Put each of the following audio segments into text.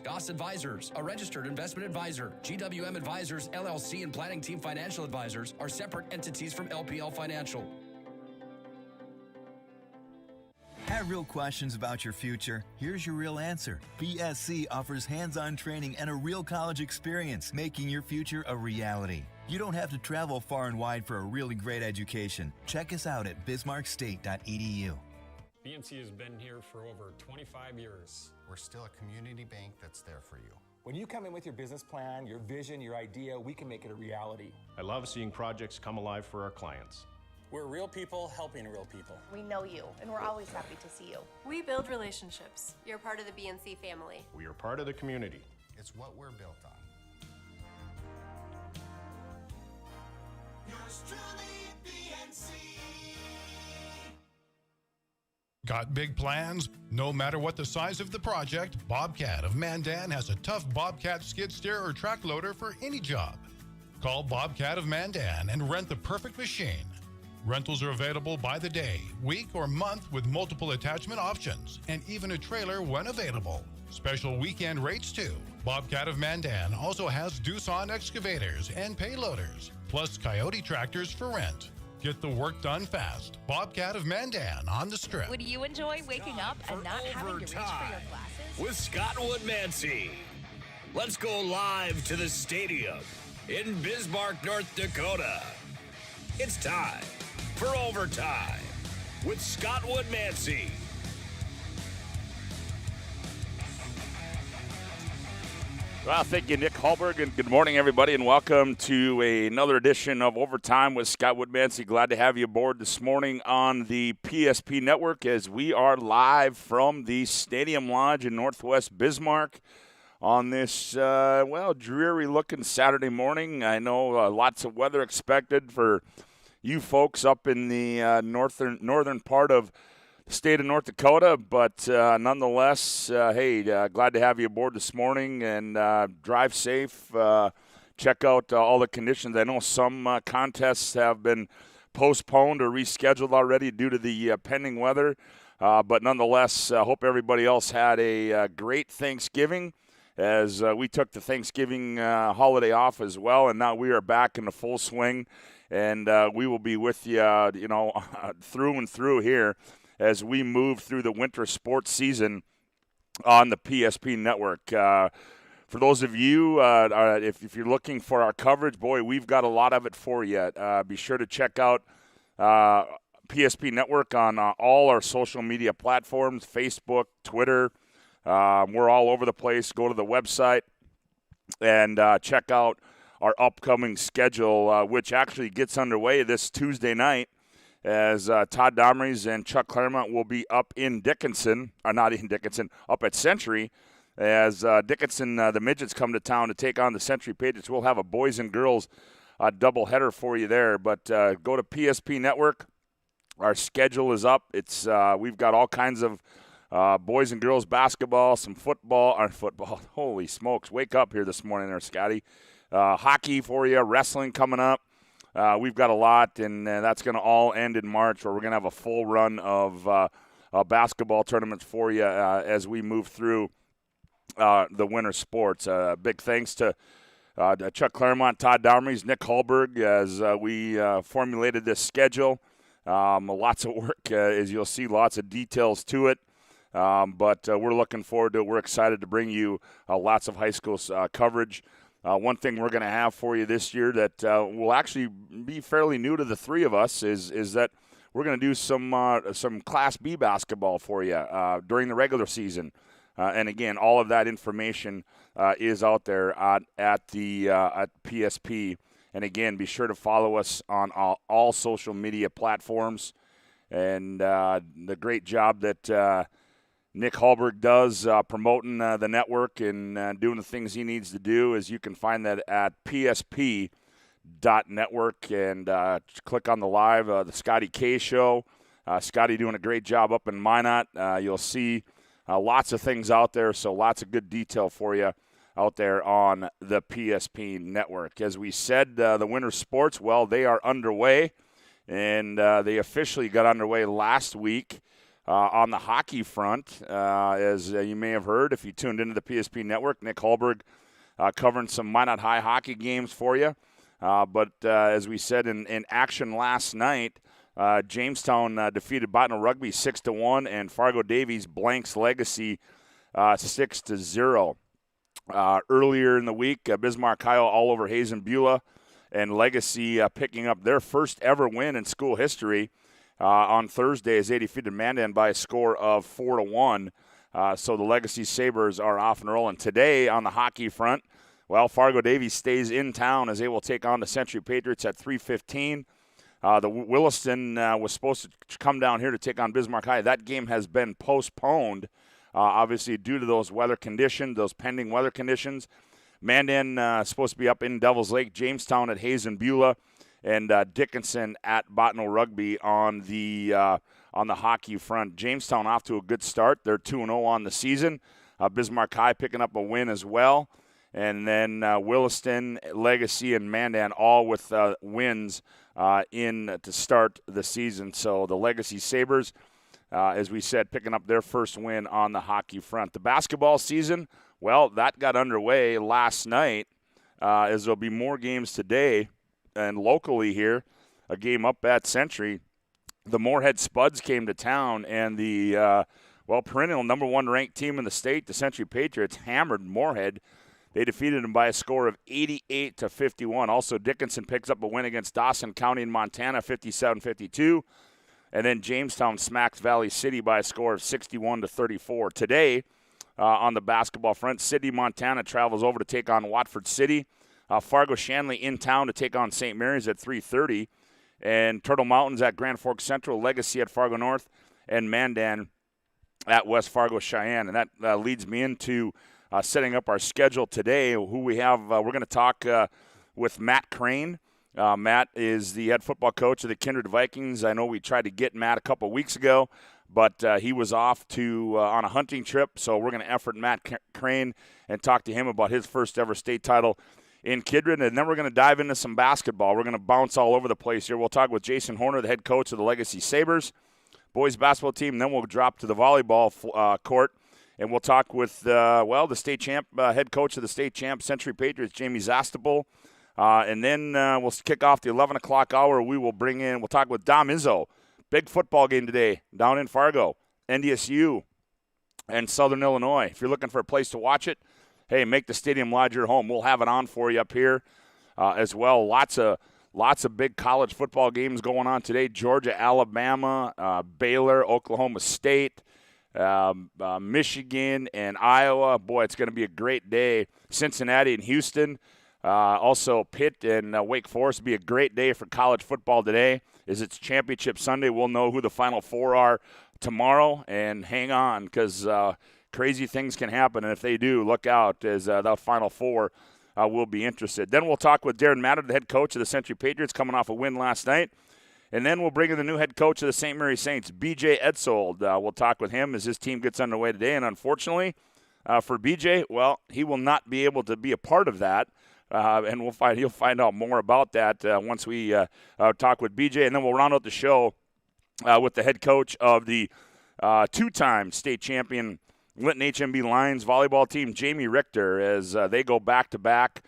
Goss Advisors, a registered investment advisor. GWM Advisors, LLC, and Planning Team Financial Advisors are separate entities from LPL Financial. Have real questions about your future? Here's your real answer. BSC offers hands-on training and a real college experience, making your future a reality. You don't have to travel far and wide for a really great education. Check us out at bismarckstate.edu. BNC has been here for over 25 years. We're still a community bank that's there for you. When you come in with your business plan, your vision, your idea, we can make it a reality. I love seeing projects come alive for our clients. We're real people helping real people. We know you, and we're always happy to see you. We build relationships. You're part of the BNC family. We are part of the community. It's what we're built on. Yours truly, BNC. Got big plans? No matter what the size of the project, Bobcat of Mandan has a tough Bobcat skid steer or track loader for any job. Call Bobcat of Mandan and rent the perfect machine. Rentals are available by the day, week, or month with multiple attachment options, and even a trailer when available. Special weekend rates too. Bobcat of Mandan also has Doosan excavators and payloaders, plus Coyote tractors for rent. Get the work done fast. Bobcat of Mandan on the Strip. Would you enjoy waking up and not having to reach for your glasses? With Scott Woodmansee. Let's go live to the stadium in Bismarck, North Dakota. It's time for Overtime with Scott Woodmansee. Well, thank you, Nick Hallberg, and good morning, everybody, and welcome to another edition of Overtime with Scott Woodmansee. Glad to have you aboard this morning on the PSP Network as we are live from the Stadium Lodge in Northwest Bismarck on this, dreary-looking Saturday morning. I know lots of weather expected for you folks up in the northern part of the state of North Dakota, but nonetheless, glad to have you aboard this morning, and drive safe. Check out all the conditions. I know some contests have been postponed or rescheduled already due to the pending weather, but nonetheless, hope everybody else had a great Thanksgiving, as we took the Thanksgiving holiday off as well, and now we are back in the full swing. And we will be with you, through and through here as we move through the winter sports season on the PSP Network. For those of you, if you're looking for our coverage, boy, we've got a lot of it for you. Be sure to check out PSP Network on all our social media platforms, Facebook, Twitter. We're all over the place. Go to the website and check out our upcoming schedule, which actually gets underway this Tuesday night, as Todd Domrys and Chuck Claremont will be up in Dickinson, up at Century, as Dickinson, the Midgets, come to town to take on the Century Patriots. We'll have a boys and girls doubleheader for you there, but go to PSP Network. Our schedule is up. It's we've got all kinds of boys and girls basketball, some football. Holy smokes, wake up here this morning there, Scotty. Hockey for you, wrestling coming up. We've got a lot, and that's going to all end in March, where we're going to have a full run of basketball tournaments for you as we move through the winter sports. Big thanks to Chuck Claremont, Todd Domrys, Nick Hallberg, as we formulated this schedule. Lots of work, as you'll see, lots of details to it. But we're looking forward to it. We're excited to bring you lots of high school coverage. One thing we're going to have for you this year that will actually be fairly new to the three of us is that we're going to do some Class B basketball for you during the regular season. And again, all of that information is out there at PSP. And again, be sure to follow us on all social media platforms. And the great job that Nick Hallberg does promoting the network and doing the things he needs to do, is you can find that at psp.network, and click on the live, the Scotty K Show. Scotty doing a great job up in Minot. You'll see lots of things out there, so lots of good detail for you out there on the PSP Network. As we said, the winter sports, well, they are underway, and they officially got underway last week On the hockey front, as you may have heard if you tuned into the PSP Network, Nick Holberg covering some Minot High hockey games for you. But as we said in action last night, Jamestown defeated Bottineau Rugby 6-1, and Fargo Davies blanks Legacy 6-0. Earlier in the week, Bismarck High all over Hazen Beulah, and Legacy picking up their first ever win in school history on Thursday as they defeated Mandan by a score of 4-1. So the Legacy Sabres are off and rolling. Today on the hockey front, well, Fargo Davies stays in town as they will take on the Century Patriots at 3:15. The Williston was supposed to come down here to take on Bismarck High. That game has been postponed, obviously due to those weather conditions, those pending weather conditions. Mandan supposed to be up in Devil's Lake, Jamestown at Hazen Beulah, and Dickinson at Bottineau Rugby on the hockey front. Jamestown off to a good start. They're 2-0 on the season. Bismarck High picking up a win as well. And then Williston, Legacy, and Mandan all with wins to start the season. So the Legacy Sabres, as we said, picking up their first win on the hockey front. The basketball season, well, that got underway last night, as there'll be more games today. And locally here, a game up at Century, the Moorhead Spuds came to town, and the, perennial number one ranked team in the state, the Century Patriots, hammered Moorhead. They defeated them by a score of 88-51. Also, Dickinson picks up a win against Dawson County in Montana, 57-52. And then Jamestown smacks Valley City by a score of 61-34. Today, on the basketball front, Sidney, Montana travels over to take on Watford City. Fargo Shanley in town to take on St. Mary's at 3:30. And Turtle Mountains at Grand Forks Central, Legacy at Fargo North, and Mandan at West Fargo Cheyenne. And that leads me into setting up our schedule today. Who we have, we're going to talk with Matt Crane. Matt is the head football coach of the Kindred Vikings. I know we tried to get Matt a couple weeks ago, but he was off on a hunting trip, so we're going to effort Matt Crane and talk to him about his first ever state title in Kindred, and then we're going to dive into some basketball. We're going to bounce all over the place here. We'll talk with Jason Horner, the head coach of the Legacy Sabres boys basketball team, and then we'll drop to the volleyball court, and we'll talk with, the state champ, head coach of the state champ Century Patriots, Jamie Zastapel. And then we'll kick off the 11 o'clock hour. We'll talk with Dom Izzo. Big football game today down in Fargo, NDSU and Southern Illinois. If you're looking for a place to watch it, hey, make the Stadium Lodge your home. We'll have it on for you up here as well. Lots of big college football games going on today. Georgia, Alabama, Baylor, Oklahoma State, Michigan, and Iowa. Boy, it's going to be a great day. Cincinnati and Houston. Also, Pitt and Wake Forest. Be a great day for college football today. As it's Championship Sunday, we'll know who the Final Four are tomorrow. And hang on, because crazy things can happen. And if they do, look out, as the Final Four will be interested. Then we'll talk with Darren Matter, the head coach of the Century Patriots, coming off a win last night. And then we'll bring in the new head coach of the St. Mary Saints, BJ Edsold. We'll talk with him as his team gets underway today. And unfortunately for BJ, well, he will not be able to be a part of that. And he'll find out more about that once we talk with BJ. And then we'll round out the show with the head coach of the two-time state champion Linton HMB Lions volleyball team, Jamie Richter, as they go back-to-back.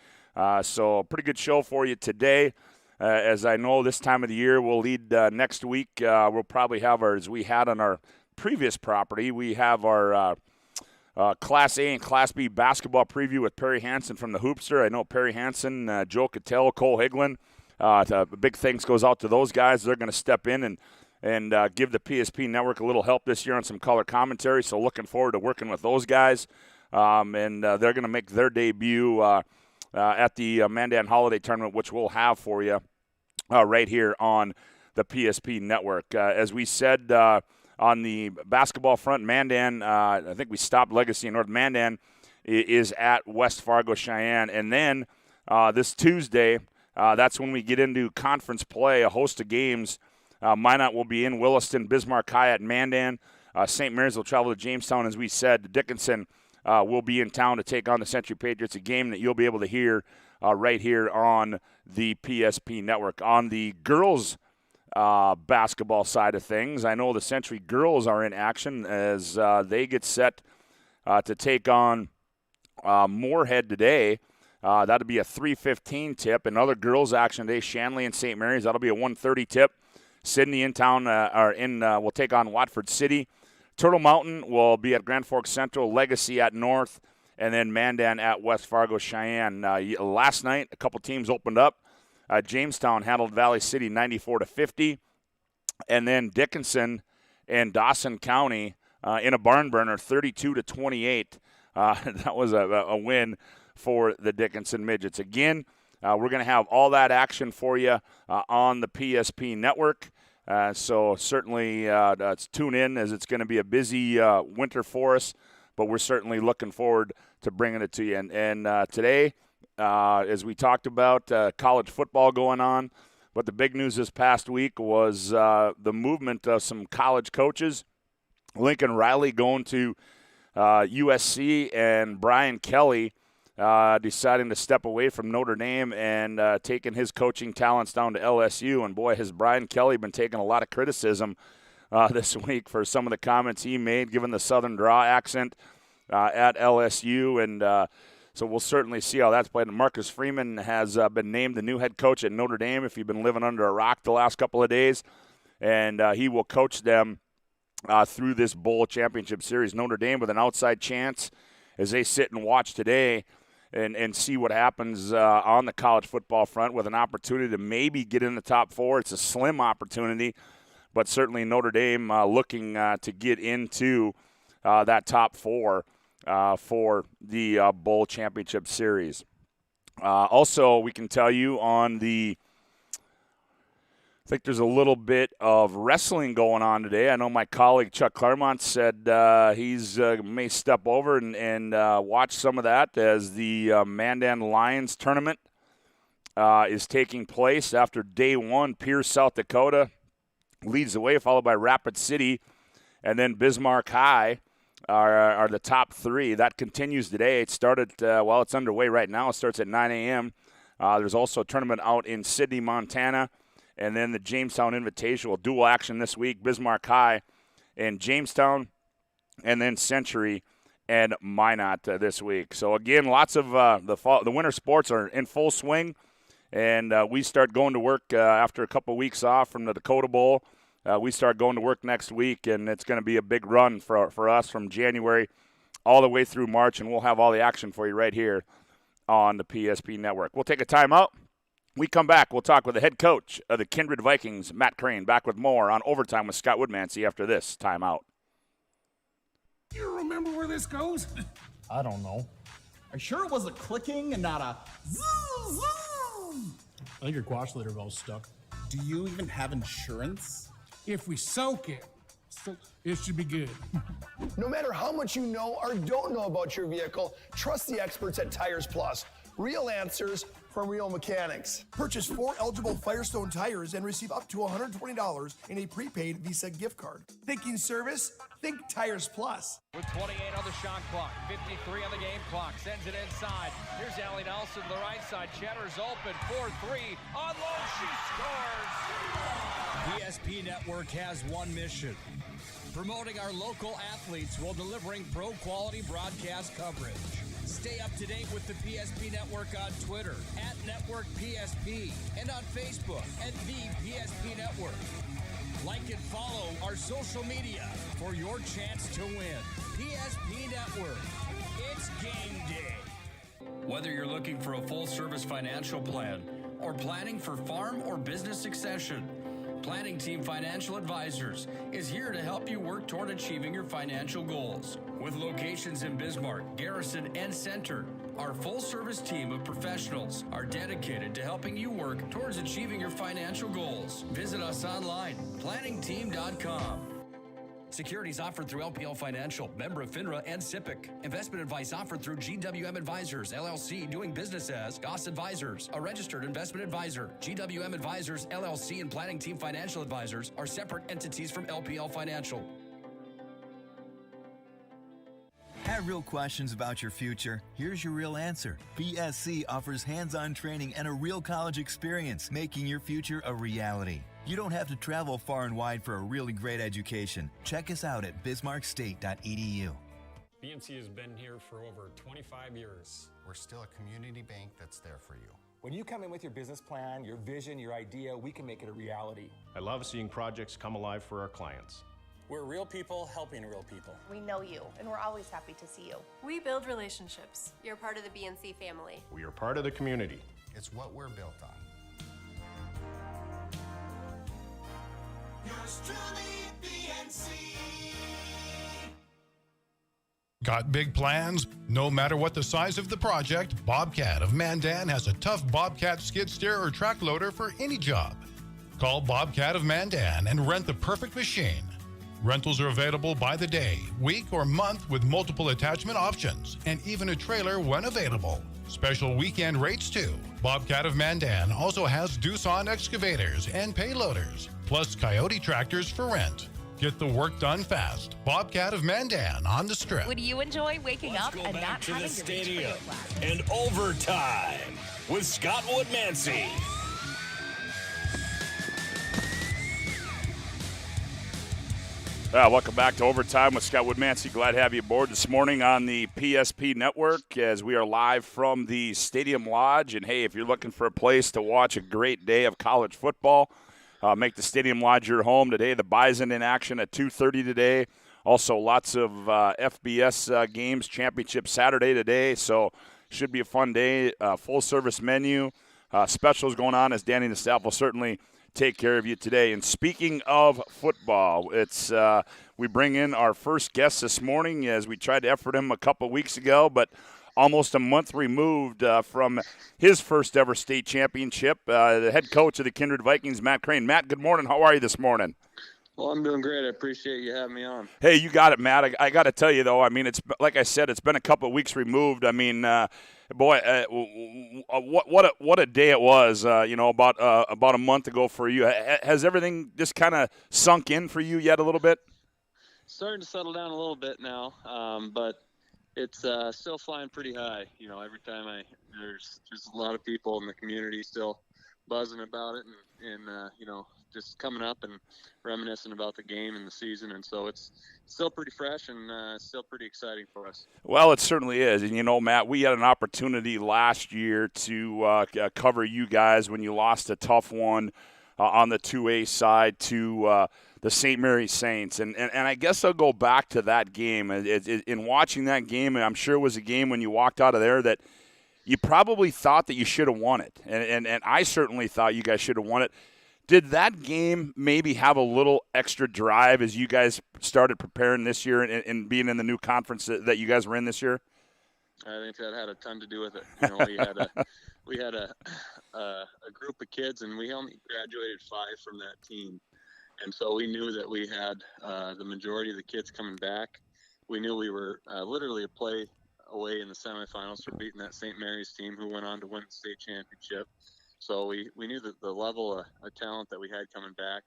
So a pretty good show for you today. As I know, this time of the year we'll lead next week. We'll probably have as we had on our previous property, we have our Class A and Class B basketball preview with Perry Hansen from the Hoopster. I know Perry Hansen, Joe Cattell, Cole Higlin. Big thanks goes out to those guys. They're going to step in and give the PSP Network a little help this year on some color commentary. So looking forward to working with those guys. And they're going to make their debut at the Mandan Holiday Tournament, which we'll have for you right here on the PSP Network. As we said, on the basketball front, Mandan, I think we stopped Legacy in North. Mandan is at West Fargo Cheyenne. And then this Tuesday, that's when we get into conference play, a host of games. Minot will be in Williston, Bismarck High at Mandan. St. Mary's will travel to Jamestown, as we said. Dickinson will be in town to take on the Century Patriots, a game that you'll be able to hear right here on the PSP Network. On the girls' basketball side of things. I know the Century girls are in action as they get set to take on Moorhead today. That'll be a 3:15 tip. And other girls action today, Shanley and St. Mary's. That'll be a 1:30 tip. Sydney in town will take on Watford City. Turtle Mountain will be at Grand Forks Central, Legacy at North, and then Mandan at West Fargo Cheyenne. Last night, a couple teams opened up. Jamestown handled Valley City 94-50, and then Dickinson and Dawson County in a barn burner 32-28. That was a win for the Dickinson Midgets. Again, we're going to have all that action for you on the PSP network. So certainly tune in, as it's going to be a busy winter for us, but we're certainly looking forward to bringing it to you. And today, as we talked about, college football going on, but the big news this past week was the movement of some college coaches. Lincoln Riley going to USC, and Brian Kelly deciding to step away from Notre Dame and taking his coaching talents down to LSU. And, boy, has Brian Kelly been taking a lot of criticism this week for some of the comments he made, given the Southern draw accent at LSU. And so we'll certainly see how that's played. And Marcus Freeman has been named the new head coach at Notre Dame, if you've been living under a rock the last couple of days. And he will coach them through this bowl championship series. Notre Dame with an outside chance as they sit and watch today and see what happens on the college football front, with an opportunity to maybe get in the top four. It's a slim opportunity, but certainly Notre Dame looking to get into that top four for the bowl championship series. Also, we can tell you on the I think there's a little bit of wrestling going on today. I know my colleague Chuck Claremont said he's may step over and watch some of that as the Mandan Lions tournament is taking place. After day one, Pierce, South Dakota leads the way, followed by Rapid City, and then Bismarck High are the top three. That continues today. It started, it's underway right now. It starts at 9 a.m. There's also a tournament out in Sidney, Montana. And then the Jamestown Invitational, dual action this week, Bismarck High and Jamestown, and then Century and Minot this week. So, again, lots of the winter sports are in full swing, and we start going to work after a couple weeks off from the Dakota Bowl. We start going to work next week, and it's going to be a big run for us from January all the way through March, and we'll have all the action for you right here on the PSP Network. We'll take a timeout. We come back, we'll talk with the head coach of the Kindred Vikings, Matt Crane, back with more on Overtime with Scott Woodmansee after this timeout. You remember where this goes? I don't know. Are you sure it was a clicking and not a zoom, zoom? I think your quash litter valve's stuck. Do you even have insurance? If we soak it, it should be good. No matter how much you know or don't know about your vehicle, trust the experts at Tires Plus. Real answers from real mechanics. Purchase 4 eligible Firestone tires and receive up to $120 in a prepaid Visa gift card. Thinking service? Think Tires Plus. With 28 on the shot clock, 53 on the game clock, sends it inside. Here's Allie Nelson to the right side. Cheddar's open, 4-3. On low, she scores! PSP Network has one mission: promoting our local athletes while delivering pro-quality broadcast coverage. Stay up to date with the PSP Network on Twitter @NetworkPSP and on Facebook @The PSP Network. Like and follow our social media for your chance to win. PSP Network. It's game day. Whether you're looking for a full-service financial plan or planning for farm or business succession, Planning Team Financial Advisors is here to help you work toward achieving your financial goals. With locations in Bismarck, Garrison, and Center, our full-service team of professionals are dedicated to helping you work towards achieving your financial goals. Visit us online, planningteam.com. Securities offered through LPL Financial, member of FINRA and SIPC. Investment advice offered through GWM Advisors, LLC, doing business as Goss Advisors, a registered investment advisor. GWM Advisors, LLC, and Planning Team Financial Advisors are separate entities from LPL Financial. Have real questions about your future? Here's your real answer. BSC offers hands-on training and a real college experience, making your future a reality. You don't have to travel far and wide for a really great education. Check us out at bismarckstate.edu. BNC has been here for over 25 years. We're still a community bank that's there for you. When you come in with your business plan, your vision, your idea, we can make it a reality. I love seeing projects come alive for our clients. We're real people helping real people. We know you, and we're always happy to see you. We build relationships. You're part of the BNC family. We are part of the community. It's what we're built on. Yours truly, BNC. Got big plans? No matter what the size of the project, Bobcat of Mandan has a tough Bobcat skid steer or track loader for any job. Call Bobcat of Mandan and rent the perfect machine. Rentals are available by the day, week, or month with multiple attachment options and even a trailer when available. Special weekend rates too. Bobcat of Mandan also has Doosan excavators and payloaders, plus Coyote tractors for rent. Get the work done fast. Bobcat of Mandan on the Strip. Would you enjoy waking up and not to having the to reach for stadium your glasses? and overtime with Scott Woodmansee. Welcome back to Overtime with Scott Woodmansee. Glad to have you aboard this morning on the PSP Network as we are live from the Stadium Lodge. And, hey, if you're looking for a place to watch a great day of college football, make the Stadium Lodge your home today. The Bison in action at 2:30 today. Also lots of FBS games, championship Saturday today. So should be a fun day. Full-service menu. Specials going on as Danny the staff will certainly take care of you today. And speaking of football, it's we bring in our first guest this morning as we tried to effort him a couple weeks ago, but almost a month removed from his first ever state championship. The head coach of the Kindred Vikings, Matt Crane. Matt, good morning. How are you this morning? Well, I'm doing great. I appreciate you having me on. Hey, you got it, Matt. I got to tell you, though, I mean, it's like I said, it's been a couple of weeks removed. I mean, boy, what a day it was, about a month ago for you. Has everything just kind of sunk in for you yet a little bit? Starting to settle down a little bit now, but it's still flying pretty high. You know, every time there's a lot of people in the community still buzzing about it and just coming up and reminiscing about the game and the season. And so it's still pretty fresh and still pretty exciting for us. Well, it certainly is. And, Matt, we had an opportunity last year to cover you guys when you lost a tough one on the 2A side to the St. Mary's Saints. And I guess I'll go back to that game. In watching that game, and I'm sure it was a game when you walked out of there that you probably thought that you should have won it. And I certainly thought you guys should have won it. Did that game maybe have a little extra drive as you guys started preparing this year and being in the new conference that you guys were in this year? I think that had a ton to do with it. We had a group of kids, and we only graduated 5 from that team. And so we knew that we had the majority of the kids coming back. We knew we were literally a play away in the semifinals for beating that St. Mary's team who went on to win the state championship. So we knew that the level of talent that we had coming back,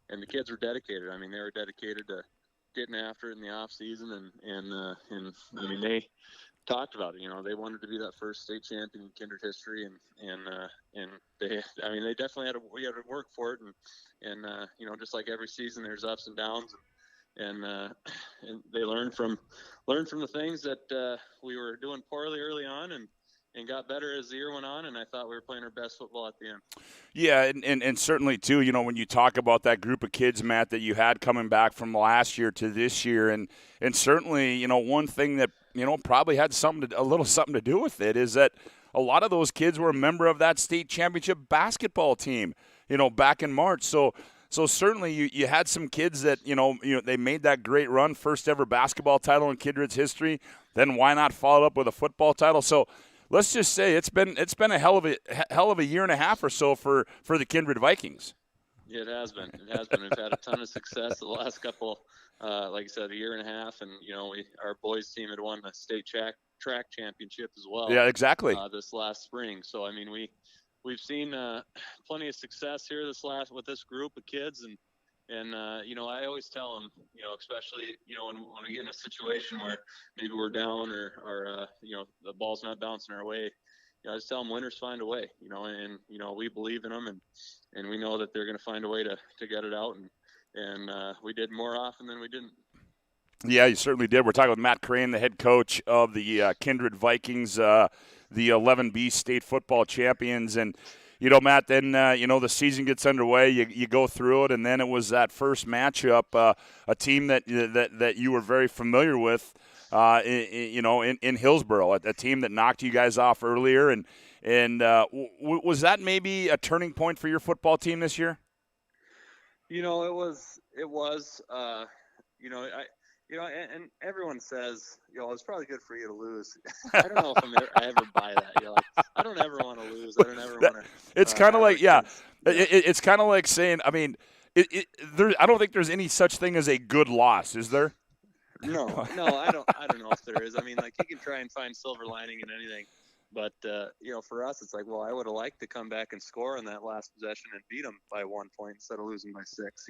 and the kids were dedicated. I mean, they were dedicated to getting after it in the off season, and I mean, they talked about it. They wanted to be that first state champion in Kindred history, and they definitely we had to work for it, and just like every season, there's ups and downs, and they learned from the things that we were doing poorly early on, and got better as the year went on, and I thought we were playing our best football at the end. Yeah, and certainly, too, when you talk about that group of kids, Matt, that you had coming back from last year to this year, and certainly, one thing that, probably had a little something to do with it is that a lot of those kids were a member of that state championship basketball team, back in March. So certainly you had some kids that, they made that great run, first ever basketball title in Kindred's history. Then why not follow up with a football title? So let's just say it's been a hell of a year and a half or so for the Kindred Vikings. Yeah, it has been. We've had a ton of success the last couple, like I said, a year and a half, and our boys team had won the state track championship as well. Yeah, exactly. This last spring. So I mean, we've seen plenty of success here with this group of kids, and I always tell them, especially when we get in a situation where maybe we're down or the ball's not bouncing our way, I just tell them winners find a way, and we believe in them, and we know that they're going to find a way to get it out, and we did more often than we didn't. Yeah, you certainly did. We're talking with Matt Crane, the head coach of the Kindred Vikings, the 11B state football champions. And, Matt, then, the season gets underway. You go through it, and then it was that first matchup, a team that you were very familiar with, in Hillsboro, a team that knocked you guys off earlier. And was that maybe a turning point for your football team this year? It was. And everyone says, it's probably good for you to lose. I don't know if I ever buy that. I don't ever want to lose. I don't ever want to. It's kind of like, it's kind of like saying, I mean, I don't think there's any such thing as a good loss, is there? No, I don't know if there is. I mean, like, you can try and find silver lining in anything. But, for us, it's like, well, I would have liked to come back and score on that last possession and beat them by 1 point instead of losing by 6,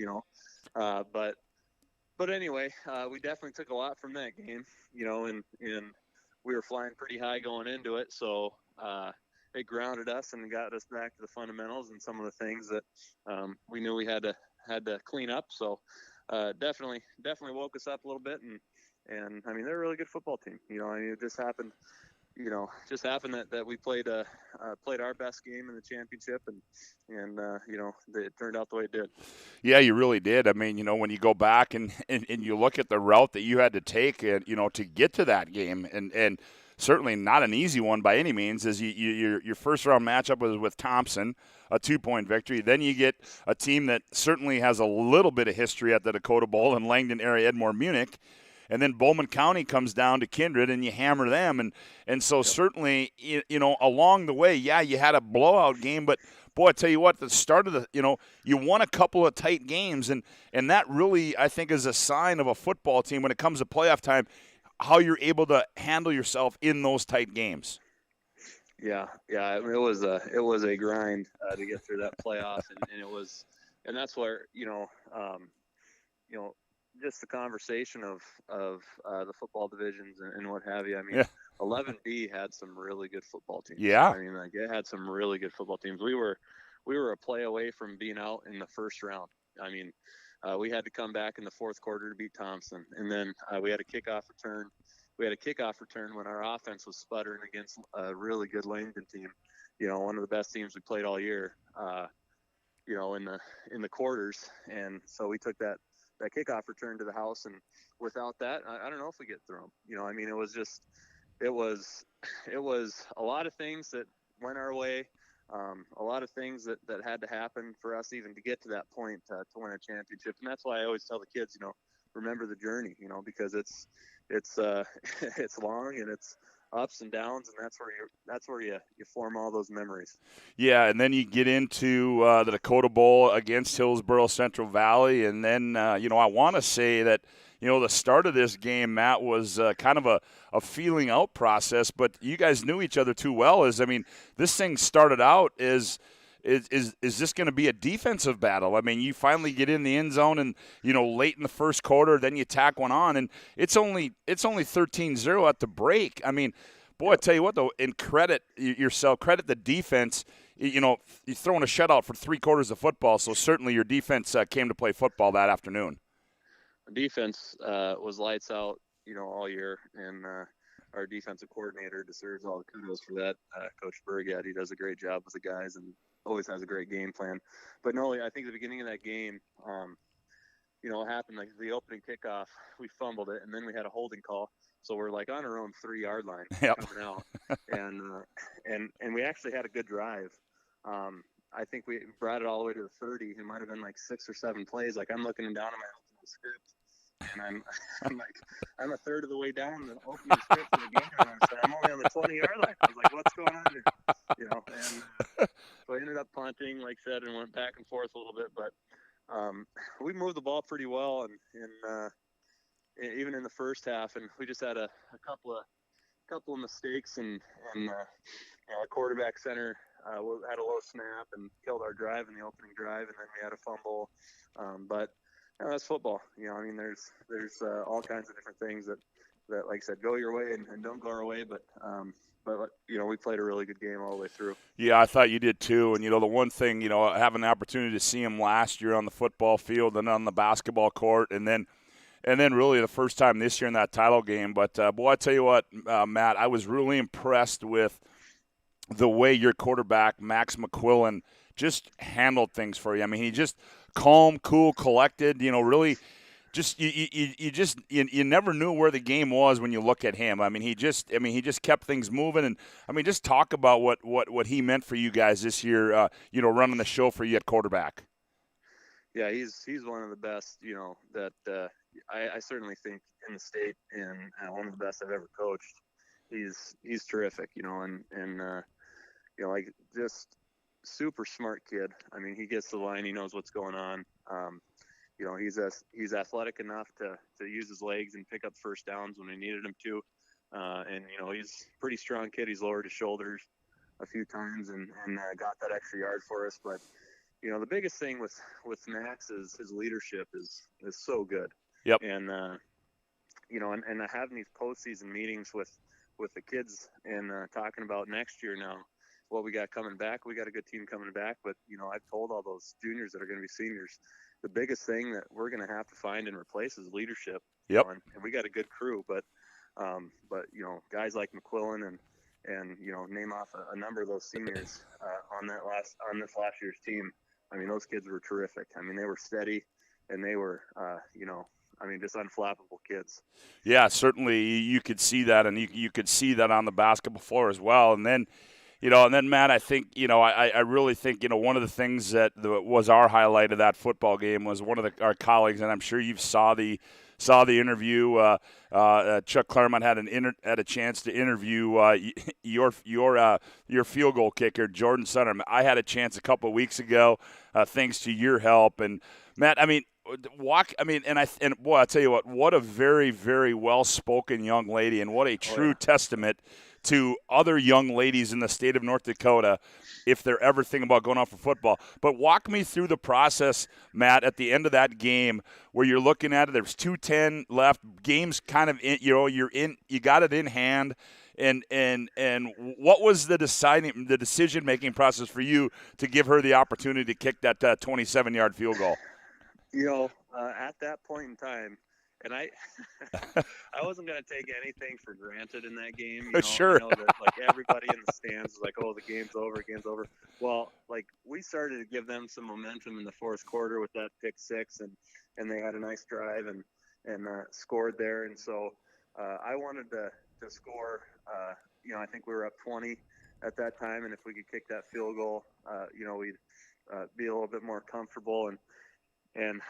But anyway, we definitely took a lot from that game, and we were flying pretty high going into it. So it grounded us and got us back to the fundamentals and some of the things that we knew we had to clean up. So definitely woke us up a little bit. And I mean, they're a really good football team. It just happened. That we played our best game in the championship, and it turned out the way it did. Yeah, you really did. I mean, when you go back and you look at the route that you had to take, to get to that game, and certainly not an easy one by any means, as your first round matchup was with Thompson, a 2-point victory. Then you get a team that certainly has a little bit of history at the Dakota Bowl in Langdon area, Edmore Munich. And then Bowman County comes down to Kindred, and you hammer them. And so certainly, along the way, yeah, you had a blowout game. But, boy, I tell you what, the start of you won a couple of tight games. And that really, I think, is a sign of a football team when it comes to playoff time, how you're able to handle yourself in those tight games. Yeah. I mean, it was a grind to get through that playoff. And that's where, just the conversation of the football divisions and what have you. I mean, yeah. 11B had some really good football teams. Yeah. I mean, like, it had some really good football teams. We were a play away from being out in the first round. I mean, we had to come back in the fourth quarter to beat Thompson, and then we had a kickoff return. We had a kickoff return when our offense was sputtering against a really good Langdon team. One of the best teams we played all year. In the quarters, and so we took that kickoff return to the house, and without that, I don't know if we get through them. I mean, it was a lot of things that went our way, a lot of things that had to happen for us even to get to that point to win a championship. And that's why I always tell the kids, remember the journey, because it's long and it's ups and downs, and that's where you form all those memories. Yeah, and then you get into the Dakota Bowl against Hillsboro Central Valley, and then I want to say that the start of this game, Matt, was kind of a feeling out process, but you guys knew each other too well. This thing started out as is this going to be a defensive battle? I mean, you finally get in the end zone and, late in the first quarter, then you tack one on, and it's only 13-0 at the break. I mean, boy, I tell you what, though, and credit the defense. You're throwing a shutout for 3 quarters of football, so certainly your defense came to play football that afternoon. The defense was lights out, all year, and our defensive coordinator deserves all the kudos for that. Coach Bergat, he does a great job with the guys and always has a great game plan. But no, I think the beginning of that game, what happened, like the opening kickoff, we fumbled it, and then we had a holding call. So we're like on our own 3-yard line coming out, and we actually had a good drive. I think we brought it all the way to the 30. It might have been like 6 or 7 plays. Like, I'm looking down at my opening script, and I'm a third of the way down the opening script of the game, and I'm only on the 20-yard line. I was like, what's going on here? And so I ended up punting, like I said, and went back and forth a little bit, but we moved the ball pretty well, and even in the first half, and we just had a couple of mistakes, and our quarterback center had a low snap and killed our drive in the opening drive, and then we had a fumble. But that's football. There's all kinds of different things that like I said, go your way and don't go our way. But we played a really good game all the way through. Yeah, I thought you did too. And, the one thing, having the opportunity to see him last year on the football field and on the basketball court, and then really the first time this year in that title game. But, boy, I tell you what, Matt, I was really impressed with the way your quarterback, Max McQuillan, just handled things for you. I mean, he just calm, cool, collected, really – just you never knew where the game was when you look at him. I mean, he just kept things moving, and I mean, just talk about what he meant for you guys this year. Running the show for you at quarterback. Yeah, he's one of the best. That I certainly think in the state, and one of the best I've ever coached. He's terrific. Like just super smart kid. I mean, he gets the line. He knows what's going on. He's athletic enough to use his legs and pick up first downs when we needed him to. And he's a pretty strong kid. He's lowered his shoulders a few times and got that extra yard for us. But, the biggest thing with Max is his leadership is so good. Yep. And, and having these postseason meetings with the kids and talking about next year now, what we got coming back. We got a good team coming back. But, I've told all those juniors that are going to be seniors, the biggest thing that we're going to have to find and replace is leadership. Yep. And we got a good crew, but guys like McQuillan and name off a number of those seniors on this last year's team. I mean, those kids were terrific. I mean, they were steady, and they were just unflappable kids. Yeah, certainly you could see that, and you could see that on the basketball floor as well. And then Matt, I think, I really think, one of the things that was our highlight of that football game was one of our colleagues, and I'm sure you saw the interview. Chuck Claremont had a chance to interview your field goal kicker, Jordan Sutter. I had a chance a couple of weeks ago, thanks to your help. And Matt, I mean, boy, I tell you what a very, very well-spoken young lady, and what a true testament to other young ladies in the state of North Dakota if they're ever thinking about going out for football. But walk me through the process, Matt, at the end of that game where you're looking at it. There's 2:10 left. Game's kind of you got it in hand. And what was the decision-making process for you to give her the opportunity to kick that 27-yard field goal? At that point in time, and I wasn't going to take anything for granted in that game. Sure. I know that, everybody in the stands is like, oh, the game's over. Well, we started to give them some momentum in the fourth quarter with that pick six, and they had a nice drive and scored there. And so I wanted to score. I think we were up 20 at that time, and if we could kick that field goal, we'd be a little bit more comfortable. And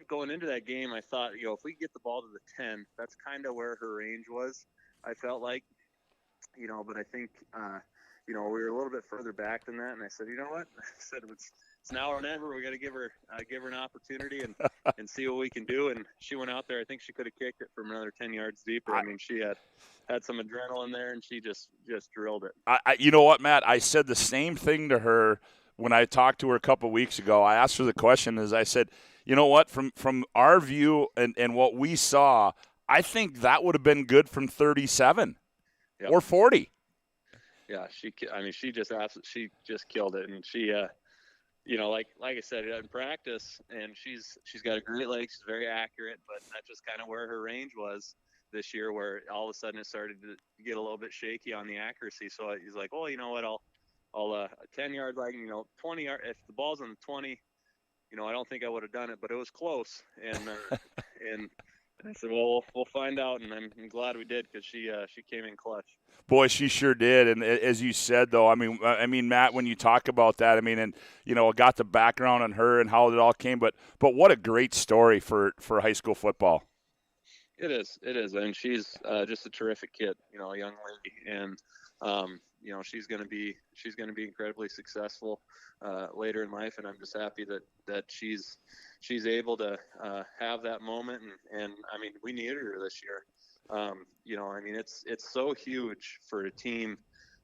going into that game, I thought, if we get the ball to the 10, that's kind of where her range was, I felt like, but I think, we were a little bit further back than that. And I said, you know what? I said, it's now or never. We got to give her an opportunity and see what we can do. And she went out there. I think she could have kicked it from another 10 yards deeper. I mean, she had some adrenaline there, and she just drilled it. You know what, Matt? I said the same thing to her when I talked to her a couple of weeks ago. I asked her the question, as I said, you know what, from our view and what we saw, I think that would have been good from 37 or 40. Yeah, she just killed it, and she, like I said, in practice, and she's got a great leg, she's very accurate, but that's just kind of where her range was this year, where all of a sudden it started to get a little bit shaky on the accuracy. So he's like, oh, you know what, I'll 10 yard, 20 yard. If the ball's on the 20, I don't think I would have done it, but it was close. And and I said, well, we'll find out. And I'm glad we did, because she came in clutch. Boy, she sure did. And as you said, though, I mean, Matt, when you talk about that, I got the background on her and how it all came. But what a great story for high school football. It is, and she's just a terrific kid, a young lady, and she's going to be incredibly successful later in life, and I'm just happy that she's able to have that moment, and I mean, we needed her this year. It's so huge for a team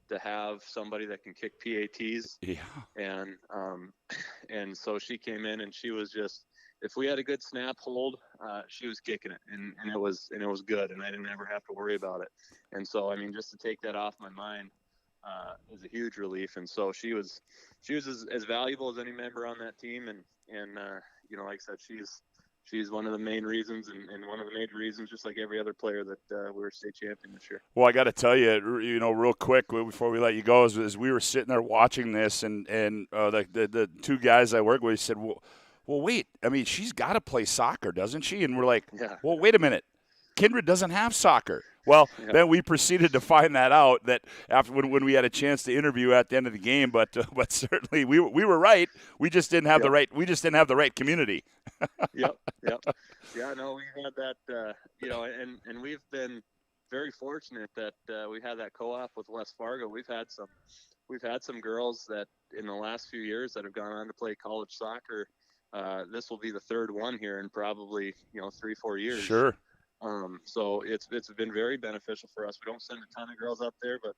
to have somebody that can kick PATs. Yeah. And so she came in, and she was just if we had a good snap hold, she was kicking it, and it was good, and I didn't ever have to worry about it. And so, I mean, just to take that off my mind is a huge relief. And so she was as valuable as any member on that team, and you know, like I said, she's one of the main reasons, and one of the major reasons, just like every other player, that we were state champion this year. Well, I got to tell you, you know, real quick before we let you go, as we were sitting there watching this, and the two guys I work with said, well, wait, I mean, she's got to play soccer, doesn't she? And we're like, well, wait a minute. Kindred doesn't have soccer. Well, then we proceeded to find that out that after when we had a chance to interview at the end of the game, but certainly we were right. We just didn't have the right. We just didn't have the right community. Yep. Yeah, no, we had that. You know, and we've been very fortunate that we had that co-op with West Fargo. We've had some girls that in the last few years that have gone on to play college soccer. This will be the third one here in probably 3-4 years. Sure. So it's been very beneficial for us. We don't send a ton of girls up there, but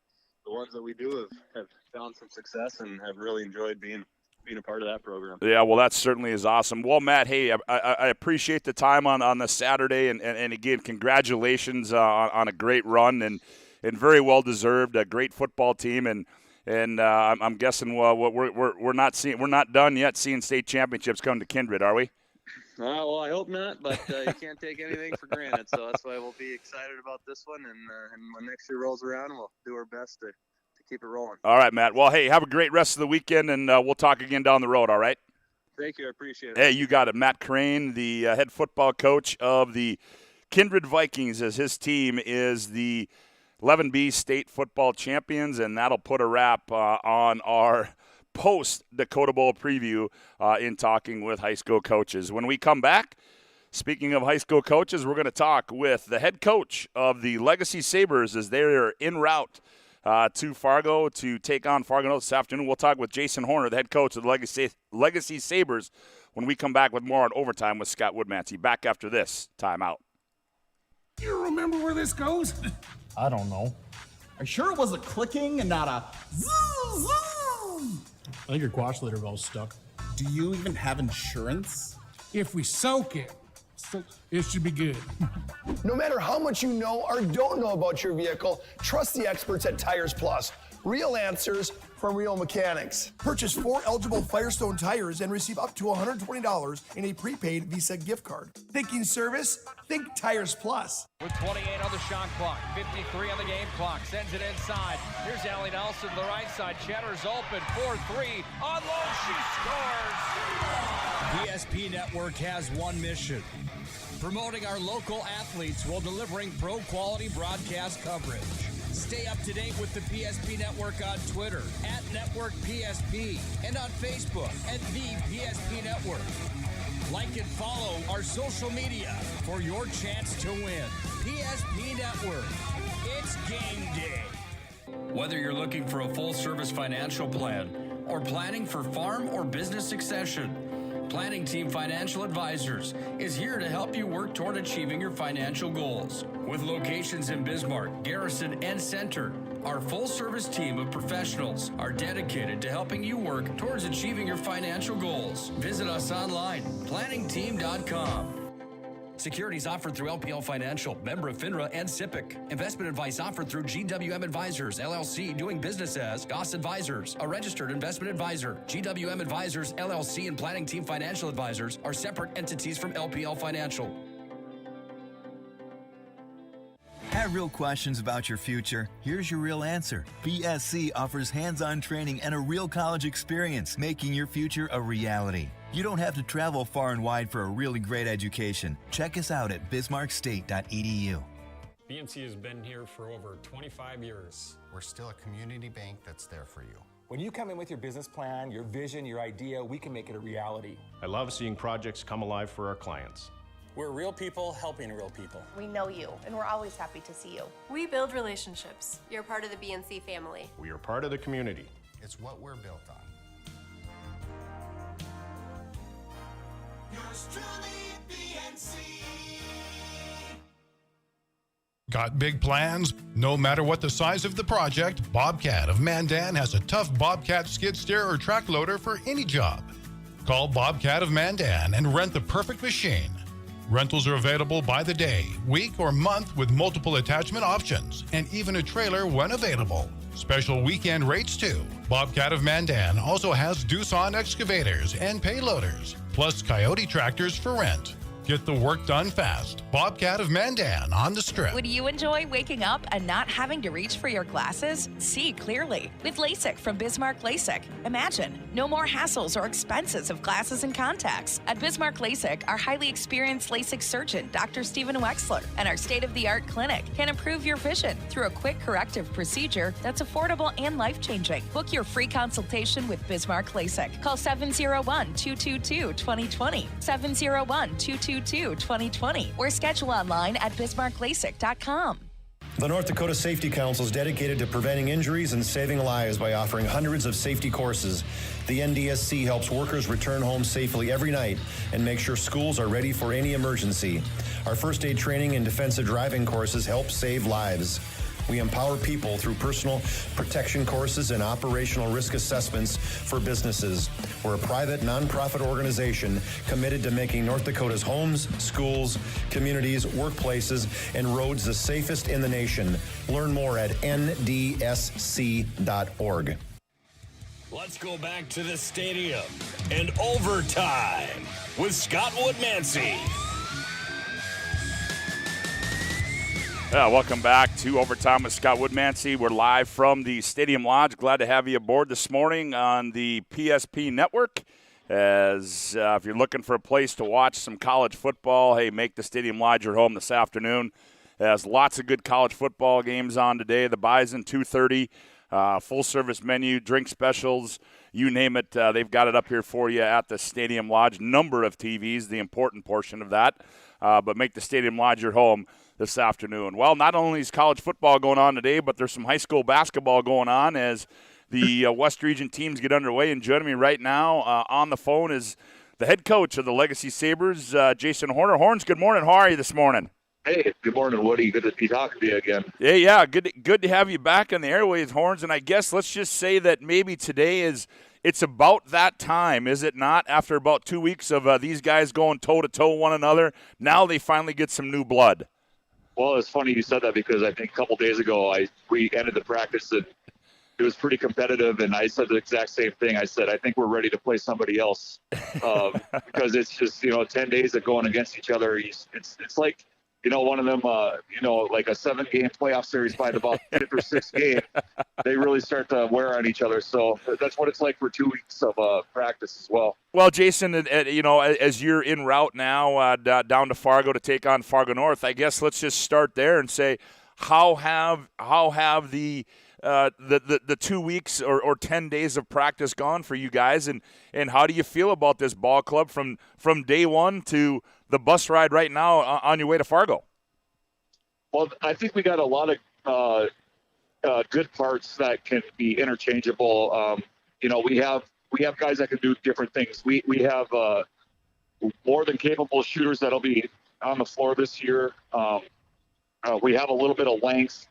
the ones that we do have found some success and have really enjoyed being a part of that program. Yeah, well, that certainly is awesome. Well, Matt, hey, I appreciate the time on the Saturday, and again, congratulations on a great run and very well deserved. A great football team, and I'm guessing we're not done yet seeing state championships come to Kindred, are we? Well, I hope not, but you can't take anything for granted. So that's why we'll be excited about this one, and when next year rolls around, we'll do our best to keep it rolling. All right, Matt. Well, hey, have a great rest of the weekend, and we'll talk again down the road, all right? Thank you. I appreciate it. Hey, you got it. Matt Crane, the head football coach of the Kindred Vikings, as his team is the 11B state football champions, and that'll put a wrap on our post-Dakota Bowl preview in talking with high school coaches. When we come back, speaking of high school coaches, we're going to talk with the head coach of the Legacy Sabres as they're en route to Fargo to take on Fargo this afternoon. We'll talk with Jason Horner, the head coach of the Legacy Sabres, when we come back with more on Overtime with Scott Woodmansee. Back after this timeout. You remember where this goes? I don't know. Are you sure it was a clicking and not a zoom, zoom? I think your quash later valve's stuck. Do you even have insurance? If we soak it, it should be good. No matter how much you know or don't know about your vehicle, trust the experts at Tires Plus. Real answers from real mechanics. Purchase 4 eligible Firestone tires and receive up to $120 in a prepaid Visa gift card. Thinking service? Think Tires Plus. With 28 on the shot clock, 53 on the game clock, sends it inside. Here's Allie Nelson to the right side. Cheddar's open, 4-3, on low, she scores! PSP Network has one mission: promoting our local athletes while delivering pro-quality broadcast coverage. Stay up to date with the PSP Network on Twitter @NetworkPSP and on Facebook @The PSP Network. Like and follow our social media for your chance to win. PSP Network. It's game day. Whether you're looking for a full-service financial plan or planning for farm or business succession, Planning Team Financial Advisors is here to help you work toward achieving your financial goals. With locations in Bismarck, Garrison, and Center, our full-service team of professionals are dedicated to helping you work towards achieving your financial goals. Visit us online, planningteam.com. Securities offered through LPL Financial, member of FINRA and SIPC. Investment advice offered through GWM Advisors, LLC, doing business as Goss Advisors, a registered investment advisor. GWM Advisors, LLC, and Planning Team Financial Advisors are separate entities from LPL Financial. Have real questions about your future? Here's your real answer. BSC offers hands-on training and a real college experience, making your future a reality. You don't have to travel far and wide for a really great education. Check us out at bismarckstate.edu. BMC has been here for over 25 years. We're still a community bank that's there for you. When you come in with your business plan, your vision, your idea, we can make it a reality. I love seeing projects come alive for our clients. We're real people helping real people. We know you, and we're always happy to see you. We build relationships. You're part of the BNC family. We are part of the community. It's what we're built on. Yours truly, BNC. Got big plans? No matter what the size of the project, Bobcat of Mandan has a tough Bobcat skid steer or track loader for any job. Call Bobcat of Mandan and rent the perfect machine. Rentals are available by the day, week, or month with multiple attachment options and even a trailer when available. Special weekend rates too. Bobcat of Mandan also has Doosan excavators and payloaders, plus Coyote tractors for rent. Get the work done fast. Bobcat of Mandan on the Strip. Would you enjoy waking up and not having to reach for your glasses? See clearly with LASIK from Bismarck LASIK. Imagine no more hassles or expenses of glasses and contacts. At Bismarck LASIK, our highly experienced LASIK surgeon, Dr. Stephen Wexler, and our state-of-the-art clinic can improve your vision through a quick corrective procedure that's affordable and life-changing. Book your free consultation with Bismarck LASIK. Call 701-222-2020, 701-222-2020, or schedule online at bismarcklasik.com. The North Dakota Safety Council is dedicated to preventing injuries and saving lives by offering hundreds of safety courses. The NDSC helps workers return home safely every night and make sure schools are ready for any emergency. Our first aid training and defensive driving courses help save lives. We empower people through personal protection courses and operational risk assessments for businesses. We're a private, nonprofit organization committed to making North Dakota's homes, schools, communities, workplaces, and roads the safest in the nation. Learn more at ndsc.org. Let's go back to the stadium and overtime with Scott Woodmansee. Welcome back to Overtime with Scott Woodmansee. We're live from the Stadium Lodge. Glad to have you aboard this morning on the PSP Network. As if you're looking for a place to watch some college football, hey, make the Stadium Lodge your home this afternoon. There's lots of good college football games on today. The Bison, 2:30, full-service menu, drink specials, you name it. They've got it up here for you at the Stadium Lodge. Number of TVs, the important portion of that. But make the Stadium Lodge your home this afternoon. Well, not only is college football going on today, but there's some high school basketball going on as the West Region teams get underway. And joining me right now on the phone is the head coach of the Legacy Sabres, Jason Horner. Horns, good morning. How are you this morning? Hey, good morning, Woody. Good to be talking to you again. Yeah, good to have you back on the airwaves, Horns. And I guess let's just say that maybe today it's about that time, is it not? After about 2 weeks of these guys going toe-to-toe one another, now they finally get some new blood. Well, it's funny you said that because I think a couple days ago we ended the practice and it was pretty competitive, and I said the exact same thing. I said, I think we're ready to play somebody else because it's just, 10 days of going against each other. It's like, one of them, like a 7-game playoff series by about 5th or 6th game, they really start to wear on each other. So that's what it's like for 2 weeks of practice as well. Well, Jason, as you're en route now down to Fargo to take on Fargo North, I guess let's just start there and say, how have the 2 weeks or 10 days of practice gone for you guys, and how do you feel about this ball club from day one to the bus ride right now on your way to Fargo? Well, I think we got a lot of good parts that can be interchangeable. We have guys that can do different things. We have more than capable shooters that'll be on the floor this year. We have a little bit of length.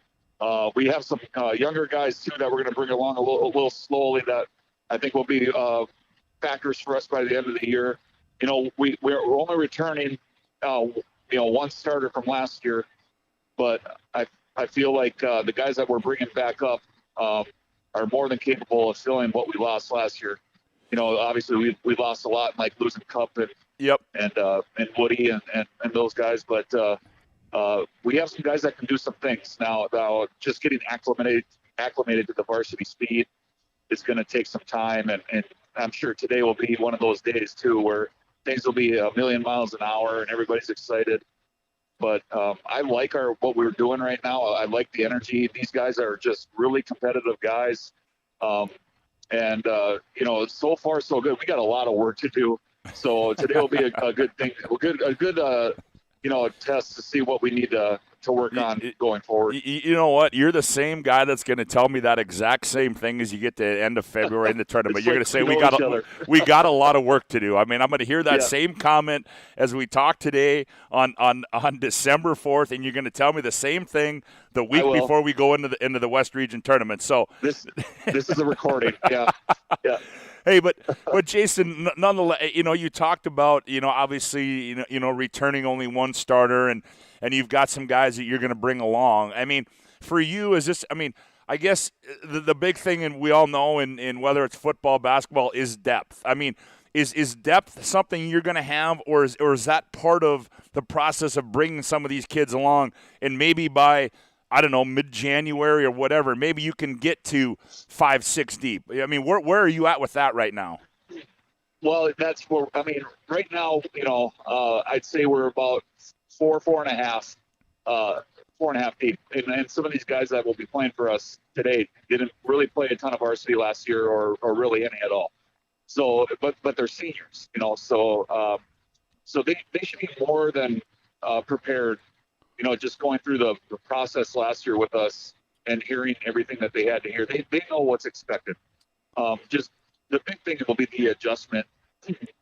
We have some younger guys too that we're going to bring along a little slowly that I think will be factors for us by the end of the year. We're only returning, one starter from last year, but I feel like the guys that we're bringing back up are more than capable of filling what we lost last year. Obviously we lost a lot, like losing Cup and Woody and those guys, but we have some guys that can do some things now. Just getting acclimated to the varsity speed is going to take some time, and I'm sure today will be one of those days too where things will be a million miles an hour and everybody's excited. But I like what we're doing right now. I like the energy. These guys are just really competitive guys. So far so good. We got a lot of work to do. So today will be a good thing. A good test to see what we need to work on going forward. You know what? You're the same guy that's going to tell me that exact same thing as you get to the end of February in the tournament. You're going to say we got a lot of work to do. I mean, I'm going to hear that same comment as we talk today on December 4th, and you're going to tell me the same thing the week before we go into the West Region tournament. So this is a recording. Yeah. Hey, but Jason, nonetheless, you talked about, obviously, returning only one starter, and you've got some guys that you're going to bring along. I mean, for you, is this? I mean, I guess the big thing, and we all know, in whether it's football, basketball, is depth. I mean, is depth something you're going to have, or is that part of the process of bringing some of these kids along, and maybe by, I don't know, mid-January or whatever, maybe you can get to 5-6 deep. I mean, where are you at with that right now? Well, that's where, I mean, right now, I'd say we're about 4.5 deep. And some of these guys that will be playing for us today didn't really play a ton of varsity last year or really any at all. So, but they're seniors, so they should be more than prepared, just going through the process last year with us and hearing everything that they had to hear. They know what's expected. Just the big thing will be the adjustment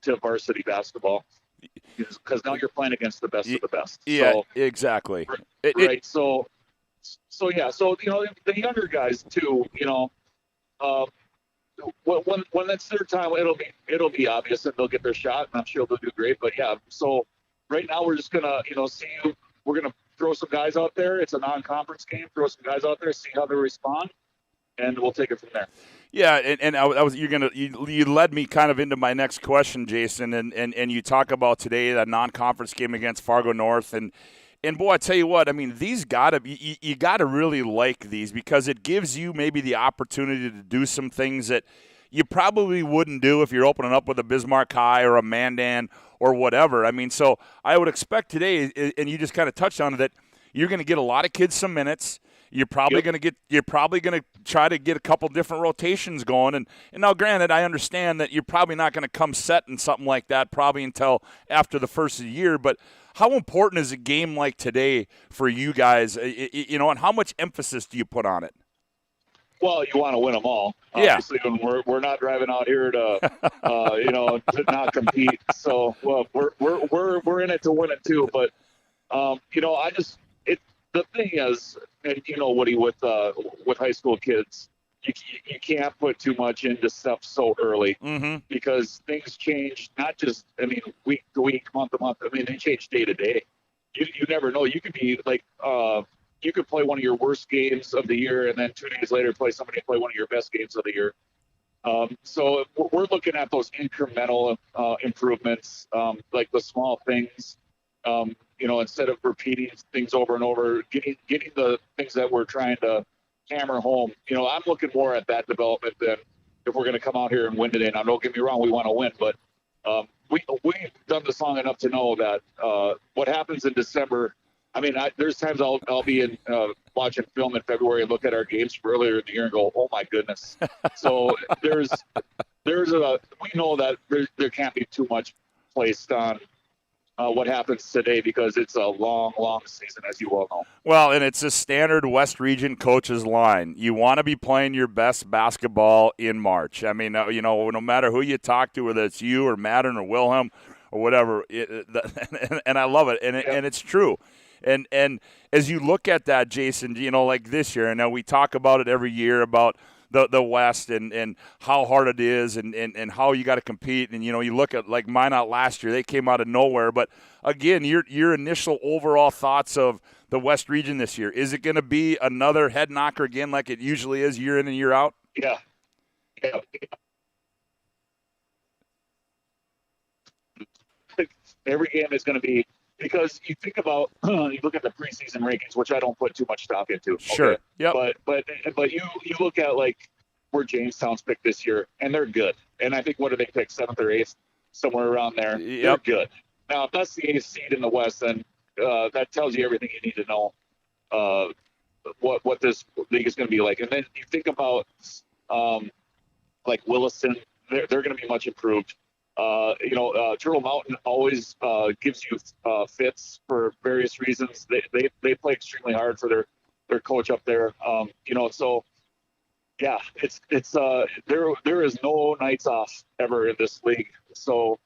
to varsity basketball, because now you're playing against the best of the best. Yeah, so, exactly. Right. So yeah. So the younger guys too. When it's their time, it'll be obvious and they'll get their shot, and I'm sure they'll do great. But yeah. So right now we're just gonna see. We're gonna throw some guys out there. It's a non-conference game. Throw some guys out there, see how they respond, and we'll take it from there. Yeah, and you led me kind of into my next question, Jason, and you talk about today that non-conference game against Fargo North, and boy, I tell you what, I mean, these you gotta really like these, because it gives you maybe the opportunity to do some things that you probably wouldn't do if you're opening up with a Bismarck High or a Mandan or whatever. I mean, so I would expect today, and you just kind of touched on it, that you're going to get a lot of kids some minutes. You're probably going to try to get a couple different rotations going. And now, granted, I understand that you're probably not going to come set in something like that probably until after the first of the year. But how important is a game like today for you guys? And how much emphasis do you put on it? Well, you want to win them all. Yeah. Obviously, when we're not driving out here to, to not compete. So, well, we're in it to win it too. But, the thing is, and Woody, with high school kids, you can't put too much into stuff so early, because things change. Not just, week to week, month to month. They change day to day. You never know. You could be like. You could play one of your worst games of the year, and then 2 days later play one of your best games of the year. So we're looking at those incremental improvements, like the small things. Instead of repeating things over and over, getting the things that we're trying to hammer home. I'm looking more at that development than if we're going to come out here and win today. Now, don't get me wrong, we want to win, but we've done this long enough to know that what happens in December. There's times I'll be in watching film in February and look at our games from earlier in the year and go, oh my goodness. So we know that there can't be too much placed on what happens today, because it's a long, long season, as you well know. Well, and it's a standard West Region coach's line. You want to be playing your best basketball in March. No matter who you talk to, whether it's you or Madden or Wilhelm or whatever, and I love it, and it's true. And as you look at that, Jason, like this year, and now we talk about it every year about the West and how hard it is and how you got to compete. And, you look at like Minot last year, they came out of nowhere. But, again, your initial overall thoughts of the West region this year, is it going to be another head knocker again like it usually is year in and year out? Yeah. Every game is going to be, because you think about, you look at the preseason rankings, which I don't put too much stock into. Okay? Sure. Yep. But you look at like where Jamestown's picked this year, and they're good. And I think, what do they pick, 7th or 8th, somewhere around there? Yep. They're good. Now, if that's the 8th seed in the West, then that tells you everything you need to know what this league is going to be like. And then you think about like Williston, they're going to be much improved. Turtle Mountain always gives you fits for various reasons. They play extremely hard for their coach up there. So yeah, it's there is no nights off ever in this league. So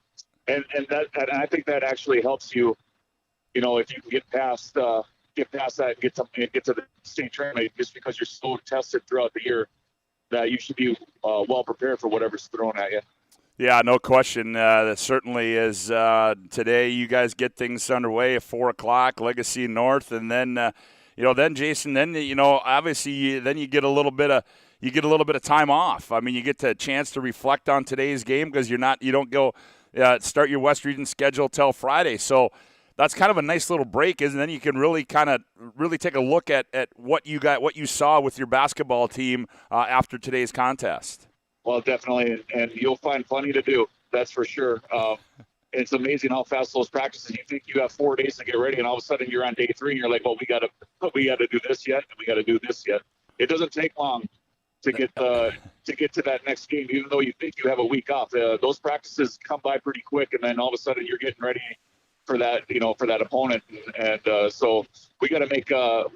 and I think that actually helps you. If you can get past that and get to the state tournament, just because you're so tested throughout the year, that you should be well prepared for whatever's thrown at you. Yeah, no question. That certainly is. Today, you guys get things underway at 4:00, Legacy North, and then, then Jason, then obviously, then you get a little bit of time off. I mean, you get a chance to reflect on today's game because you don't go start your West Region schedule till Friday. So that's kind of a nice little break, isn't it? Then you can really take a look at what you saw with your basketball team after today's contest. Well, definitely, and you'll find plenty to do. That's for sure. It's amazing how fast those practices. You think you have 4 days to get ready, and all of a sudden you're on day 3, and you're like, "Well, we got to do this yet, and we got to do this yet." It doesn't take long to get to that next game, even though you think you have a week off. Those practices come by pretty quick, and then all of a sudden you're getting ready for that, for that opponent, and so we got to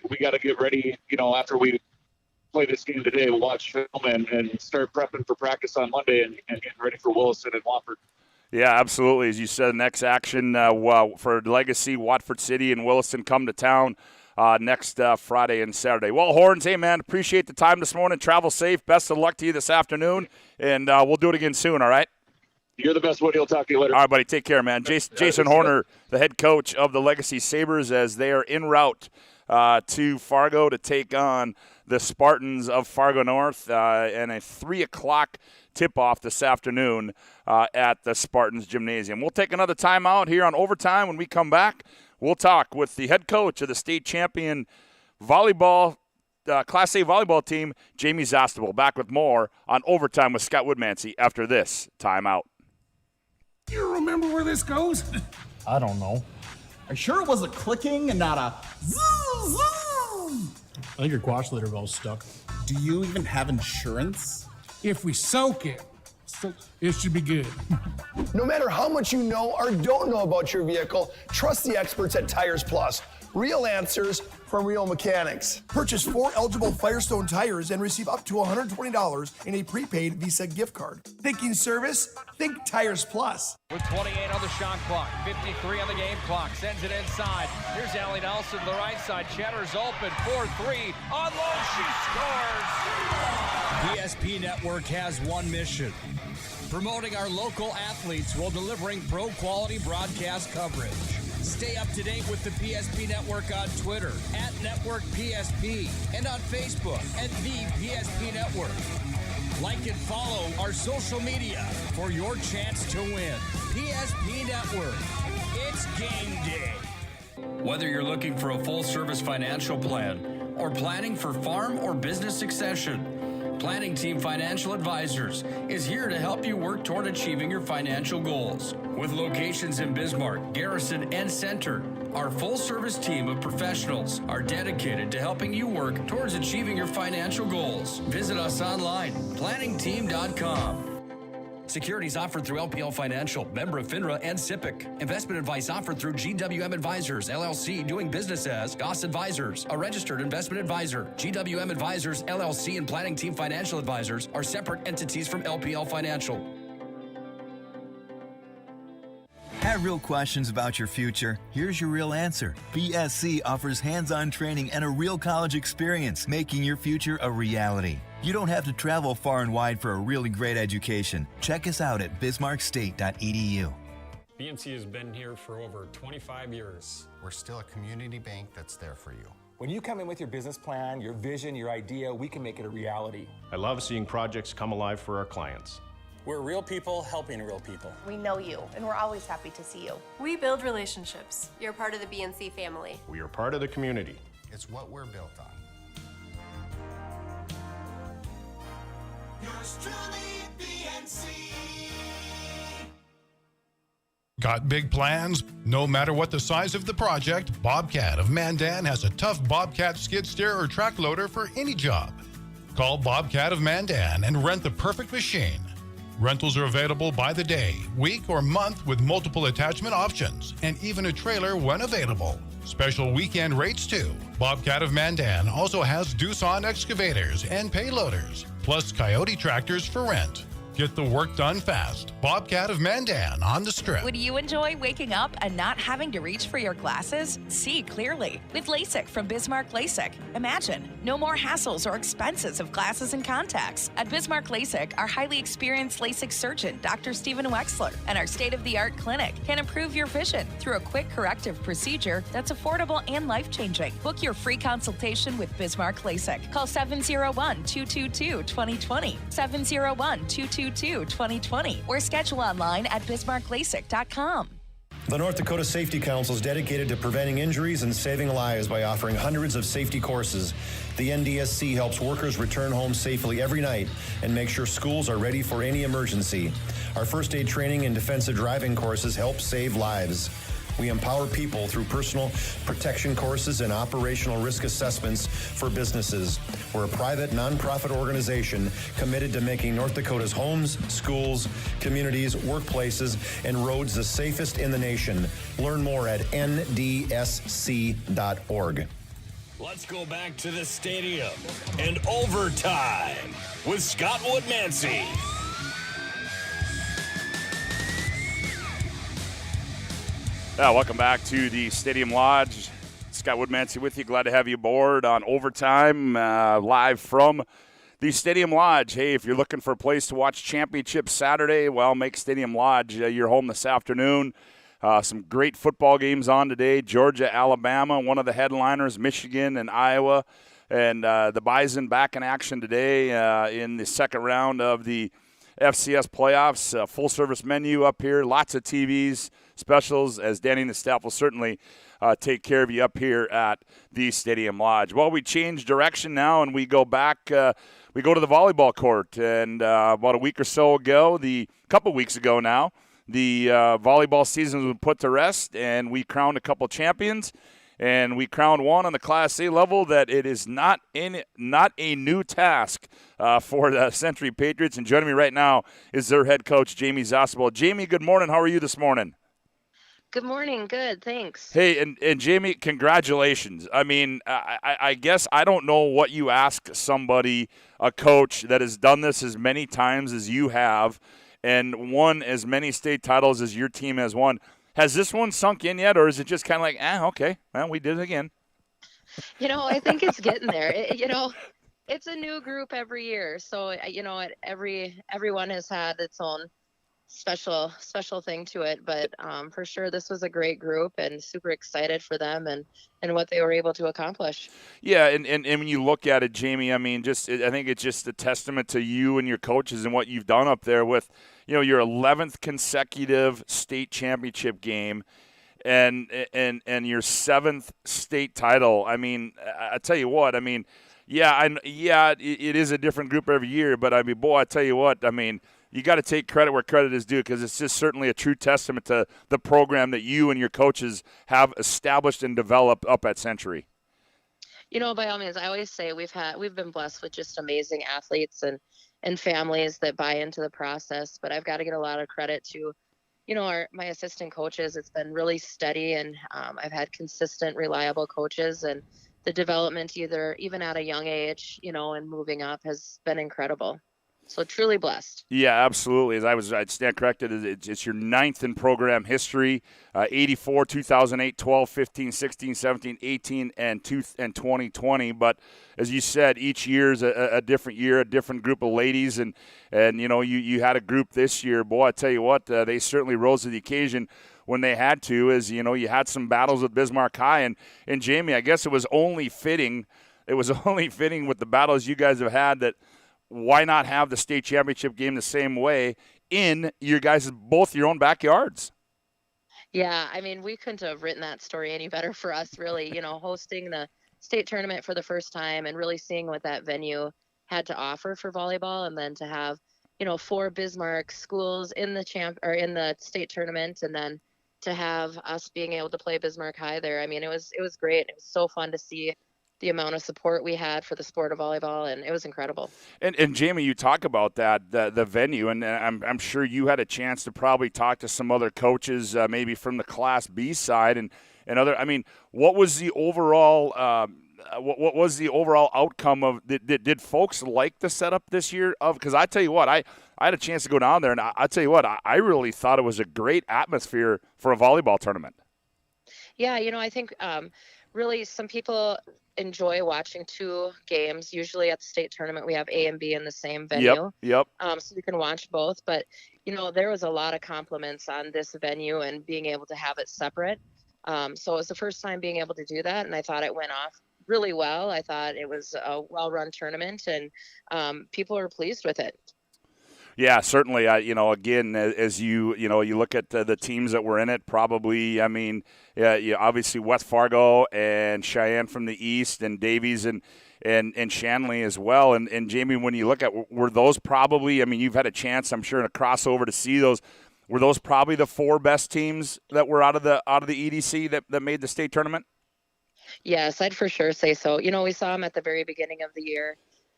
we got to get ready, after we play this game today, watch film and start prepping for practice on Monday and getting ready for Williston and Watford. Yeah, absolutely. As you said, next action for Legacy, Watford City, and Williston come to town next Friday and Saturday. Well, Horns, hey, man, appreciate the time this morning. Travel safe. Best of luck to you this afternoon, and we'll do it again soon, all right? You're the best, Woody. I'll talk to you later. All right, buddy. Take care, man. Jason Horner, the head coach of the Legacy Sabres, as they are en route to Fargo to take on the Spartans of Fargo North, and a 3 o'clock tip-off this afternoon at the Spartans Gymnasium. We'll take another timeout here on Overtime. When we come back, we'll talk with the head coach of the state champion volleyball, Class A volleyball team, Jamie Zastable. Back with more on Overtime with Scott Woodmansee after this timeout. You remember where this goes? I don't know. Are you sure it was a clicking and not a zoom, zoom? I think your quash later valve's stuck. Do you even have insurance? If we soak it, it should be good. No matter how much you know or don't know about your vehicle, trust the experts at Tires Plus. Real answers from real mechanics. Purchase 4 eligible Firestone tires and receive up to $120 in a prepaid Visa gift card. Thinking service? Think Tires Plus. With 28 on the shot clock, 53 on the game clock, sends it inside. Here's Allie Nelson to the right side. Cheddar's open, 4-3, on low, she scores! PSP Network has one mission: promoting our local athletes while delivering pro-quality broadcast coverage. Stay up to date with the PSP Network on Twitter @NetworkPSP and on Facebook @The PSP Network. Like and follow our social media for your chance to win. PSP Network. It's game day. Whether you're looking for a full-service financial plan or planning for farm or business succession, Planning Team Financial Advisors is here to help you work toward achieving your financial goals. With locations in Bismarck, Garrison, and Center, our full-service team of professionals are dedicated to helping you work towards achieving your financial goals. Visit us online, planningteam.com. Securities offered through LPL Financial, member of FINRA and SIPC. Investment advice offered through GWM Advisors, LLC, doing business as Goss Advisors, a registered investment advisor. GWM Advisors, LLC, and Planning Team Financial Advisors are separate entities from LPL Financial. Have real questions about your future? Here's your real answer. BSC offers hands-on training and a real college experience, making your future a reality. You don't have to travel far and wide for a really great education. Check us out at bismarckstate.edu. BNC has been here for over 25 years. We're still a community bank that's there for you. When you come in with your business plan, your vision, your idea, we can make it a reality. I love seeing projects come alive for our clients. We're real people helping real people. We know you, and we're always happy to see you. We build relationships. You're part of the BNC family. We are part of the community. It's what we're built on. Yours truly, BNC. Got big plans? No matter what the size of the project, Bobcat of Mandan has a tough Bobcat skid steer or track loader for any job. Call Bobcat of Mandan and rent the perfect machine. Rentals are available by the day, week, or month with multiple attachment options and even a trailer when available. Special weekend rates too. Bobcat of Mandan also has Doosan excavators and payloaders, plus Coyote tractors for rent. Get the work done fast. Bobcat of Mandan on the Strip. Would you enjoy waking up and not having to reach for your glasses? See clearly with LASIK from Bismarck LASIK. Imagine no more hassles or expenses of glasses and contacts. At Bismarck LASIK, our highly experienced LASIK surgeon, Dr. Stephen Wexler, and our state-of-the-art clinic can improve your vision through a quick corrective procedure that's affordable and life-changing. Book your free consultation with Bismarck LASIK. Call 701-222-2020, 701-222-2020, or schedule online at bismarcklasik.com. The North Dakota Safety Council is dedicated to preventing injuries and saving lives by offering hundreds of safety courses. The NDSC helps workers return home safely every night and make sure schools are ready for any emergency. Our first aid training and defensive driving courses help save lives. We empower people through personal protection courses and operational risk assessments for businesses. We're a private, nonprofit organization committed to making North Dakota's homes, schools, communities, workplaces, and roads the safest in the nation. Learn more at ndsc.org. Let's go back to the stadium and overtime with Scott Woodmansee. Welcome back to the Stadium Lodge. Scott Woodmansee with you. Glad to have you aboard on Overtime, live from the Stadium Lodge. Hey, if you're looking for a place to watch Championship Saturday, well, make Stadium Lodge your home this afternoon. Some great football games on today. Georgia, Alabama, one of the headliners, Michigan and Iowa. And the Bison back in action today in the second round of the FCS playoffs. Full-service menu up here, lots of TVs, specials, as Danny and the staff will certainly take care of you up here at the Stadium Lodge. Well, we change direction now, and we go back. We go to the volleyball court. And about a week or so ago, couple weeks ago now, the volleyball season was put to rest, and we crowned a couple champions. And we crowned one on the Class A level that it is not a new task for the Century Patriots. And joining me right now is their head coach, Jamie Zasabel. Jamie, good morning. How are you this morning? Good morning. Good, thanks. Hey, and Jamie, congratulations. I mean, I guess I don't know what you ask somebody, a coach that has done this as many times as you have and won as many state titles as your team has won. Has this one sunk in yet, or is it just kind of like, okay, well, we did it again? I think it's getting there. It's a new group every year. So, everyone has had its own special thing to it. But for sure, this was a great group and super excited for them and what they were able to accomplish. Yeah, and when you look at it, Jamie, I mean, I think it's just a testament to you and your coaches and what you've done up there with, your 11th consecutive state championship game and your 7th state title. I mean, I tell you what, I mean, it is a different group every year, but I mean, boy, I tell you what, I mean, you got to take credit where credit is due because it's just certainly a true testament to the program that you and your coaches have established and developed up at Century. By all means, I always say we've been blessed with just amazing athletes and families that buy into the process. But I've got to get a lot of credit to, my assistant coaches. It's been really steady, and I've had consistent, reliable coaches, and the development even at a young age, and moving up has been incredible. So truly blessed. Yeah, absolutely. I'd stand corrected. It's your 9th in program history, 84, 2008, 12, 15, 16, 17, 18, and 2020. But as you said, each year is a different year, a different group of ladies. And you had a group this year. Boy, I tell you what, they certainly rose to the occasion when they had to, as you had some battles with Bismarck High. And Jamie, I guess it was only fitting with the battles you guys have had that why not have the state championship game the same way in both your own backyards? Yeah, I mean, we couldn't have written that story any better for us, really, hosting the state tournament for the first time and really seeing what that venue had to offer for volleyball, and then to have, 4 Bismarck schools in the state tournament, and then to have us being able to play Bismarck High there. I mean, it was great. It was so fun to see the amount of support we had for the sport of volleyball, and it was incredible. And Jamie, you talk about that, the venue, and I'm sure you had a chance to probably talk to some other coaches, maybe from the Class B side and other. I mean, what was the overall what was the overall outcome of? Did folks like the setup this year? Because I tell you what, I had a chance to go down there, and I tell you what, I really thought it was a great atmosphere for a volleyball tournament. Yeah, I think really some people enjoy watching two games. Usually at the state tournament, we have A and B in the same venue. Yep. So you can watch both. But, there was a lot of compliments on this venue and being able to have it separate. So it was the first time being able to do that, and I thought it went off really well. I thought it was a well-run tournament, and people were pleased with it. Yeah, certainly. Again, as you look at the teams that were in it, probably, obviously West Fargo and Cheyenne from the east, and Davies and Shanley as well. And Jamie, when you look at, were those probably, you've had a chance, I'm sure, in a crossover to see those. Were those probably the four best teams that were out of the EDC that made the state tournament? Yes, I'd for sure say so. We saw them at the very beginning of the year.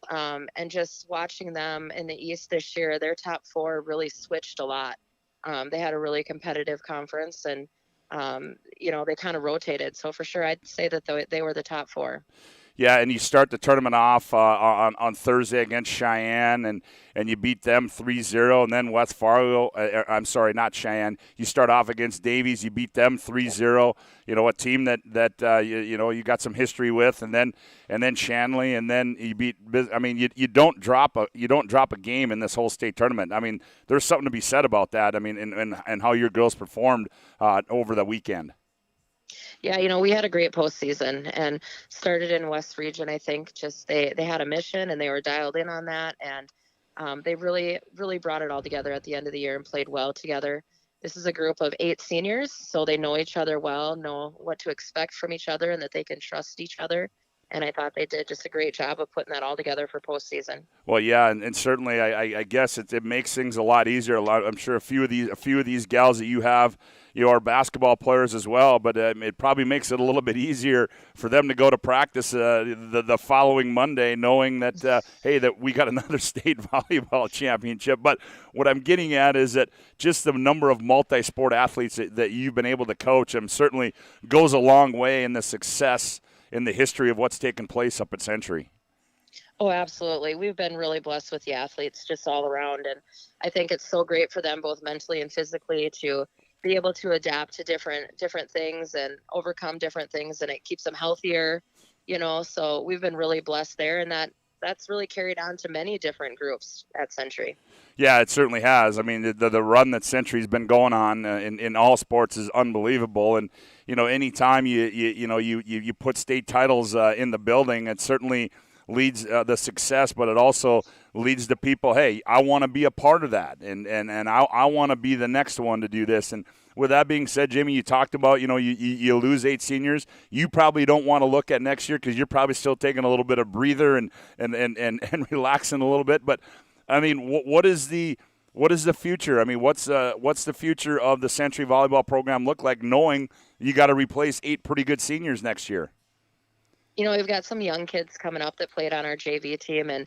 And just watching them in the East this year, their top four really switched a lot. They had a really competitive conference, and, they kind of rotated. So for sure, I'd say that they were the top four. Yeah, and you start the tournament off on Thursday against Cheyenne, and you beat them 3-0, and then West Fargo, I'm sorry, not Cheyenne. You start off against Davies, you beat them 3-0. A team that you got some history with, and then Shanley, and then you beat. You don't drop a game in this whole state tournament. There's something to be said about that. And how your girls performed over the weekend. Yeah, we had a great postseason and started in West Region. I think just they had a mission and they were dialed in on that, and they really, really brought it all together at the end of the year and played well together. This is a group of 8 seniors, so they know each other well, know what to expect from each other, and that they can trust each other. And I thought they did just a great job of putting that all together for postseason. Well, yeah, and certainly I guess it makes things a lot easier. I'm sure a few of these gals that you have, are basketball players as well, but it probably makes it a little bit easier for them to go to practice the following Monday, knowing that hey, that we got another state volleyball championship. But what I'm getting at is that just the number of multi-sport athletes that you've been able to coach, certainly goes a long way in the success in the history of what's taken place up at Century. Oh, absolutely. We've been really blessed with the athletes just all around. And I think it's so great for them both mentally and physically to be able to adapt to different things and overcome different things. And it keeps them healthier, so we've been really blessed there. And that's really carried on to many different groups at Century. Yeah, it certainly has. The run that Century's been going on in all sports is unbelievable. And, anytime you put state titles in the building, it certainly leads the success, but it also leads to people, hey, I want to be a part of that, and I want to be the next one to do this. And with that being said, Jimmy, you talked about, you lose 8 seniors. You probably don't want to look at next year because you're probably still taking a little bit of breather and relaxing a little bit. But what is the future? What's the future of the Century volleyball program look like, knowing you got to replace 8 pretty good seniors next year? We've got some young kids coming up that played on our JV team, and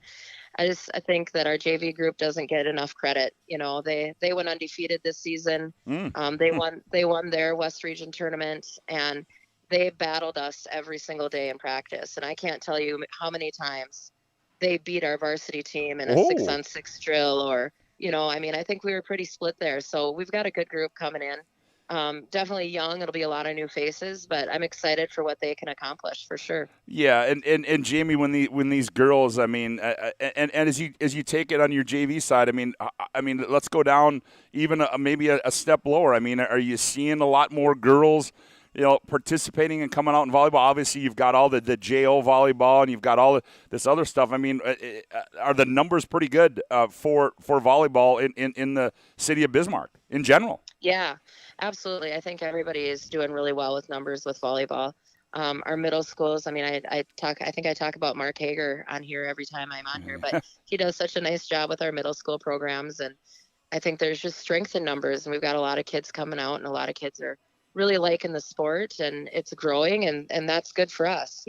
I think that our JV group doesn't get enough credit. They went undefeated this season. They won their West Region tournament, and they battled us every single day in practice. And I can't tell you how many times they beat our varsity team in a 6-on-6 drill, or I think we were pretty split there. So we've got a good group coming in. Definitely young. It'll be a lot of new faces, but I'm excited for what they can accomplish for sure. Yeah, and Jamie, when these girls, and as you take it on your JV side, let's go down even maybe a step lower. Are you seeing a lot more girls, participating and coming out in volleyball? Obviously, you've got all the JO volleyball, and you've got all this other stuff. Are the numbers pretty good for volleyball in the city of Bismarck in general? Yeah, absolutely. I think everybody is doing really well with numbers with volleyball. Our middle schools, I think I talk about Mark Hager on here every time I'm on here, but he does such a nice job with our middle school programs. And I think there's just strength in numbers, and we've got a lot of kids coming out, and a lot of kids are really liking the sport, and it's growing, and that's good for us,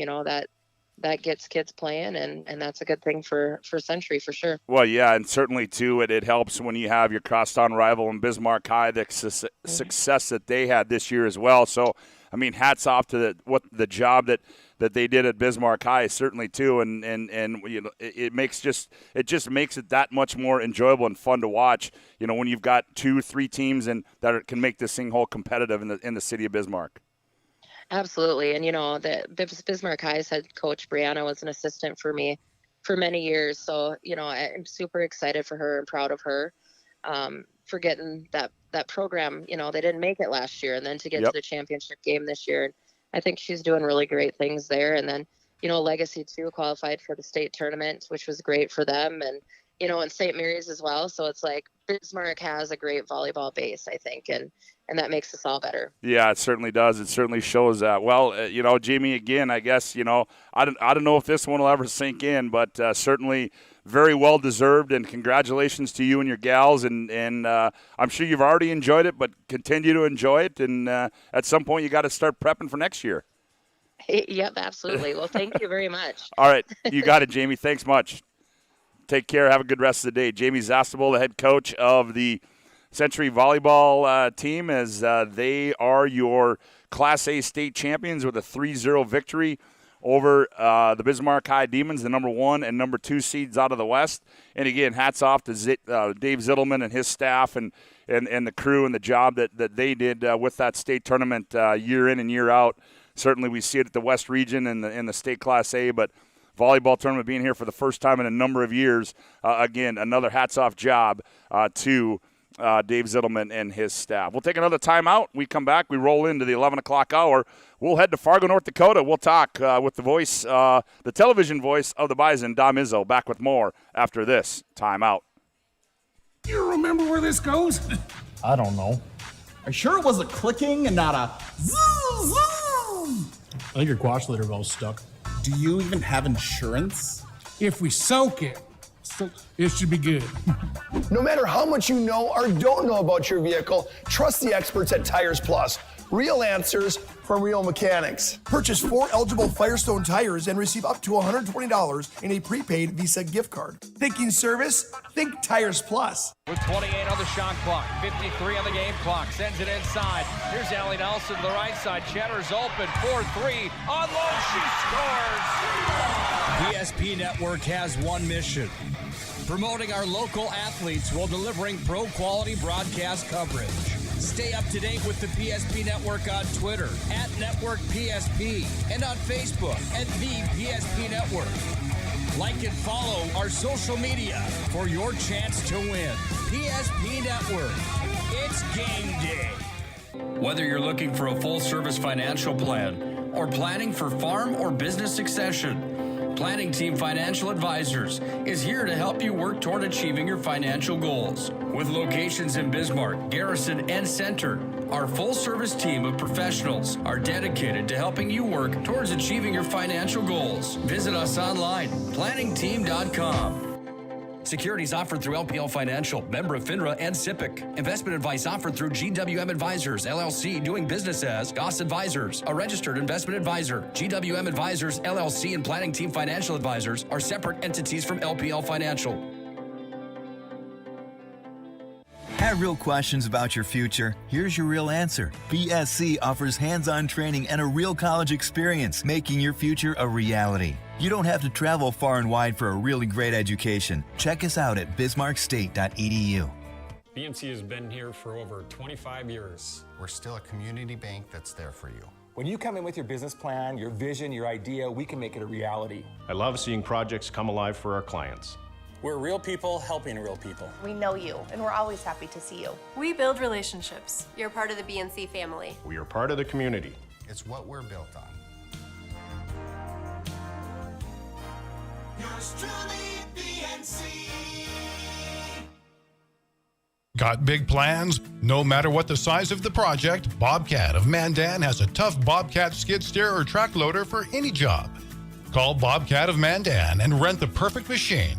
that gets kids playing, and that's a good thing for Century for sure. Well, yeah, and certainly too, it helps when you have your crosstown rival in Bismarck High, the success that they had this year as well. So, hats off to the job that they did at Bismarck High, certainly too, and you know, it just makes it that much more enjoyable and fun to watch. You know, when you've got 2-3 teams and that can make this thing whole competitive in the city of Bismarck. Absolutely, and you know, the Bismarck High's head coach Brianna was an assistant for me for many years, so you know, I'm super excited for her and proud of her for getting that program. You know, they didn't make it last year, and then to get to the championship game this year. I think she's doing really great things there. And then, you know, Legacy 2 qualified for the state tournament, which was great for them. And, you know, and St. Mary's as well. So it's like Bismarck has a great volleyball base, I think, and that makes us all better. Yeah, it certainly does. It certainly shows that. Well, you know, Jamie, again, I guess, you know, I don't know if this one will ever sink in, but certainly very well deserved, and congratulations to you and your gals. And I'm sure you've already enjoyed it, but continue to enjoy it. And at some point, you got to start prepping for next year. Yep, absolutely. Well, thank you very much. All right, you got it, Jamie. Thanks much. Take care. Have a good rest of the day. Jamie Zastable, the head coach of the Century Volleyball team, as they are your Class A state champions with a 3-0 victory over the Bismarck High Demons, the number 1 and number 2 seeds out of the West. And again, hats off to Dave Zittelman and his staff and the crew and the job that they did with that state tournament year in and year out. Certainly we see it at the West region and in the state Class A, but volleyball tournament being here for the first time in a number of years. Again, another hats off job to Dave Zittelman and his staff. We'll take another timeout. We come back. We roll into the 11 o'clock hour. We'll head to Fargo, North Dakota. We'll talk with the voice, the television voice of the Bison, Dom Izzo. Back with more after this timeout. You remember where this goes? I don't know. Are you sure it was a clicking and not a zoom, zoom? I think your quash litter valve's stuck. Do you even have insurance? If we soak it, it should be good. No matter how much you know or don't know about your vehicle, trust the experts at Tires Plus. Real answers from real mechanics. Purchase 4 eligible Firestone tires and receive up to $120 in a prepaid Visa gift card. Thinking service? Think Tires Plus. With 28 on the shot clock, 53 on the game clock, sends it inside. Here's Allie Nelson to the right side. Cheddar's open, 4-3. On low, she scores! PSP Network has one mission: promoting our local athletes while delivering pro-quality broadcast coverage. Stay up to date with the PSP Network on Twitter @NetworkPSP and on Facebook @The PSP Network. Like and follow our social media for your chance to win. PSP Network. It's game day. Whether you're looking for a full-service financial plan or planning for farm or business succession, Planning Team Financial Advisors is here to help you work toward achieving your financial goals. With locations in Bismarck, Garrison, and Center, our full-service team of professionals are dedicated to helping you work towards achieving your financial goals. Visit us online, planningteam.com. Securities offered through LPL Financial, member of FINRA and SIPC. Investment advice offered through GWM Advisors, LLC, doing business as Goss Advisors, a registered investment advisor. GWM Advisors, LLC, and Planning Team Financial Advisors are separate entities from LPL Financial. Have real questions about your future? Here's your real answer. BSC offers hands-on training and a real college experience, making your future a reality. You don't have to travel far and wide for a really great education. Check us out at bismarckstate.edu. BNC has been here for over 25 years. We're still a community bank that's there for you. When you come in with your business plan, your vision, your idea, we can make it a reality. I love seeing projects come alive for our clients. We're real people helping real people. We know you, and we're always happy to see you. We build relationships. You're part of the BNC family. We are part of the community. It's what we're built on. Yours truly, BNC. Got big plans? No matter what the size of the project, Bobcat of Mandan has a tough Bobcat skid steer or track loader for any job. Call Bobcat of Mandan and rent the perfect machine.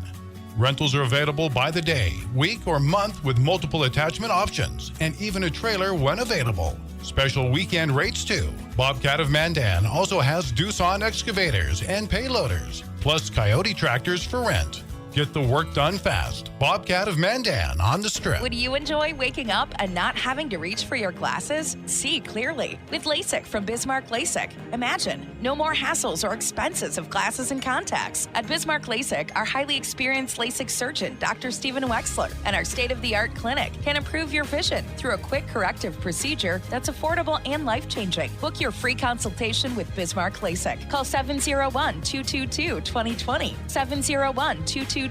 Rentals are available by the day, week, or month with multiple attachment options and even a trailer when available. Special weekend rates too. Bobcat of Mandan also has Doosan excavators and payloaders, plus Coyote tractors for rent. Get the work done fast. Bobcat of Mandan on the Strip. Would you enjoy waking up and not having to reach for your glasses? See clearly with LASIK from Bismarck LASIK. Imagine no more hassles or expenses of glasses and contacts. At Bismarck LASIK, our highly experienced LASIK surgeon, Dr. Stephen Wexler, and our state-of-the-art clinic can improve your vision through a quick corrective procedure that's affordable and life-changing. Book your free consultation with Bismarck LASIK. Call 701-222-2020, 701-222-2020,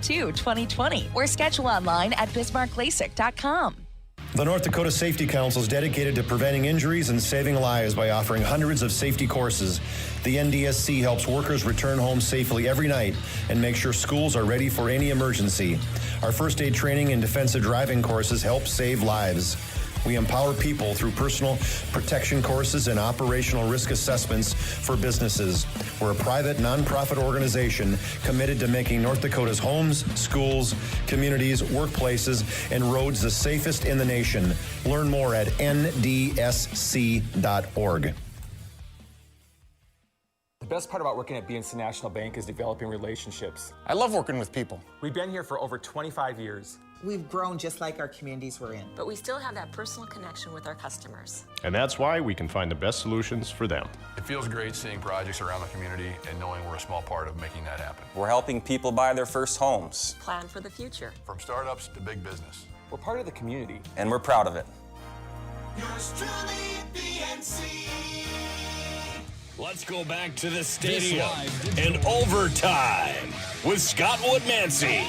or schedule online at bismarcklasik.com. The North Dakota Safety Council is dedicated to preventing injuries and saving lives by offering hundreds of safety courses. The NDSC helps workers return home safely every night and make sure schools are ready for any emergency. Our first aid training and defensive driving courses help save lives. We empower people through personal protection courses and operational risk assessments for businesses. We're a private, nonprofit organization committed to making North Dakota's homes, schools, communities, workplaces, and roads the safest in the nation. Learn more at ndsc.org. The best part about working at BNC National Bank is developing relationships. I love working with people. We've been here for over 25 years. We've grown just like our communities we're in. But we still have that personal connection with our customers. And that's why we can find the best solutions for them. It feels great seeing projects around the community and knowing we're a small part of making that happen. We're helping people buy their first homes. Plan for the future. From startups to big business. We're part of the community. And we're proud of it. Yours truly, BNC. Let's go back to the stadium and overtime with Scott Woodmansee.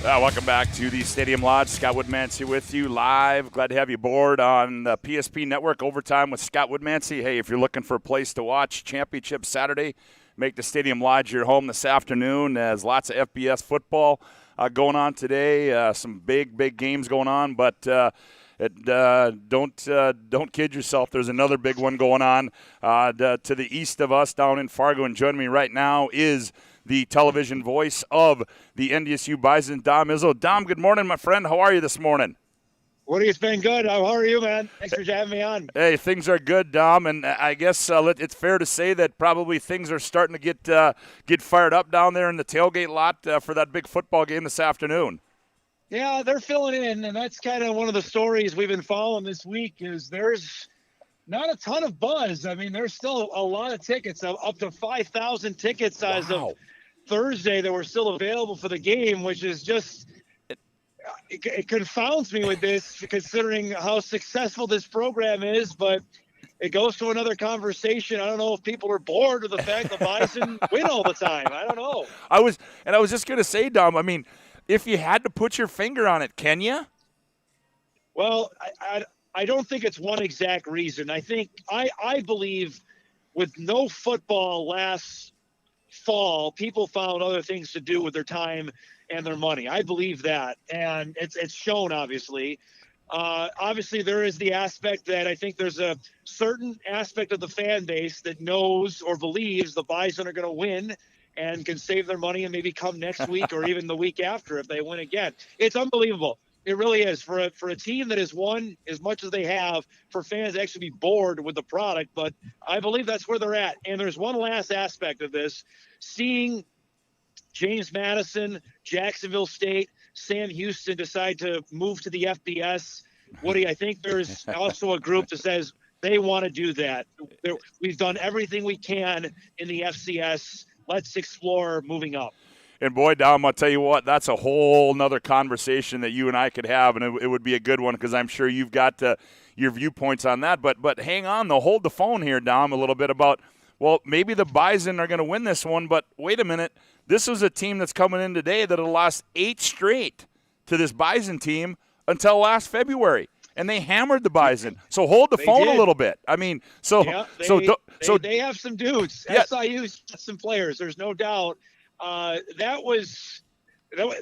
Welcome back to the Stadium Lodge. Scott Woodmansee with you live. Glad to have you aboard on the PSP Network. Overtime with Scott Woodmansee. Hey, if you're looking for a place to watch Championship Saturday, make the Stadium Lodge your home this afternoon. There's lots of FBS football going on today. Some big games going on, but don't kid yourself. There's another big one going on to the east of us down in Fargo. And joining me right now is the television voice of the NDSU Bison, Dom Izzo. Dom, good morning, my friend. How are you this morning? Woody, it's been good. How are you, man? Thanks for having me on. Hey, things are good, Dom, and I guess it's fair to say that probably things are starting to get fired up down there in the tailgate lot for that big football game this afternoon. Yeah, they're filling in, and that's kind of one of the stories we've been following this week is there's not a ton of buzz. I mean, there's still a lot of tickets, up to 5,000 tickets as of Thursday that were still available for the game, which is just it confounds me with this, considering how successful this program is, but it goes to another conversation. I don't know if people are bored of the fact the Bison win all the time. I don't know. I was just going to say, Dom, I mean, if you had to put your finger on it, can you? Well, I don't think it's one exact reason. I think I believe with no football last fall, people found other things to do with their time and their money. I believe that, and it's shown, obviously. Obviously, there is the aspect that I think there's a certain aspect of the fan base that knows or believes the Bison are going to win and can save their money and maybe come next week or even the week after if they win again. It's unbelievable. It really is. For a team that has won as much as they have, for fans to actually be bored with the product. But I believe that's where they're at. And there's one last aspect of this. Seeing James Madison, Jacksonville State, Sam Houston decide to move to the FBS. Woody, I think there's also a group that says they want to do that. We've done everything we can in the FCS. Let's explore moving up. And boy, Dom, I'll tell you what, that's a whole nother conversation that you and I could have, and it would be a good one because I'm sure you've got your viewpoints on that. But hang on, though, hold the phone here, Dom, a little bit about, well, maybe the Bison are going to win this one, but wait a minute. This was a team that's coming in today that had lost 8 straight to this Bison team until last February, and they hammered the Bison. So hold the phone a little bit. I mean, they have some dudes. Yeah. SIU's got some players. There's no doubt. That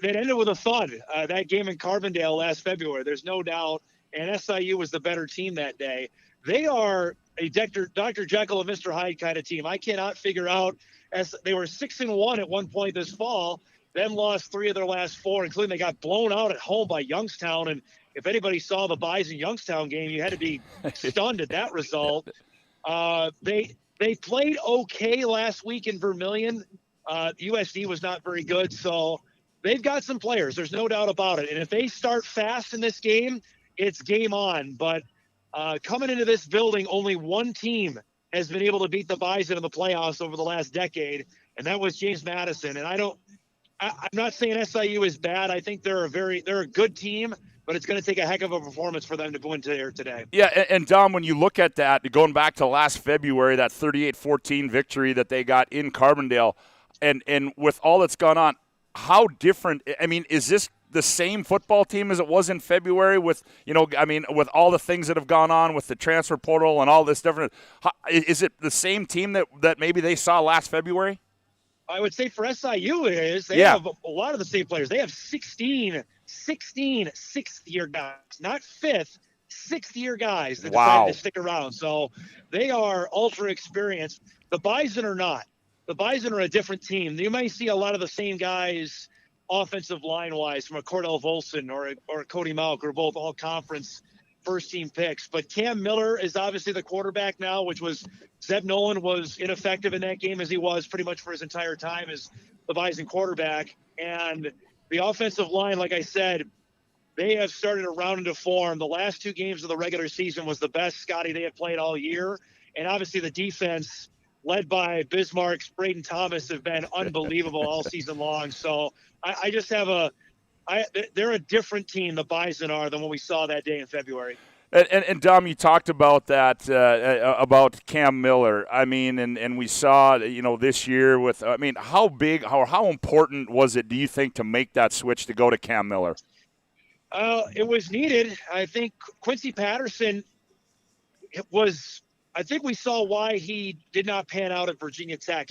ended with a thud. That game in Carbondale last February. There's no doubt. And SIU was the better team that day. They are a Dr. Jekyll and Mr. Hyde kind of team. I cannot figure out. As they were 6-1 at one point this fall, then lost 3 of their last 4, including they got blown out at home by Youngstown. And if anybody saw the Bison Youngstown game, you had to be stunned at that result. They played okay last week in Vermillion. USD was not very good. So they've got some players. There's no doubt about it. And if they start fast in this game, it's game on. But coming into this building, only one team has been able to beat the Bison in the playoffs over the last decade, and that was James Madison. And I'm not saying SIU is bad. I think they're a good team, but it's going to take a heck of a performance for them to go into there today. Yeah, and Dom, when you look at that, going back to last February, that 38-14 victory that they got in Carbondale, and with all that's gone on, how different – I mean, is this the same football team as it was in February with, with all the things that have gone on with the transfer portal and all this different – is it the same team that maybe they saw last February? I would say for SIU it is. They have a lot of the same players. They have 16 sixth-year guys, not fifth, sixth-year guys that decided to stick around. So they are ultra experienced. The Bison are not. The Bison are a different team. You might see a lot of the same guys offensive line-wise from a Cordell Volson or a Cody Malk, who are both all-conference first-team picks. But Cam Miller is obviously the quarterback now, which was Zeb Nolan was ineffective in that game as he was pretty much for his entire time as the Bison quarterback. And the offensive line, like I said, they have started to round into form. The last two games of the regular season was the best, Scotty, they have played all year. And obviously the defense, led by Bismarck's Braden Thomas, have been unbelievable all season long. So I just have they're a different team, the Bison are, than what we saw that day in February. And Dom, you talked about that, about Cam Miller. I mean, and we saw, this year with, how big, how important was it, do you think, to make that switch to go to Cam Miller? It was needed. I think Quincy Patterson, I think we saw why he did not pan out at Virginia Tech.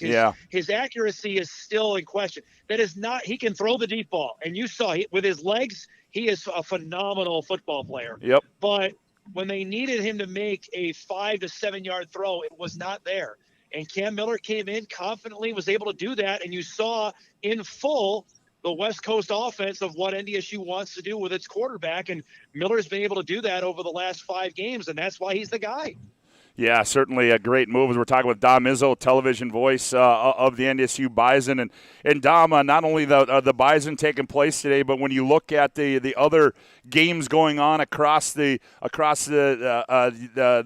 His accuracy is still in question. That is not, he can throw the deep ball. And you saw with his legs, he is a phenomenal football player. Yep. But when they needed him to make a 5 to 7 yard throw, it was not there. And Cam Miller came in confidently, was able to do that. And you saw in full the West Coast offense of what NDSU wants to do with its quarterback. And Miller's been able to do that over the last 5 games. And that's why he's the guy. Yeah, certainly a great move. As we're talking with Dom Izzo, television voice of the NDSU Bison, and Dom, not only the Bison taking place today, but when you look at the other games going on across the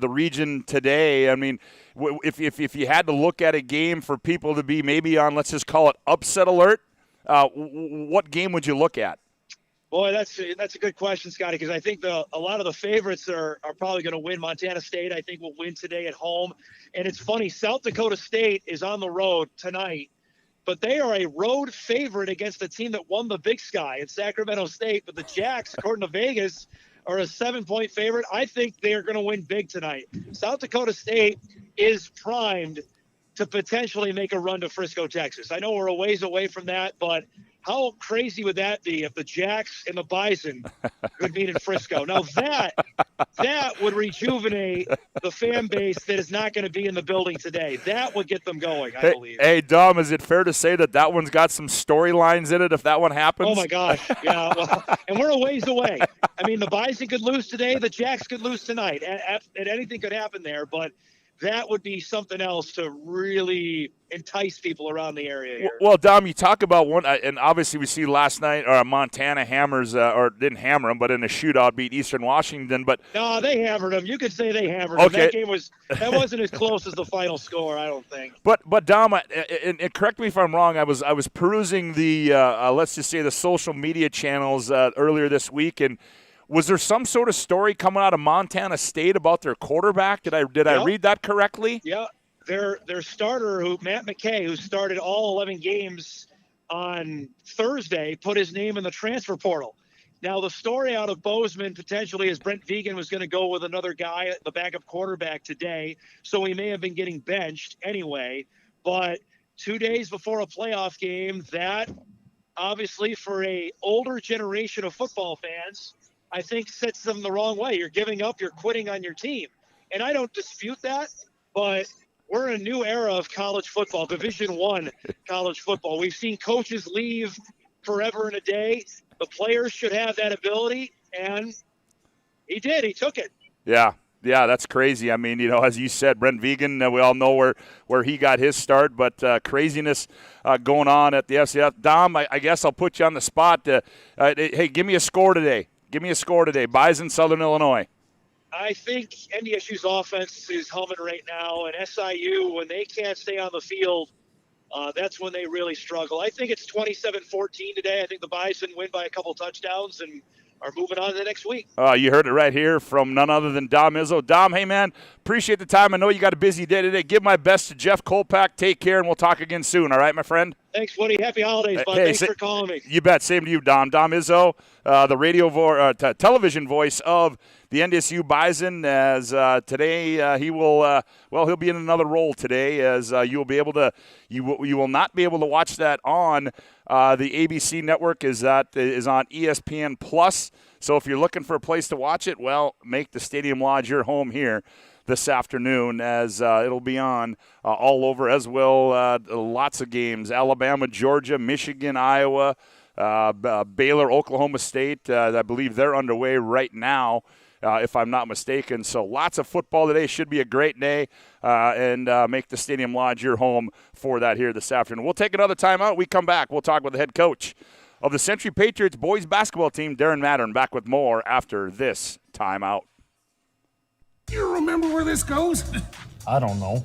region today, I mean, if you had to look at a game for people to be maybe on, let's just call it upset alert, what game would you look at? Boy, that's a good question, Scotty, because I think a lot of the favorites are probably going to win. Montana State, I think, will win today at home. And it's funny, South Dakota State is on the road tonight, but they are a road favorite against a team that won the Big Sky in Sacramento State. But the Jacks, according to Vegas, are a 7-point favorite. I think they're going to win big tonight. South Dakota State is primed to potentially make a run to Frisco, Texas. I know we're a ways away from that, but how crazy would that be if the Jacks and the Bison could meet in Frisco? Now that would rejuvenate the fan base that is not going to be in the building today. That would get them going, I believe. Hey, Dom, is it fair to say that one's got some storylines in it if that one happens? Oh, my gosh. Yeah, well, and we're a ways away. I mean, the Bison could lose today. The Jacks could lose tonight. And anything could happen there, but that would be something else to really entice people around the area here. Well, Dom, you talk about one, and obviously we see last night Montana hammers, or didn't hammer them, but in a shootout beat Eastern Washington. But no, they hammered them. You could say they hammered them. That game wasn't as close as the final score, I don't think. But Dom, and correct me if I'm wrong. I was perusing the let's just say the social media channels earlier this week, and was there some sort of story coming out of Montana State about their quarterback? Did I read that correctly? Yeah. Their starter, Matt McKay, who started all 11 games on Thursday, put his name in the transfer portal. Now, the story out of Bozeman potentially is Brent Vegan was going to go with another guy, the backup quarterback, today, so he may have been getting benched anyway. But 2 days before a playoff game, that obviously for a older generation of football fans, I think sets them the wrong way. You're giving up, you're quitting on your team. And I don't dispute that, but we're in a new era of college football, Division I college football. We've seen coaches leave forever and a day. The players should have that ability, and he did. He took it. Yeah, Yeah, that's crazy. I mean, as you said, Brent Vegan, we all know where he got his start, but craziness going on at the FCS. Dom, I guess I'll put you on the spot. Hey, give me a score today. Bison, Southern Illinois. I think NDSU's offense is humming right now, and SIU, when they can't stay on the field, that's when they really struggle. I think it's 27-14 today. I think the Bison win by a couple touchdowns and are moving on to the next week. You heard it right here from none other than Dom Izzo. Dom, hey, man, appreciate the time. I know you got a busy day today. Give my best to Jeff Kolpak. Take care, and we'll talk again soon, all right, my friend? Thanks, Woody. Happy holidays, bud. Thanks for calling me. You bet. Same to you, Dom. Dom Izzo, the television voice of the NDSU Bison, as today he will he'll be in another role today, as you will not be able to watch that on the ABC network, is on ESPN Plus. So if you're looking for a place to watch it, well, make the Stadium Lodge your home here this afternoon, as it'll be on all over, as well lots of games: Alabama, Georgia, Michigan, Iowa, Baylor, Oklahoma State. I believe they're underway right now, if I'm not mistaken. So lots of football today. Should be a great day, and make the Stadium Lodge your home for that here this afternoon. We'll take another timeout. We come back. We'll talk with the head coach of the Century Patriots boys basketball team, Darren Mattern, back with more after this timeout. You remember where this goes? I don't know.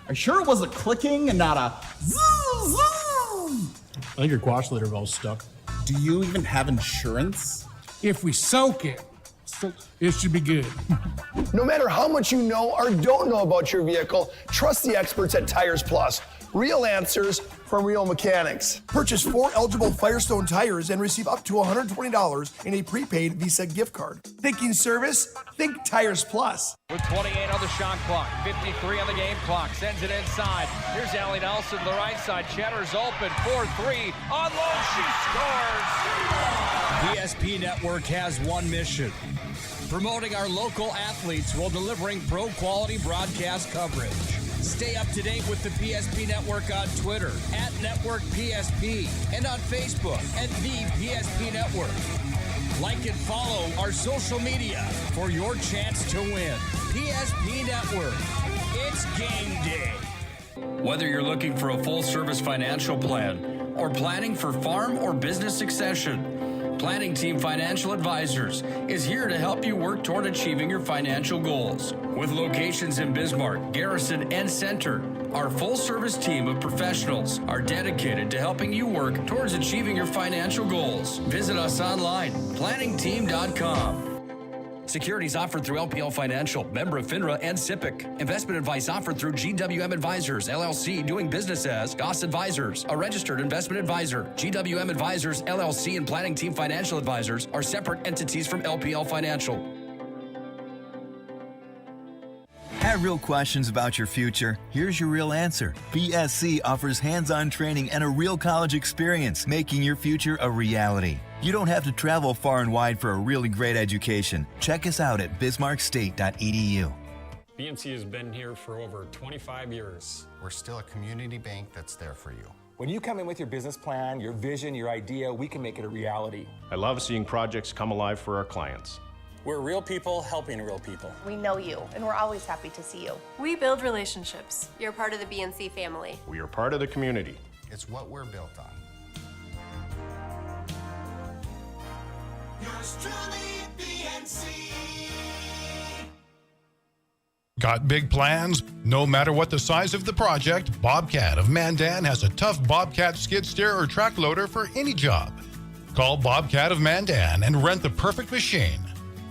Are you sure it was a clicking and not a zoom, zoom? I think your quash later valve's stuck. Do you even have insurance? If we soak it, it should be good. No matter how much you know or don't know about your vehicle, trust the experts at Tires Plus. Real answers from real mechanics. Purchase 4 eligible Firestone tires and receive up to $120 in a prepaid Visa gift card. Thinking service? Think Tires Plus. With 28 on the shot clock, 53 on the game clock, sends it inside. Here's Allie Nelson to the right side. Cheddar's open, 4-3. On low, she scores! PSP Network has one mission: promoting our local athletes while delivering pro-quality broadcast coverage. Stay up to date with the PSP Network on Twitter @NetworkPSP and on Facebook @The PSP Network. Like and follow our social media for your chance to win. PSP Network. It's game day. Whether you're looking for a full-service financial plan or planning for farm or business succession, Planning Team Financial Advisors is here to help you work toward achieving your financial goals. With locations in Bismarck, Garrison, and Center, our full-service team of professionals are dedicated to helping you work towards achieving your financial goals. Visit us online, planningteam.com. Securities offered through LPL Financial, member of FINRA and SIPC. Investment advice offered through GWM Advisors, LLC, doing business as Goss Advisors, a registered investment advisor. GWM Advisors, LLC, and Planning Team Financial Advisors are separate entities from LPL Financial. Have real questions about your future? Here's your real answer. BSC offers hands-on training and a real college experience, making your future a reality. You don't have to travel far and wide for a really great education. Check us out at bismarckstate.edu. BNC has been here for over 25 years. We're still a community bank that's there for you. When you come in with your business plan, your vision, your idea, we can make it a reality. I love seeing projects come alive for our clients. We're real people helping real people. We know you, and we're always happy to see you. We build relationships. You're part of the BNC family. We are part of the community. It's what we're built on. Yours truly, BNC. Got big plans? No matter what the size of the project, Bobcat of Mandan has a tough Bobcat skid steer or track loader for any job. Call Bobcat of Mandan and rent the perfect machine.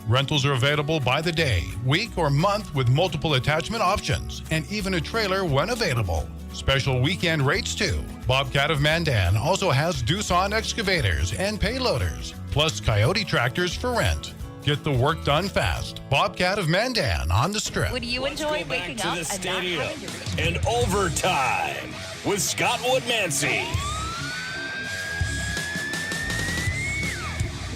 Rentals are available by the day, week, or month with multiple attachment options and even a trailer when available. Special weekend rates too. Bobcat of Mandan also has Doosan excavators and payloaders, plus Coyote tractors for rent. Get the work done fast. Bobcat of Mandan on the Strip. Would you enjoy waking up to the and stadium not having to reach? and overtime with Scott Woodmansee.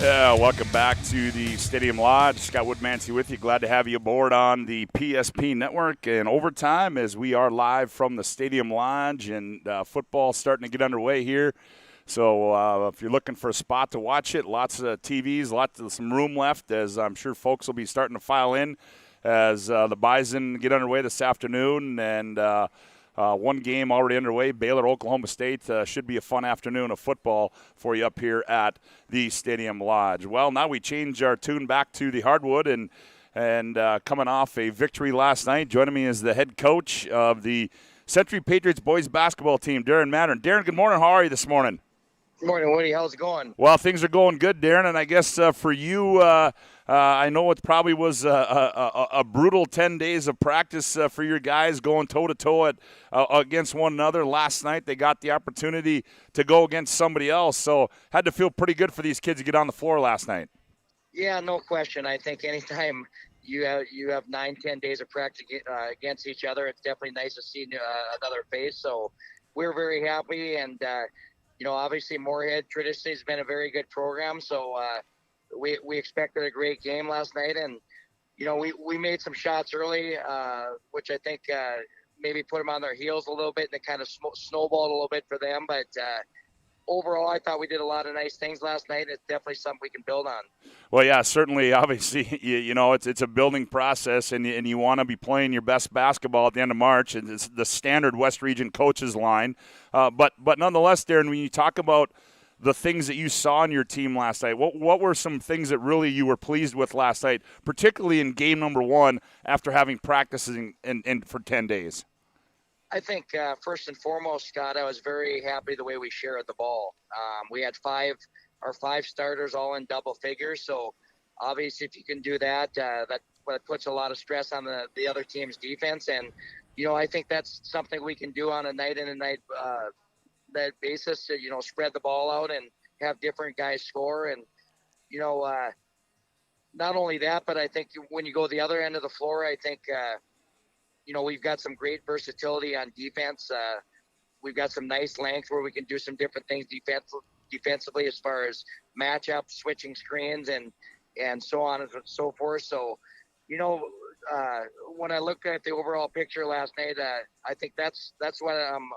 Welcome back to the Stadium Lodge. Scott Woodmansee with you. Glad to have you aboard on the PSP Network and overtime as we are live from the Stadium Lodge, and football starting to get underway here. So if you're looking for a spot to watch it, lots of TVs, some room left, as I'm sure folks will be starting to file in as the Bison get underway this afternoon, and one game already underway. Baylor, Oklahoma State should be a fun afternoon of football for you up here at the Stadium Lodge. Well, now we change our tune back to the hardwood, and coming off a victory last night, joining me is the head coach of the Century Patriots boys basketball team, Darren Mattern. Darren, good morning. How are you this morning? Good morning, Woody. How's it going? Well, things are going good, Darren, and I guess for you, I know it probably was a brutal 10 days of practice for your guys going toe-to-toe against one another. Last night they got the opportunity to go against somebody else, so had to feel pretty good for these kids to get on the floor last night. Yeah, no question. I think anytime you have 9-10 days of practice against each other, it's definitely nice to see another face. So we're very happy, and obviously Moorhead traditionally has been a very good program. So we expected a great game last night, and we made some shots early, which I think maybe put them on their heels a little bit, and it kind of snowballed a little bit for them. But overall, I thought we did a lot of nice things last night. It's definitely something we can build on. Well, yeah, certainly. Obviously, it's a building process, and you want to be playing your best basketball at the end of March, and it's the standard West Region coaches line. But nonetheless, Darren, when you talk about the things that you saw in your team last night, what were some things that really you were pleased with last night, particularly in game number one after having practices in for 10 days? I think first and foremost, Scott, I was very happy the way we shared the ball. We had our five starters all in double figures. So obviously if you can do that, that puts a lot of stress on the other team's defense. And, I think that's something we can do on a night in and night that basis to, spread the ball out and have different guys score. And, not only that, but I think when you go the other end of the floor, I think, we've got some great versatility on defense. We've got some nice length where we can do some different things defensively as far as matchups, switching screens, and so on and so forth. So, when I look at the overall picture last night, I think that's what I'm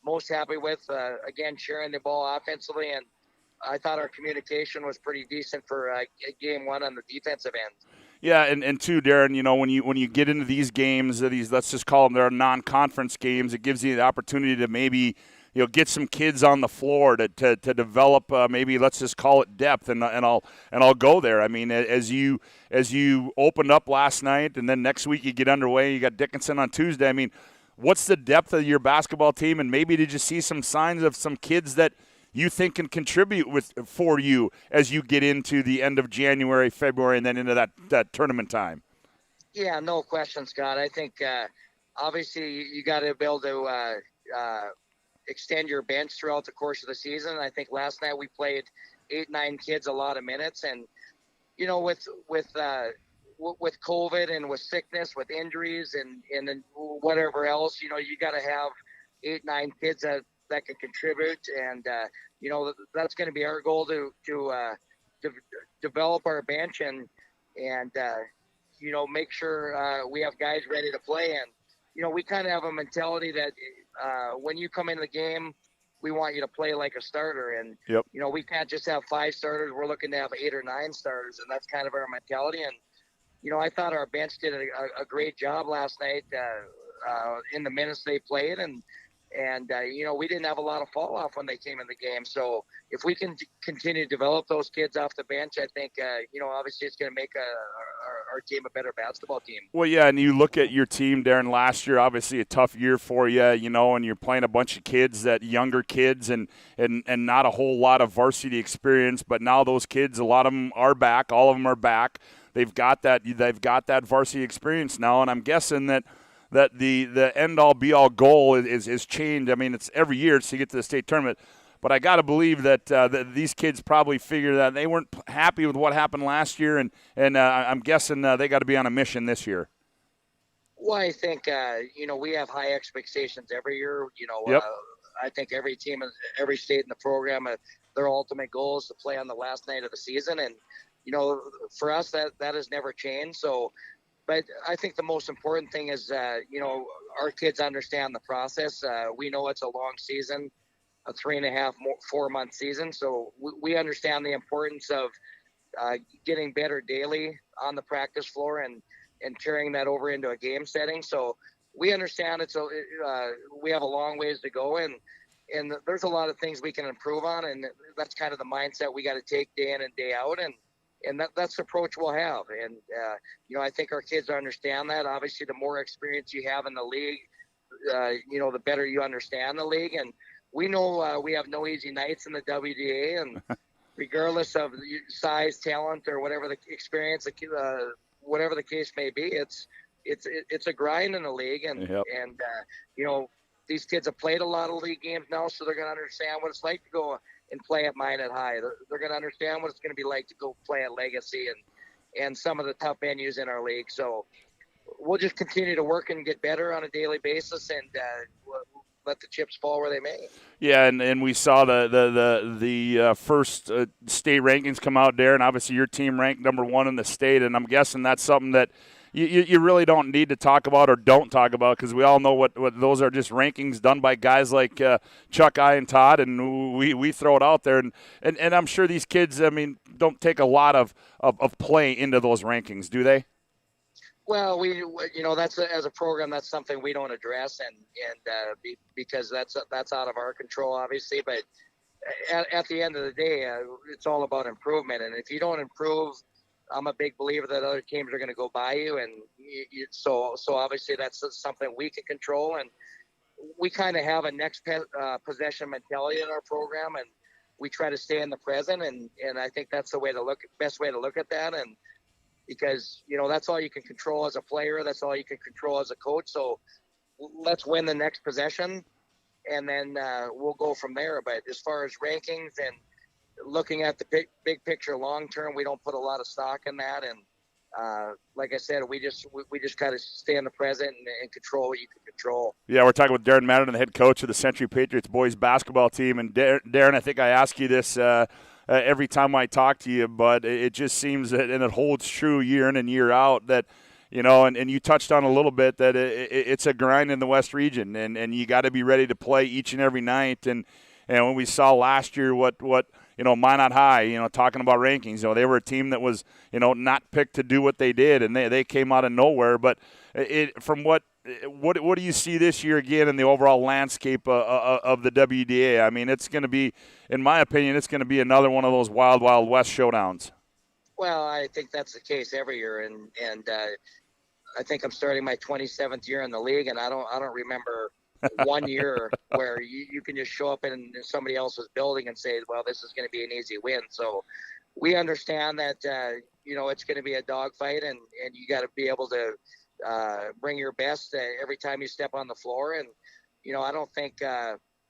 most happy with. Again, sharing the ball offensively, and I thought our communication was pretty decent for game one on the defensive end. Yeah, and too, Darren, when you get into these games, let's just call them, they're non-conference games, it gives you the opportunity to maybe get some kids on the floor to develop maybe, let's just call it depth, and I'll go there. I mean, as you opened up last night, and then next week you get underway, you got Dickinson on Tuesday. I mean, what's the depth of your basketball team, and maybe did you see some signs of some kids that you think can contribute for you as you get into the end of January, February, and then into that tournament time? Yeah, no question, Scott. I think obviously you got to be able to extend your bench throughout the course of the season. I think last night we played 8-9 kids a lot of minutes, and with COVID and with sickness, with injuries and then whatever else, you got to have 8-9 kids that can contribute, and that's going to be our goal to develop our bench and make sure we have guys ready to play. And we kind of have a mentality that when you come in the game, we want you to play like a starter, and yep. We can't just have 5 starters. We're looking to have 8 or 9 starters, and that's kind of our mentality. And I thought our bench did a great job last night in the minutes they played, and we didn't have a lot of fall off when they came in the game. So if we can continue to develop those kids off the bench, I think, obviously it's going to make our team a better basketball team. Well, yeah, and you look at your team, Darren, last year, obviously a tough year for you, and you're playing a bunch of kids, younger kids, and not a whole lot of varsity experience. But now those kids, a lot of them are back. All of them are back. They've got that varsity experience now, and I'm guessing that the end-all, be-all goal is changed. I mean, it's every year to get to the state tournament. But I got to believe that these kids probably figure that they weren't happy with what happened last year, and I'm guessing they got to be on a mission this year. Well, I think, we have high expectations every year. Yep. I think every team, every state in the program, their ultimate goal is to play on the last night of the season. And, for us, that has never changed. So, but I think the most important thing is, our kids understand the process. We know it's a long season, a 3.5, 4 month season. So we understand the importance of getting better daily on the practice floor and and carrying that over into a game setting. So we understand we have a long ways to go, and there's a lot of things we can improve on, and that's kind of the mindset we got to take day in and day out, and that's the approach we'll have. And I think our kids understand that. Obviously, the more experience you have in the league, the better you understand the league. And we know we have no easy nights in the WDA, and regardless of size, talent, or whatever the experience, whatever the case may be, it's a grind in the league. And these kids have played a lot of league games now, so they're going to understand what it's like to go and play at Minot High. They're going to understand what it's going to be like to go play at Legacy and some of the tough venues in our league. So we'll just continue to work and get better on a daily basis, and let the chips fall where they may. Yeah, and we saw the first state rankings come out there, and obviously your team ranked number 1 in the state, and I'm guessing that's something that you really don't need to talk about or don't talk about, because we all know what those are, just rankings done by guys like Chuck, I, and Todd, and we throw it out there. And I'm sure these kids, don't take a lot of play into those rankings, do they? Well, that's as a program, that's something we don't address, because that's out of our control, obviously. But at the end of the day, it's all about improvement. And if you don't improve, I'm a big believer that other teams are going to go by you. And so obviously that's something we can control. And we kind of have a next possession mentality in our program, and we try to stay in the present. And I think that's the best way to look at that. And because, that's all you can control as a player. That's all you can control as a coach. So let's win the next possession, and then we'll go from there. But as far as rankings and looking at the big picture long term, we don't put a lot of stock in that. And like I said, we just kind of stay in the present and control what you can control. Yeah, we're talking with Darren Madden, the head coach of the Century Patriots boys basketball team. And Darren, I think I ask you this every time I talk to you, but it just seems that, and it holds true year in and year out, that and you touched on a little bit that it's a grind in the West region, and you got to be ready to play each and every night. And when we saw last year what Minot High, talking about rankings, they were a team that was, not picked to do what they did, and they came out of nowhere. But what do you see this year again in the overall landscape of the WDA? I mean, it's going to be, in my opinion, it's going to be another one of those wild, wild West showdowns. Well, I think that's the case every year, and I think I'm starting my 27th year in the league, and I don't remember one year where you can just show up in somebody else's building and say, well, this is going to be an easy win. So we understand that, it's going to be a dogfight, and you got to be able to bring your best every time you step on the floor. And, I don't think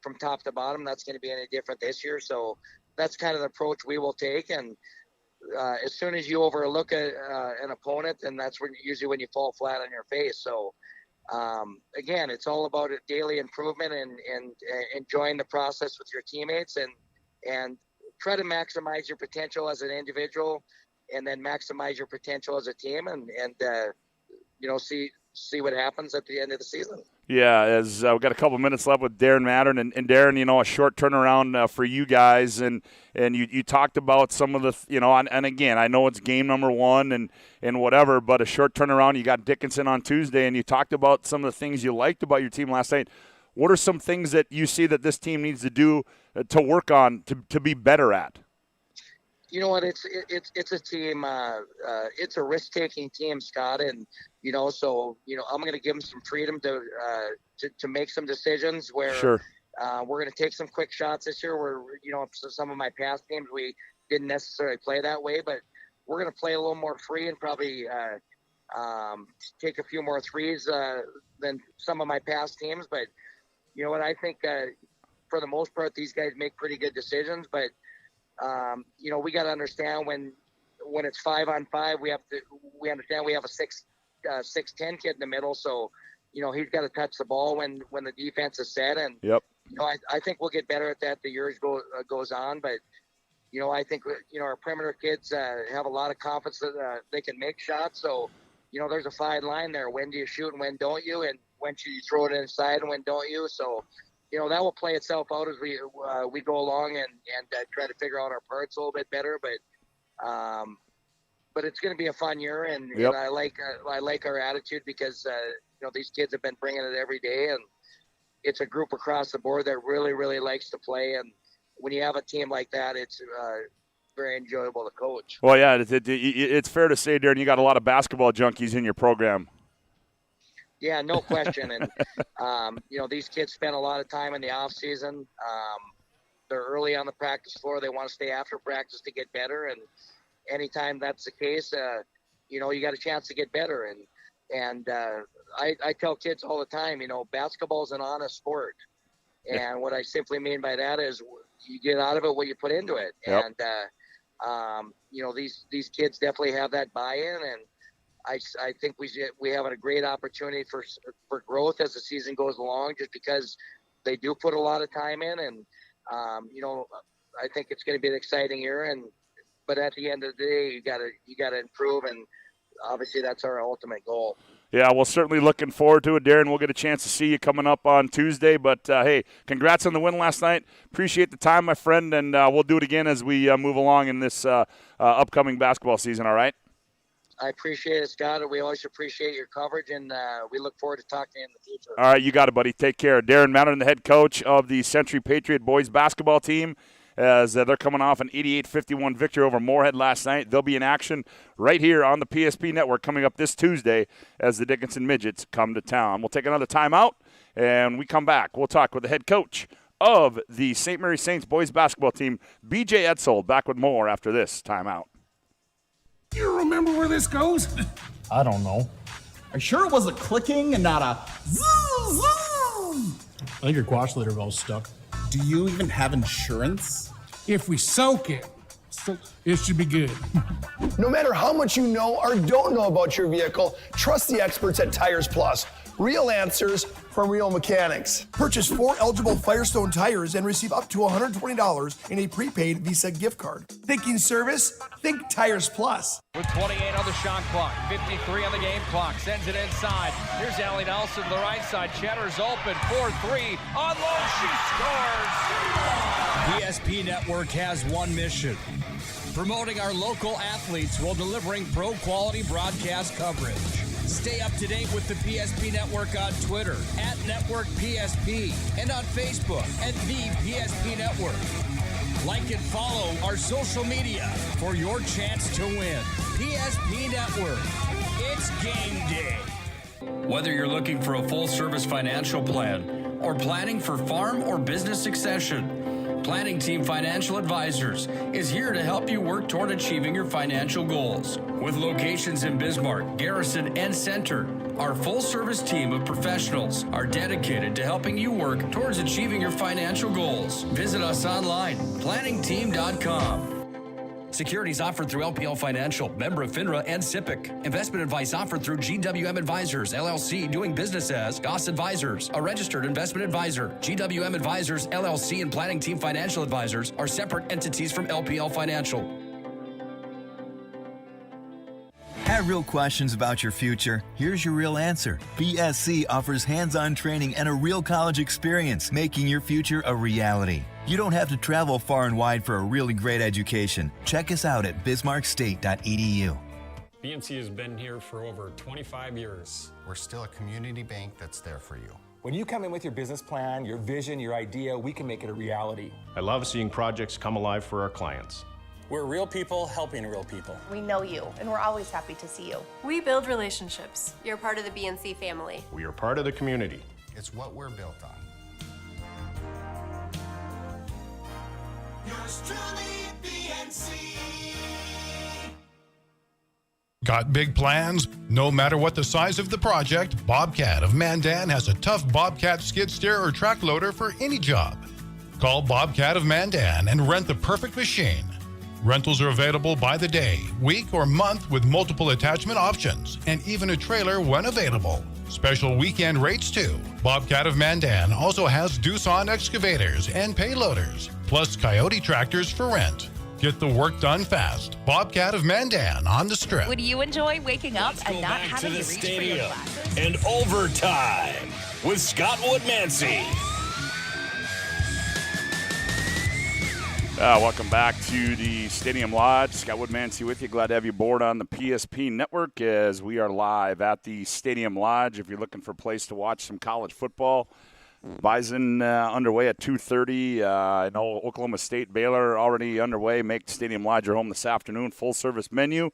from top to bottom that's going to be any different this year. So that's kind of the approach we will take. And as soon as you overlook an opponent, then that's usually when you fall flat on your face. So again, it's all about a daily improvement and enjoying the process with your teammates, and try to maximize your potential as an individual, and then maximize your potential as a team, and see what happens at the end of the season. Yeah, as we've got a couple minutes left with Darren Mattern, and Darren, a short turnaround for you guys, and you talked about some of the, and again, I know it's game number 1 and whatever, but a short turnaround. You got Dickinson on Tuesday, and you talked about some of the things you liked about your team last night. What are some things that you see that this team needs to do to work on to be better at? You know what? It's a team. It's a risk-taking team, Scott, and so I'm going to give them some freedom to make some decisions where sure. We're going to take some quick shots this year. Where some of my past games we didn't necessarily play that way, but we're going to play a little more free and probably take a few more threes than some of my past teams. But you know what? I think for the most part these guys make pretty good decisions, but. We got to understand when it's 5-on-5, we understand we have a 6'10" kid in the middle. So, he's got to touch the ball when the defense is set. And, yep. I think we'll get better at that the years goes on. But, I think, our perimeter kids have a lot of confidence that they can make shots. So, there's a fine line there. When do you shoot and when don't you? And when should you throw it inside and when don't you? So, that will play itself out as we go along and try to figure out our parts a little bit better. But, but it's going to be a fun year, and I like our attitude because these kids have been bringing it every day, and it's a group across the board that really likes to play. And when you have a team like that, it's very enjoyable to coach. Well, yeah, it's fair to say, Darren, you got a lot of basketball junkies in your program. Yeah, no question. And these kids spend a lot of time in the off season. They're early on the practice floor. They want to stay after practice to get better. And anytime that's the case, you got a chance to get better. And I tell kids all the time, basketball is an honest sport. And what I simply mean by that is you get out of it what you put into it. Yep. And, these kids definitely have that buy-in. And I think we have a great opportunity for growth as the season goes along, just because they do put a lot of time in. And, I think it's going to be an exciting year. But at the end of the day, you gotta improve. And obviously that's our ultimate goal. Yeah, well, certainly looking forward to it, Darren. We'll get a chance to see you coming up on Tuesday. But, hey, congrats on the win last night. Appreciate the time, my friend, and we'll do it again as we move along in this upcoming basketball season, all right? I appreciate it, Scott. We always appreciate your coverage, and we look forward to talking to you in the future. All right, you got it, buddy. Take care. Darren Madden, the head coach of the Century Patriot boys basketball team, as they're coming off an 88-51 victory over Moorhead last night. They'll be in action right here on the PSP Network coming up this Tuesday as the Dickinson Midgets come to town. We'll take another timeout, and when we come back, we'll talk with the head coach of the St. Mary Saints boys basketball team, B.J. Etzold, back with more after this timeout. You remember where this goes? I don't know. Are you sure it was a clicking and not a zoom, zoom? I think your quash leader valve's stuck. Do you even have insurance? If we soak it, it should be good. No matter how much you know or don't know about your vehicle, trust the experts at Tires Plus. Real answers from real mechanics. Purchase 4 eligible Firestone tires and receive up to $120 in a prepaid Visa gift card. Thinking service? Think Tires Plus. With 28 on the shot clock, 53 on the game clock, sends it inside. Here's Allie Nelson to the right side. Cheddar's open, 4-3, on low, she scores! PSP Network has one mission: promoting our local athletes while delivering pro-quality broadcast coverage. Stay up to date with the PSP Network on Twitter @NetworkPSP and on Facebook @The PSP Network. Like and follow our social media for your chance to win. PSP Network. It's game day. Whether you're looking for a full-service financial plan or planning for farm or business succession, Planning Team Financial Advisors is here to help you work toward achieving your financial goals. With locations in Bismarck, Garrison, and Center, our full-service team of professionals are dedicated to helping you work towards achieving your financial goals. Visit us online, planningteam.com. Securities offered through LPL Financial, member of FINRA and SIPC. Investment advice offered through GWM Advisors, LLC, doing business as Goss Advisors, a registered investment advisor. GWM Advisors, LLC, and Planning Team Financial Advisors are separate entities from LPL Financial. Have real questions about your future? Here's your real answer. BSC offers hands-on training and a real college experience, making your future a reality. You don't have to travel far and wide for a really great education. Check us out at bismarckstate.edu. BNC has been here for over 25 years. We're still a community bank that's there for you. When you come in with your business plan, your vision, your idea, we can make it a reality. I love seeing projects come alive for our clients. We're real people helping real people. We know you, and we're always happy to see you. We build relationships. You're part of the BNC family. We are part of the community. It's what we're built on. Yours truly, BNC. Got big plans? No matter what the size of the project, Bobcat of Mandan has a tough Bobcat skid steer or track loader for any job. Call Bobcat of Mandan and rent the perfect machine. Rentals are available by the day, week, or month with multiple attachment options and even a trailer when available. Special weekend rates too. Bobcat of Mandan also has Doosan excavators and payloaders, plus Coyote tractors for rent. Get the work done fast. Bobcat of Mandan on the Strip. Would you enjoy waking up and not having to reach for your Stadium glasses? and overtime with Scott Woodmansee. Welcome back to the Stadium Lodge. Scott Woodmansee with you. Glad to have you aboard on the PSP Network as we are live at the Stadium Lodge. If you're looking for a place to watch some college football, Bison underway at 2:30. I know Oklahoma State, Baylor already underway. Make the Stadium Lodge your home this afternoon. Full-service menu.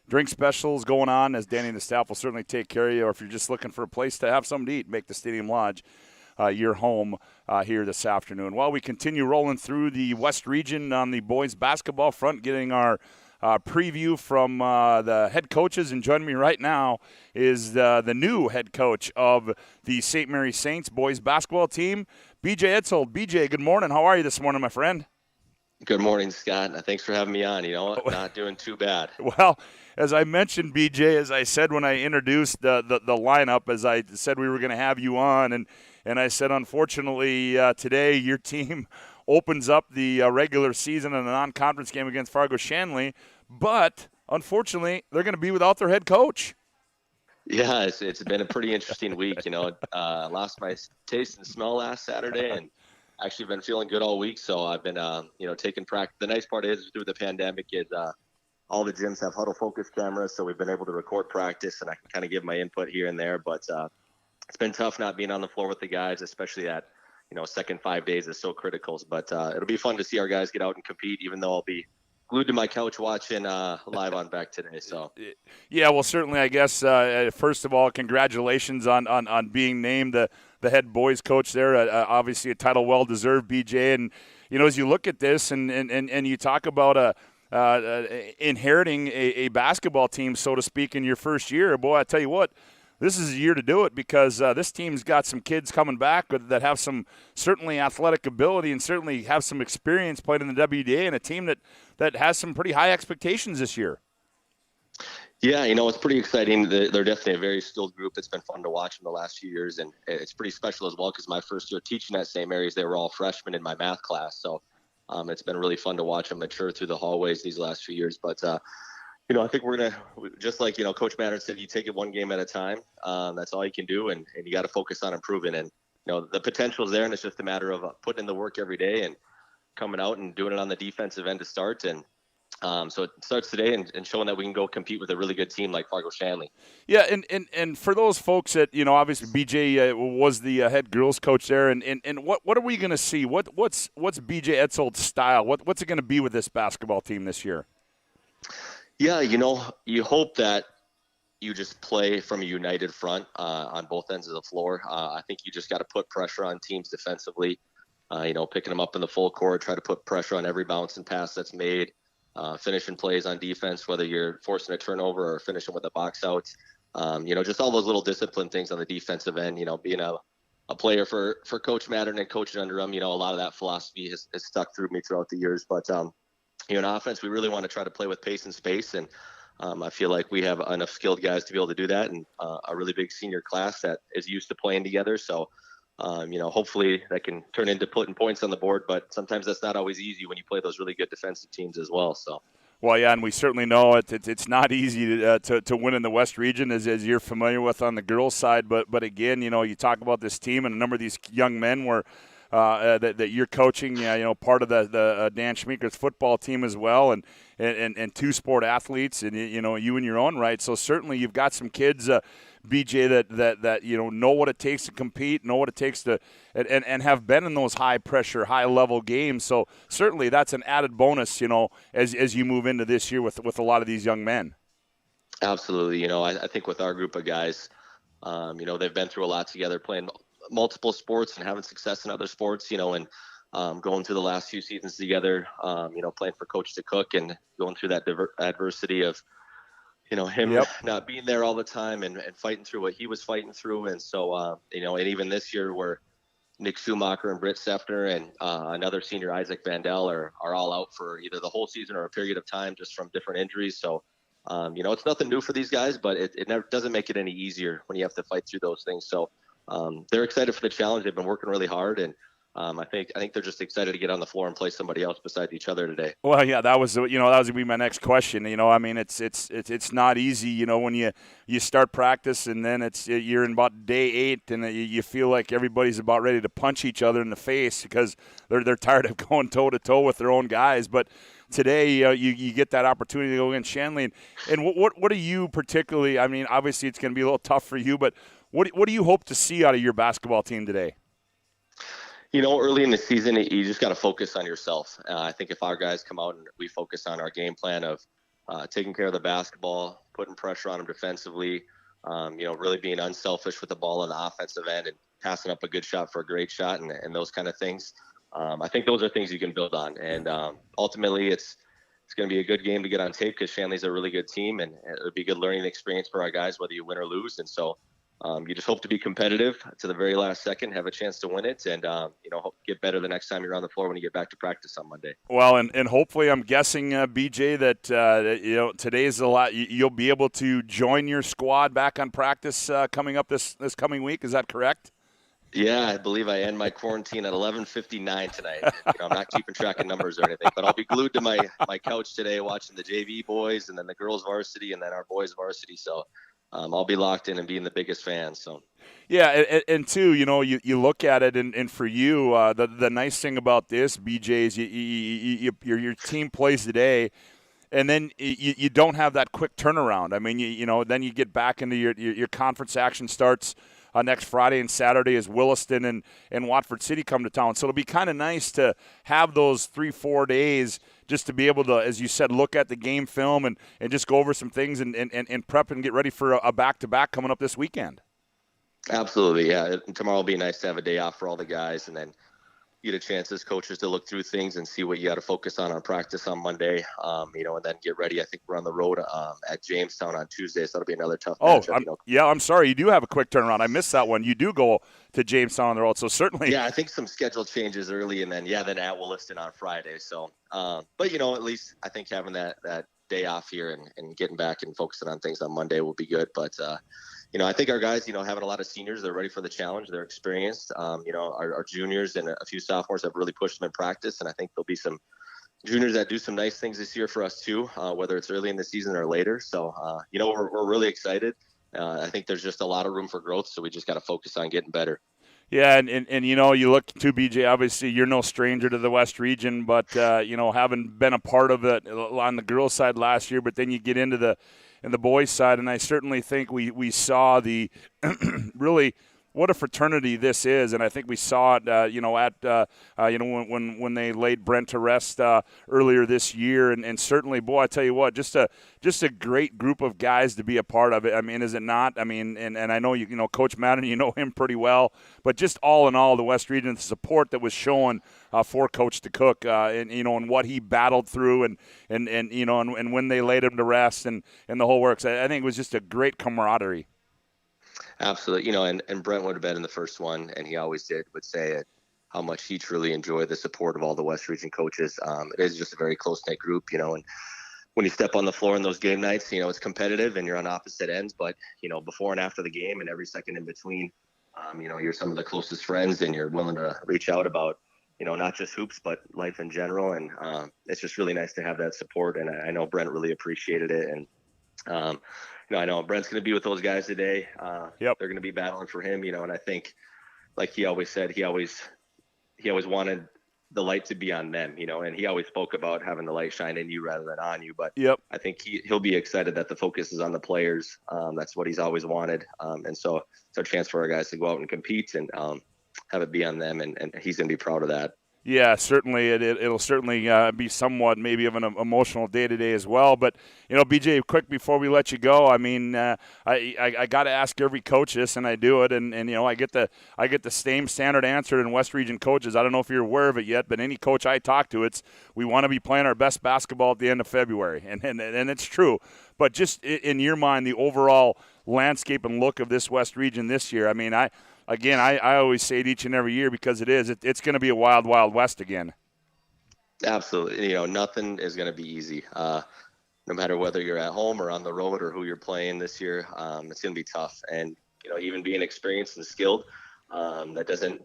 Drink specials going on as Danny and the staff will certainly take care of you. Or if you're just looking for a place to have something to eat, make the Stadium Lodge your home here this afternoon. While we continue rolling through the West region on the boys basketball front, getting our preview from the head coaches, and joining me right now is the new head coach of the St. Mary Saints boys basketball team, BJ Etzold. BJ, good morning. How are you this morning, my friend? Good morning, Scott. Thanks for having me on. You know what? Not doing too bad. Well, as I mentioned, BJ, as I said when I introduced the lineup, as I said we were going to have you on, and I said, unfortunately, today your team opens up the regular season in a non-conference game against Fargo-Shanley, but unfortunately, they're going to be without their head coach. Yeah, it's been a pretty interesting week. You know, lost my taste and smell last Saturday, and actually been feeling good all week. So I've been, taking practice. The nice part is through the pandemic is all the gyms have huddle focus cameras, so we've been able to record practice, and I can kind of give my input here and there. But it's been tough not being on the floor with the guys, especially that, second 5 days is so critical. But it'll be fun to see our guys get out and compete, even though I'll be glued to my couch watching live on back today. So yeah, well, certainly, I guess first of all, congratulations on being named the head boys coach there. Obviously, a title well deserved, BJ. And as you look at this and you talk about inheriting a basketball team, so to speak, in your first year, boy, I tell you what. This is a year to do it because this team's got some kids coming back that have some certainly athletic ability and certainly have some experience playing in the WDA, and a team that has some pretty high expectations this year. Yeah, it's pretty exciting. They're definitely a very skilled group. It's been fun to watch in the last few years, and it's pretty special as well because my first year teaching at St. Mary's, they were all freshmen in my math class. So it's been really fun to watch them mature through the hallways these last few years. But I think we're going to, just like, Coach Matter said, you take it one game at a time. That's all you can do, and you got to focus on improving. And, the potential is there, and it's just a matter of putting in the work every day and coming out and doing it on the defensive end to start. And so it starts today and showing that we can go compete with a really good team like Fargo-Shanley. Yeah, and for those folks that, obviously BJ was the head girls coach there, and what are we going to see? What's BJ Etzold's style? What's it going to be with this basketball team this year? Yeah, you hope that you just play from a united front on both ends of the floor. I think you just got to put pressure on teams defensively, picking them up in the full court, try to put pressure on every bounce and pass that's made, finishing plays on defense, whether you're forcing a turnover or finishing with a box out. Just all those little discipline things on the defensive end, being a player for Coach Madden and coaching under him, a lot of that philosophy has stuck through me throughout the years. But in offense, we really want to try to play with pace and space, and I feel like we have enough skilled guys to be able to do that, and a really big senior class that is used to playing together. So, hopefully that can turn into putting points on the board, but sometimes that's not always easy when you play those really good defensive teams as well. So. Well, yeah, and we certainly know it's not easy to win in the West region, as you're familiar with on the girls' side. But again, you talk about this team and a number of these young men were – that you're coaching, part of the Dan Schmeeker's football team as well, and two sport athletes, and you in your own right. So certainly you've got some kids, BJ, that know what it takes to compete, know what it takes to, and have been in those high pressure, high level games. So certainly that's an added bonus, as you move into this year with a lot of these young men. Absolutely. I think with our group of guys, they've been through a lot together, playing multiple sports and having success in other sports, and going through the last few seasons together, playing for Coach DeCook and going through that adversity of, him not being there all the time and fighting through what he was fighting through. And so, and even this year where Nick Schumacher and Britt Sefner and another senior, Isaac Vandell, are all out for either the whole season or a period of time just from different injuries. So, it's nothing new for these guys, but it never doesn't make it any easier when you have to fight through those things. So, they're excited for the challenge. They've been working really hard, and I think they're just excited to get on the floor and play somebody else besides each other today. Well, yeah, that was gonna be my next question. I mean, it's not easy. When you start practice and then you're in about day 8 and you feel like everybody's about ready to punch each other in the face because they're tired of going toe to toe with their own guys. But today, you get that opportunity to go against Shanley. And what do you particularly? I mean, obviously it's going to be a little tough for you, but what do you hope to see out of your basketball team today? Early in the season, you just got to focus on yourself. I think if our guys come out and we focus on our game plan of taking care of the basketball, putting pressure on them defensively, really being unselfish with the ball on the offensive end and passing up a good shot for a great shot and those kind of things. I think those are things you can build on. And ultimately, it's going to be a good game to get on tape because Shanley's a really good team, and it would be a good learning experience for our guys, whether you win or lose. And so you just hope to be competitive to the very last second, have a chance to win it, and get better the next time you're on the floor when you get back to practice on Monday. Well, and hopefully, I'm guessing, BJ, that today's a lot. You'll be able to join your squad back on practice coming up this coming week. Is that correct? Yeah, I believe I end my quarantine at 11:59 tonight. I'm not keeping track of numbers or anything, but I'll be glued to my couch today watching the JV boys and then the girls varsity and then our boys varsity. So I'll be locked in and being the biggest fan. So. Yeah, and too, you look at it, and for you, the nice thing about this, BJ, is your team plays today, and then you don't have that quick turnaround. I mean, then you get back into your conference action starts next Friday and Saturday as Williston and Watford City come to town. So it'll be kind of nice to have those 3-4 days just to be able to, as you said, look at the game film and just go over some things and prep and get ready for a back-to-back coming up this weekend. Absolutely, yeah. Tomorrow will be nice to have a day off for all the guys, and then get a chance as coaches to look through things and see what you got to focus on practice on Monday, and then get ready. I think we're on the road at Jamestown on Tuesday, so that'll be another tough matchup. I'm sorry. You do have a quick turnaround. I missed that one. You do go to Jamestown on the road, so certainly. Yeah, I think some schedule changes early, and then at Williston on Friday. So, but at least I think having that day off here and getting back and focusing on things on Monday will be good. But I think our guys, having a lot of seniors, they're ready for the challenge. They're experienced. Our juniors and a few sophomores have really pushed them in practice, and I think there'll be some juniors that do some nice things this year for us too, whether it's early in the season or later. So, we're really excited. I think there's just a lot of room for growth, so we just got to focus on getting better. Yeah, and you look to BJ, obviously you're no stranger to the West region, but, having been a part of it on the girls' side last year, but then you get into the boys' side, and I certainly think we saw the really what a fraternity this is, and I think we saw it, when they laid Brent to rest earlier this year, and certainly, boy, I tell you what, just a great group of guys to be a part of it. I mean, is it not? I mean, and I know Coach Madden, you know him pretty well, but just all in all, the West Region, the support that was shown for Coach DeCook, and what he battled through, and when they laid him to rest, and the whole works. I think it was just a great camaraderie. Absolutely. And Brent would have been in the first one, and he always would say it, how much he truly enjoyed the support of all the West Region coaches. It is just a very close-knit group, and when you step on the floor in those game nights, it's competitive and you're on opposite ends, but, before and after the game and every second in between, you're some of the closest friends, and you're willing to reach out about, not just hoops, but life in general. And it's just really nice to have that support. And I know Brent really appreciated it. And, I know Brent's going to be with those guys today. They're going to be battling for him, and I think, like he always said, he always wanted the light to be on them, and he always spoke about having the light shine in you rather than on you. But I think he'll be excited that the focus is on the players. That's what he's always wanted. And so it's a chance for our guys to go out and compete and have it be on them. And he's going to be proud of that. Yeah, certainly. It'll certainly be somewhat maybe of an emotional day-to-day as well. But, BJ, quick before we let you go, I mean, I got to ask every coach this, and I do it. And I get the same standard answer in West Region coaches. I don't know if you're aware of it yet, but any coach I talk to, it's we want to be playing our best basketball at the end of February. And it's true. But just in your mind, the overall landscape and look of this West Region this year, I mean, I always say it each and every year because it's going to be a wild, wild West again. Absolutely. Nothing is going to be easy. No matter whether you're at home or on the road or who you're playing this year, it's going to be tough. And, even being experienced and skilled, that doesn't,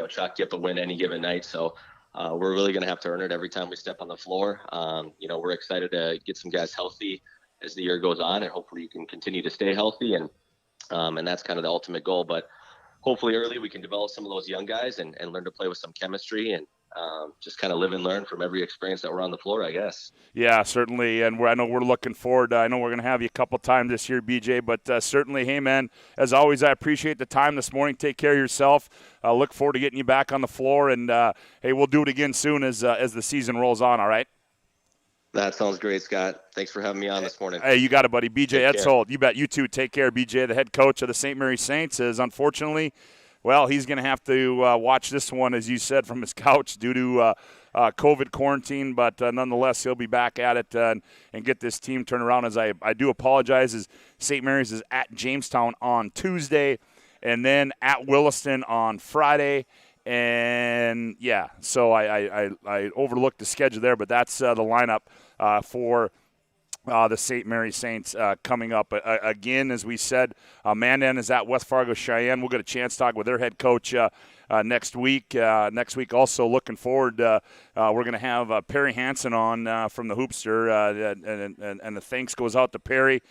chalk you up a win any given night. So we're really going to have to earn it every time we step on the floor. We're excited to get some guys healthy as the year goes on, and hopefully you can continue to stay healthy. And that's kind of the ultimate goal. But hopefully early we can develop some of those young guys and learn to play with some chemistry and just kind of live and learn from every experience that we're on the floor, I guess. Yeah, certainly. And I know we're looking forward. I know we're going to have you a couple times this year, BJ, but certainly, hey, man, as always, I appreciate the time this morning. Take care of yourself. Look forward to getting you back on the floor. And, hey, we'll do it again soon as the season rolls on, all right? That sounds great, Scott. Thanks for having me on this morning. Hey, you got it, buddy. BJ Etzold. You bet. You too. Take care, BJ. The head coach of the St. Mary Saints is unfortunately, well, he's going to have to watch this one, as you said, from his couch due to COVID quarantine. But nonetheless, he'll be back at it and get this team turned around. As I do apologize, as St. Mary's is at Jamestown on Tuesday and then at Williston on Friday. And, yeah, so I overlooked the schedule there, but that's the lineup for the St. Mary Saints coming up. Again, as we said, Mandan is at West Fargo Cheyenne. We'll get a chance to talk with their head coach next week. Next week, also looking forward, we're going to have Perry Hansen on from the Hoopster, and the thanks goes out to Perry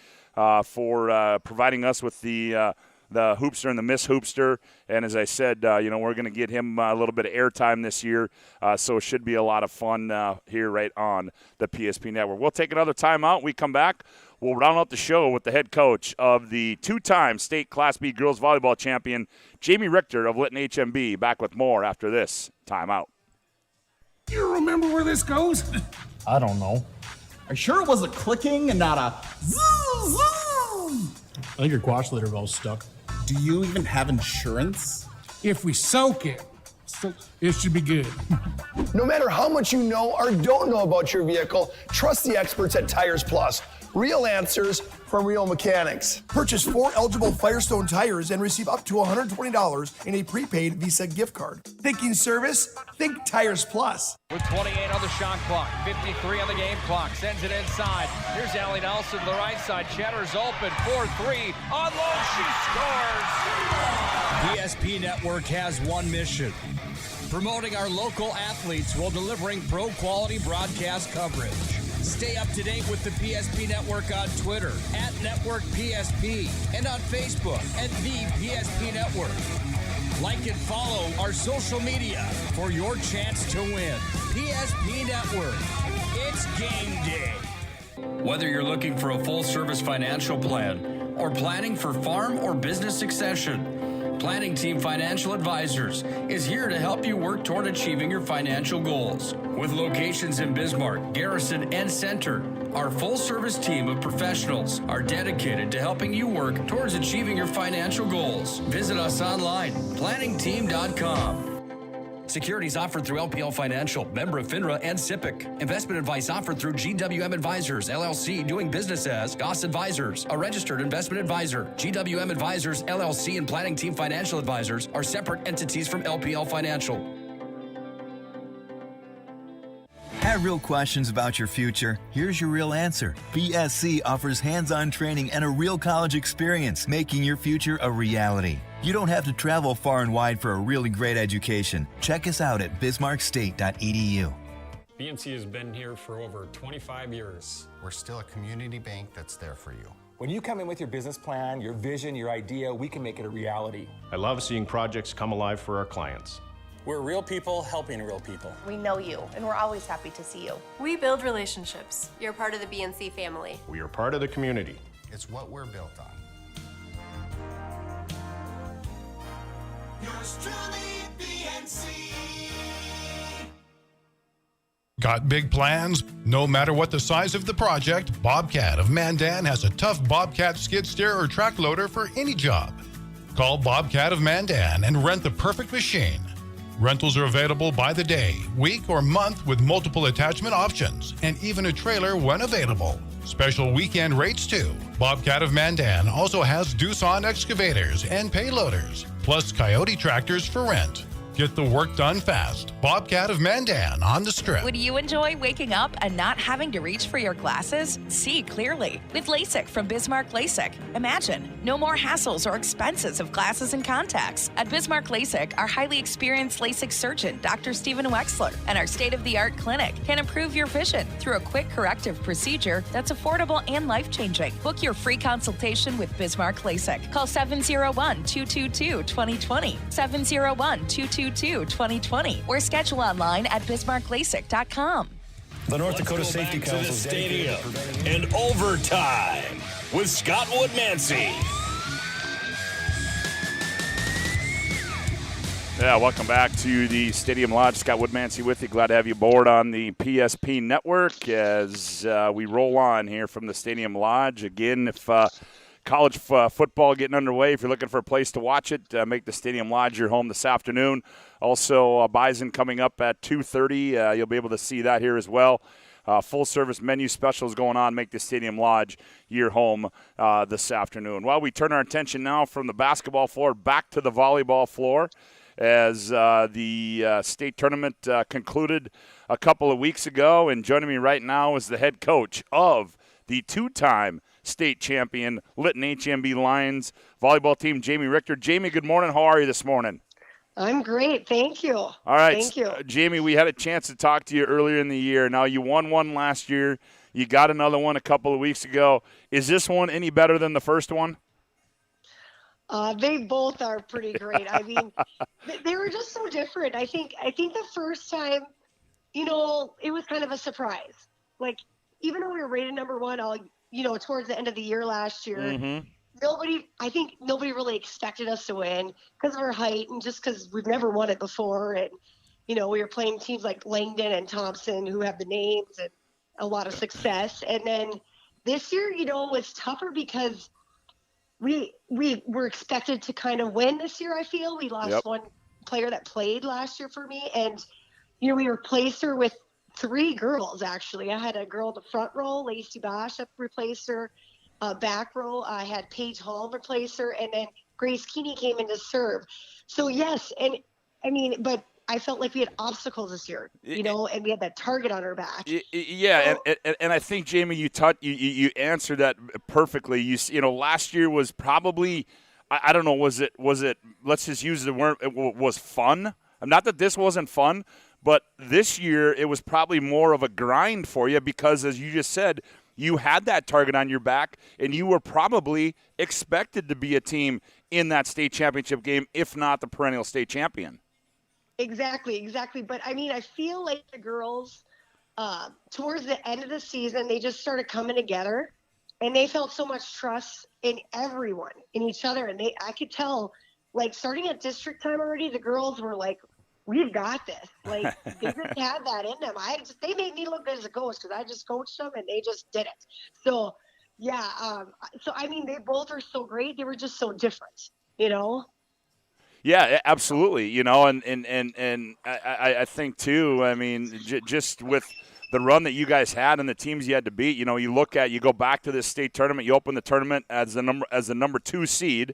for providing us with the Hoopster and the Miss Hoopster. And as I said, we're going to get him a little bit of airtime this year. So it should be a lot of fun here right on the PSP Network. We'll take another time out. We come back. We'll round out the show with the head coach of the two-time state Class B girls volleyball champion, Jamie Richter of Lytton HMB. Back with more after this timeout. You remember where this goes? I don't know. Are you sure it was a clicking and not a zoom, zoom? I think your quash leader valve's stuck. Do you even have insurance? If we soak it, it should be good. No matter how much you know or don't know about your vehicle, trust the experts at Tires Plus. Real answers from real mechanics. Purchase 4 eligible Firestone tires and receive up to $120 in a prepaid Visa gift card. Thinking service? Think Tires Plus. With 28 on the shot clock, 53 on the game clock, sends it inside. Here's Allie Nelson to the right side. Cheddar's open, 4-3, unloads, she scores! PSP Network has one mission: promoting our local athletes while delivering pro-quality broadcast coverage. Stay up to date with the PSP Network on Twitter at Network PSP and on Facebook at The PSP Network. Like and follow our social media for your chance to win. PSP Network. It's game day. Whether you're looking for a full-service financial plan or planning for farm or business succession, Planning Team Financial Advisors is here to help you work toward achieving your financial goals. With locations in Bismarck, Garrison, and Center, our full-service team of professionals are dedicated to helping you work towards achieving your financial goals. Visit us online, planningteam.com. Securities offered through LPL Financial, member of FINRA and SIPC. Investment advice offered through GWM Advisors, LLC, doing business as Goss Advisors, a registered investment advisor. GWM Advisors, LLC, and Planning Team Financial Advisors are separate entities from LPL Financial. Have real questions about your future? Here's your real answer. BSC offers hands-on training and a real college experience, making your future a reality. You don't have to travel far and wide for a really great education. Check us out at bismarckstate.edu. BMC has been here for over 25 years. We're still a community bank that's there for you. When you come in with your business plan, your vision, your idea, we can make it a reality. I love seeing projects come alive for our clients. We're real people helping real people. We know you, and we're always happy to see you. We build relationships. You're part of the BNC family. We are part of the community. It's what we're built on. Yours truly, BNC. Got big plans? No matter what the size of the project, Bobcat of Mandan has a tough Bobcat skid steer or track loader for any job. Call Bobcat of Mandan and rent the perfect machine. Rentals are available by the day, week, or month with multiple attachment options and even a trailer when available. Special weekend rates too. Bobcat of Mandan also has Doosan excavators and payloaders, plus Coyote tractors for rent. Get the work done fast. Bobcat of Mandan on the Strip. Would you enjoy waking up and not having to reach for your glasses? See clearly with LASIK from Bismarck LASIK. Imagine no more hassles or expenses of glasses and contacts. At Bismarck LASIK, our highly experienced LASIK surgeon, Dr. Stephen Wexler, and our state-of-the-art clinic can improve your vision through a quick corrective procedure that's affordable and life-changing. Book your free consultation with Bismarck LASIK. Call 701-222-2020, 701-222-2020, or schedule online at bismarcklasik.com. The North Dakota Safety Council Stadium and Overtime with Scott Woodmansee. Yeah, welcome back to the Stadium Lodge. Scott Woodmansee with you. Glad to have you aboard on the PSP Network as we roll on here from the Stadium Lodge. Again, if college football getting underway, if you're looking for a place to watch it, make the Stadium Lodge your home this afternoon. Also, Bison coming up at 2:30. You'll be able to see that here as well. Full-service menu specials going on. Make the Stadium Lodge your home this afternoon. Well, we turn our attention now from the basketball floor back to the volleyball floor as the state tournament concluded a couple of weeks ago. And joining me right now is the head coach of the two-time state champion Lytton HMB Lions volleyball team, Jamie Richter. Jamie, good morning. How are you this morning? I'm great. Thank you. All right. Thank you. Jamie, we had a chance to talk to you earlier in the year. Now, you won one last year. You got another one a couple of weeks ago. Is this one any better than the first one? They both are pretty great. I mean, they were just so different. I think the first time, it was kind of a surprise. Like, even though we were rated number one, towards the end of the year last year, Mm-hmm. nobody really expected us to win because of our height and just because we've never won it before. And, we were playing teams like Langdon and Thompson who have the names and a lot of success. And then this year, was tougher because we were expected to kind of win this year, I feel. We lost one player that played last year for me. And, we replaced her with 3 girls, actually. I had a girl in the front row, Lacey Bosch, replaced her. Back row, I had Paige Hall replace her, and then Grace Keeney came in to serve. So, yes, and but I felt like we had obstacles this year, and we had that target on our back. Yeah, and I think, Jamie, you answered that perfectly. Last year was probably, I don't know, was it? Let's just use the word. It was fun. Not that this wasn't fun, but this year it was probably more of a grind for you because, as you just said, you had that target on your back, and you were probably expected to be a team in that state championship game, if not the perennial state champion. Exactly. But, I feel like the girls, towards the end of the season, they just started coming together, and they felt so much trust in everyone, in each other. And I could tell, like, starting at district time already, the girls were like, we've got this. Like, they just had that in them. They made me look good as a coach because I just coached them and they just did it. So, yeah. They both are so great. They were just so different, Yeah, absolutely. And I think too. Just with the run that you guys had and the teams you had to beat. You go back to this state tournament. You open the tournament as the number 2 seed,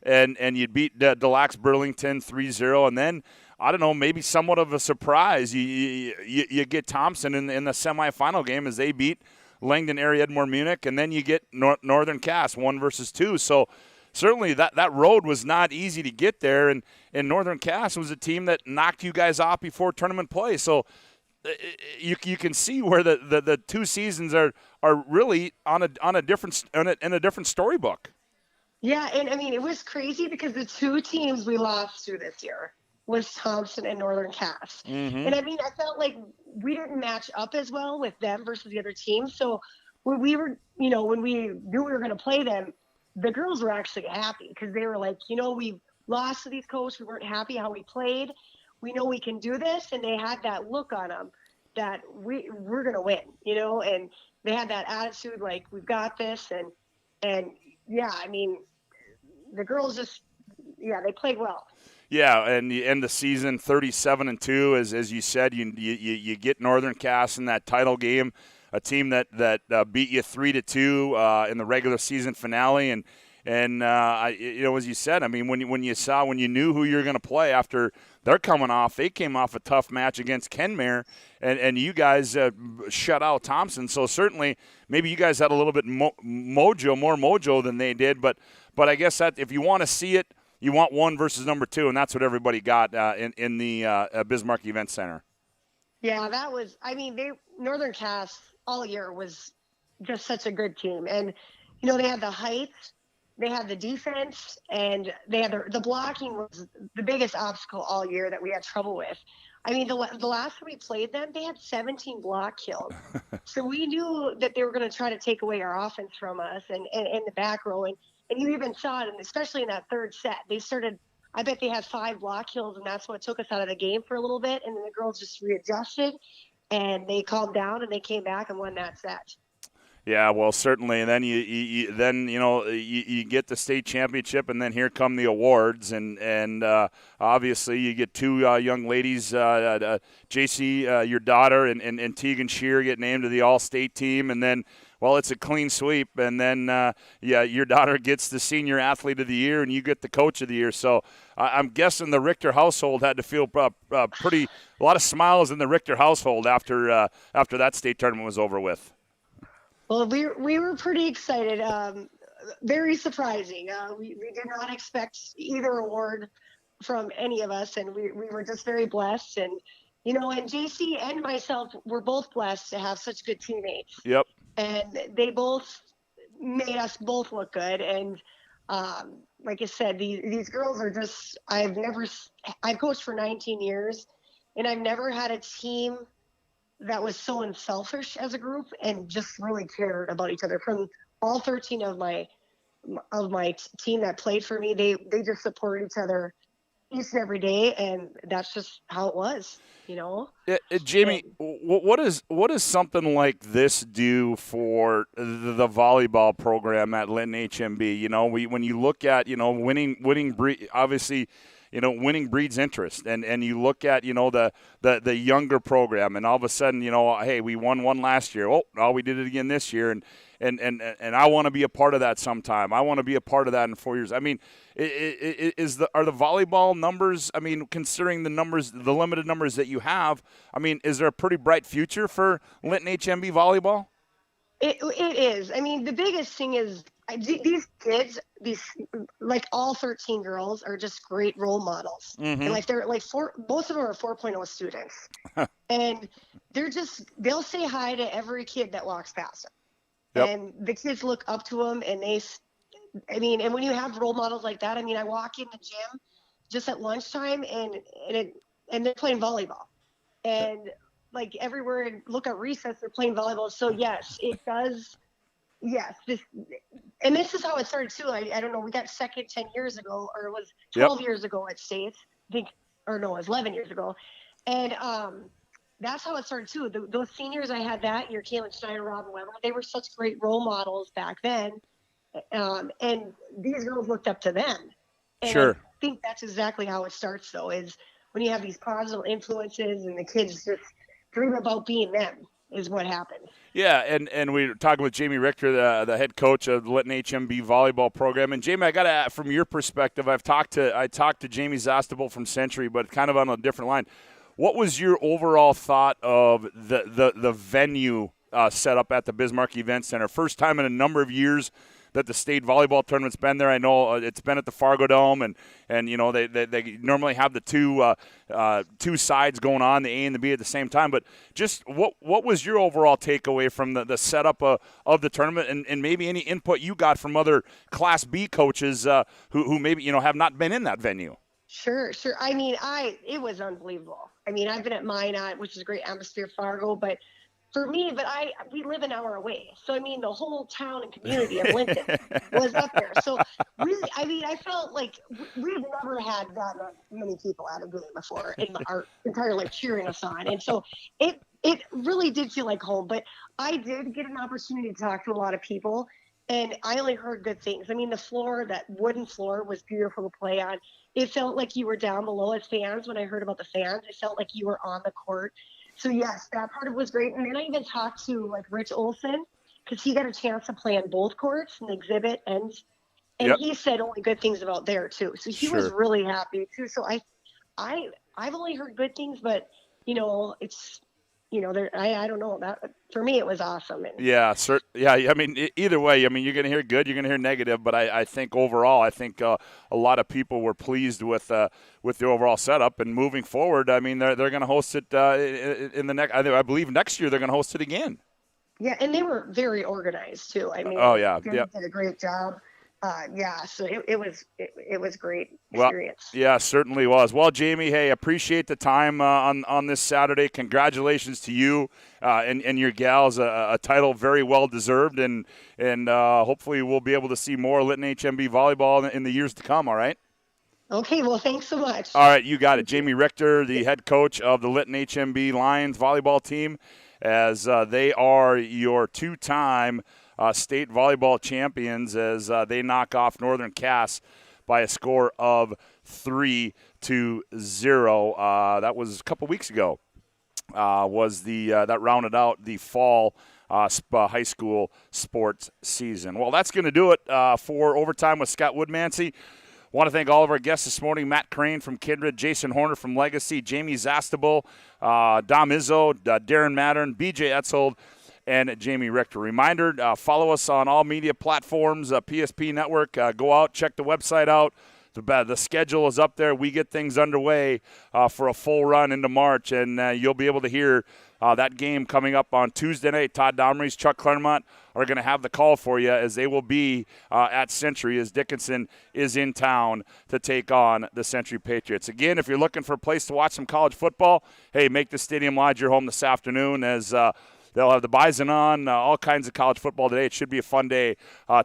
and you beat Delax Burlington 3-0, and then, I don't know, maybe somewhat of a surprise. You get Thompson in the semifinal game as they beat Langdon Area Edmore Munich, and then you get Northern Cass 1-2. So certainly that road was not easy to get there, and Northern Cass was a team that knocked you guys off before tournament play. So you can see where the 2 seasons are really in a different storybook. Yeah, and it was crazy because the 2 teams we lost to this year was Thompson and Northern Cass. Mm-hmm. And I felt like we didn't match up as well with them versus the other teams. So when we were, when we knew we were going to play them, the girls were actually happy because they were like, we lost to these coaches. We weren't happy how we played. We know we can do this. And they had that look on them that we're going to win, and they had that attitude like, we've got this. And yeah, the girls just, they played well. Yeah, and you end the season 37-2, as you said. You get Northern Cass in that title game, a team that beat you 3-2 in the regular season finale, and And as you said, I mean, when you knew who you were going to play after they came off a tough match against Kenmare, and you guys shut out Thompson. So certainly, maybe you guys had a little bit more mojo than they did. But I guess that if you want to see it, you want 1 versus number 2, and that's what everybody got in the Bismarck Event Center. Yeah, that was. I mean, Northern Cass all year was just such a good team, and they had the height. They had the defense, and they had the blocking was the biggest obstacle all year that we had trouble with. I mean, the last time we played them, they had 17 block kills. So we knew that they were going to try to take away our offense from us and the back row. And you even saw it, and especially in that third set. I bet they had 5 block kills, and that's what took us out of the game for a little bit. And then the girls just readjusted, and they calmed down, and they came back and won that set. Yeah, well, certainly, and then you get the state championship, and then here come the awards, and obviously you get 2 young ladies, JC, your daughter, and Tegan Shear get named to the All-State team, and then, well, it's a clean sweep, and then your daughter gets the Senior Athlete of the Year, and you get the Coach of the Year. So I'm guessing the Richter household had to feel a lot of smiles in the Richter household after that state tournament was over with. Well, we were pretty excited. Very surprising. We did not expect either award from any of us, and we were just very blessed. And and JC and myself were both blessed to have such good teammates. Yep. And they both made us both look good. And like I said, these girls are just. I've coached for 19 years, and I've never had a team that was so unselfish as a group and just really cared about each other. From all 13 of my team that played for me, they just supported each other each and every day, and that's just how it was, Jamie, what does something like this do for the volleyball program at Linton HMB? When you look at winning obviously. Winning breeds interest, and you look at the younger program, and all of a sudden hey, we won one last year. Oh, we did it again this year, and I want to be a part of that sometime. I want to be a part of that in 4 years. I mean, are the volleyball numbers? I mean, considering the limited numbers that you have, I mean, is there a pretty bright future for Linton HMB volleyball? It is. I mean, the biggest thing is these kids, like all 13 girls, are just great role models. Mm-hmm. And they're most of them are 4.0 students, and they'll say hi to every kid that walks past them, yep. And the kids look up to them, and and when you have role models like that, I mean, I walk in the gym just at lunchtime, and they're playing volleyball, and everywhere, and look at recess, they're playing volleyball. So yes, it does. Yes, this is how it started too. I don't know. We got second 10 years ago, or it was 12 years ago at States. I think, or no, it was 11 years ago, and that's how it started too. Those seniors I had that year, Caitlin Schneider, Robin Weber, they were such great role models back then, and these girls looked up to them. And sure. I think that's exactly how it starts, though, is when you have these positive influences and the kids just dream about being them. Is what happens. Yeah, and we were talking with Jamie Richter, the head coach of the Linton HMB volleyball program. And Jamie, I got to ask, from your perspective, I talked to Jamie Zastable from Century, but kind of on a different line. What was your overall thought of the venue set up at the Bismarck Event Center? First time in a number of years that the state volleyball tournament's been there. I know it's been at the Fargo Dome, and they normally have the two sides going on, the A and the B at the same time. But just what was your overall takeaway from the setup of the tournament, and maybe any input you got from other Class B coaches who maybe have not been in that venue? Sure. I mean, it was unbelievable. I mean, I've been at Minot, which is a great atmosphere, Fargo, but for me, we live an hour away. So, I mean, the whole town and community of Linton was up there. So, really, I mean, I felt like we've never had that many people at a game before in our entire life cheering us on. And so it really did feel like home. But I did get an opportunity to talk to a lot of people, and I only heard good things. I mean, the floor, that wooden floor, was beautiful to play on. It felt like you were down below as fans. When I heard about the fans, it felt like you were on the court. So, yes, that part of it was great. And then I even talked to, Rich Olson, because he got a chance to play on both courts, in the exhibit and And he said only good things about there too. So he was really happy too. So I've only heard good things, but it's, I don't know, that for me it was awesome. And I mean, either way, I mean, you're going to hear good, you're going to hear negative, but I think overall, a lot of people were pleased with the overall setup, and moving forward, I mean, they're going to host it in the next. I believe next year they're going to host it again. Yeah, and they were very organized too. I mean, Jim did a great job. So it was great experience. Well, yeah, certainly was. Well, Jamie, hey, appreciate the time on this Saturday. Congratulations to you and your gals. A title very well deserved, and hopefully we'll be able to see more Lytton HMB volleyball in the years to come. All right. Okay. Well, thanks so much. All right, you got it. Jamie Richter, the head coach of the Lytton HMB Lions volleyball team, as they are your two-time state volleyball champions, as they knock off Northern Cass by a score of 3-0. That was a couple weeks ago. That rounded out the fall high school sports season. Well, that's going to do it for Overtime with Scott Woodmansee. Want to thank all of our guests this morning: Matt Crane from Kindred, Jason Horner from Legacy, Jamie Zastable, Dom Izzo, Darren Mattern, BJ Etzold, and Jamie Richter. Reminder, follow us on all media platforms, PSP Network. Go out, check the website out. The schedule is up there. We get things underway for a full run into March, and you'll be able to hear that game coming up on Tuesday night. Todd Domrey's, Chuck Claremont are going to have the call for you, as they will be at Century, as Dickinson is in town to take on the Century Patriots. Again, if you're looking for a place to watch some college football, hey, make the Stadium Lodge your home this afternoon, as they'll have the Bison on, all kinds of college football today. It should be a fun day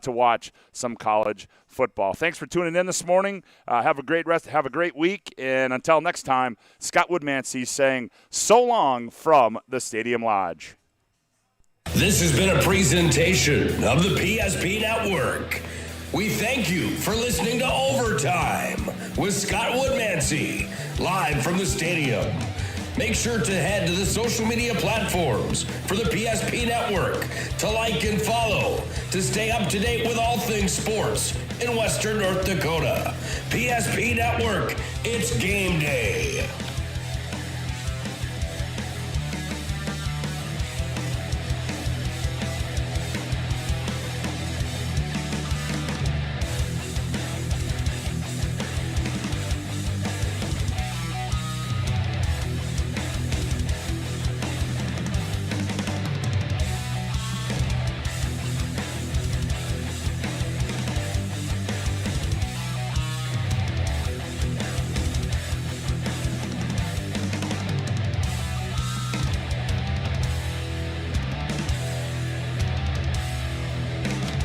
to watch some college football. Thanks for tuning in this morning. Have a great rest. Have a great week. And until next time, Scott Woodmansee saying so long from the Stadium Lodge. This has been a presentation of the PSP Network. We thank you for listening to Overtime with Scott Woodmansee, live from the stadium. Make sure to head to the social media platforms for the PSP Network to like and follow, to stay up to date with all things sports in Western North Dakota. PSP Network, it's game day.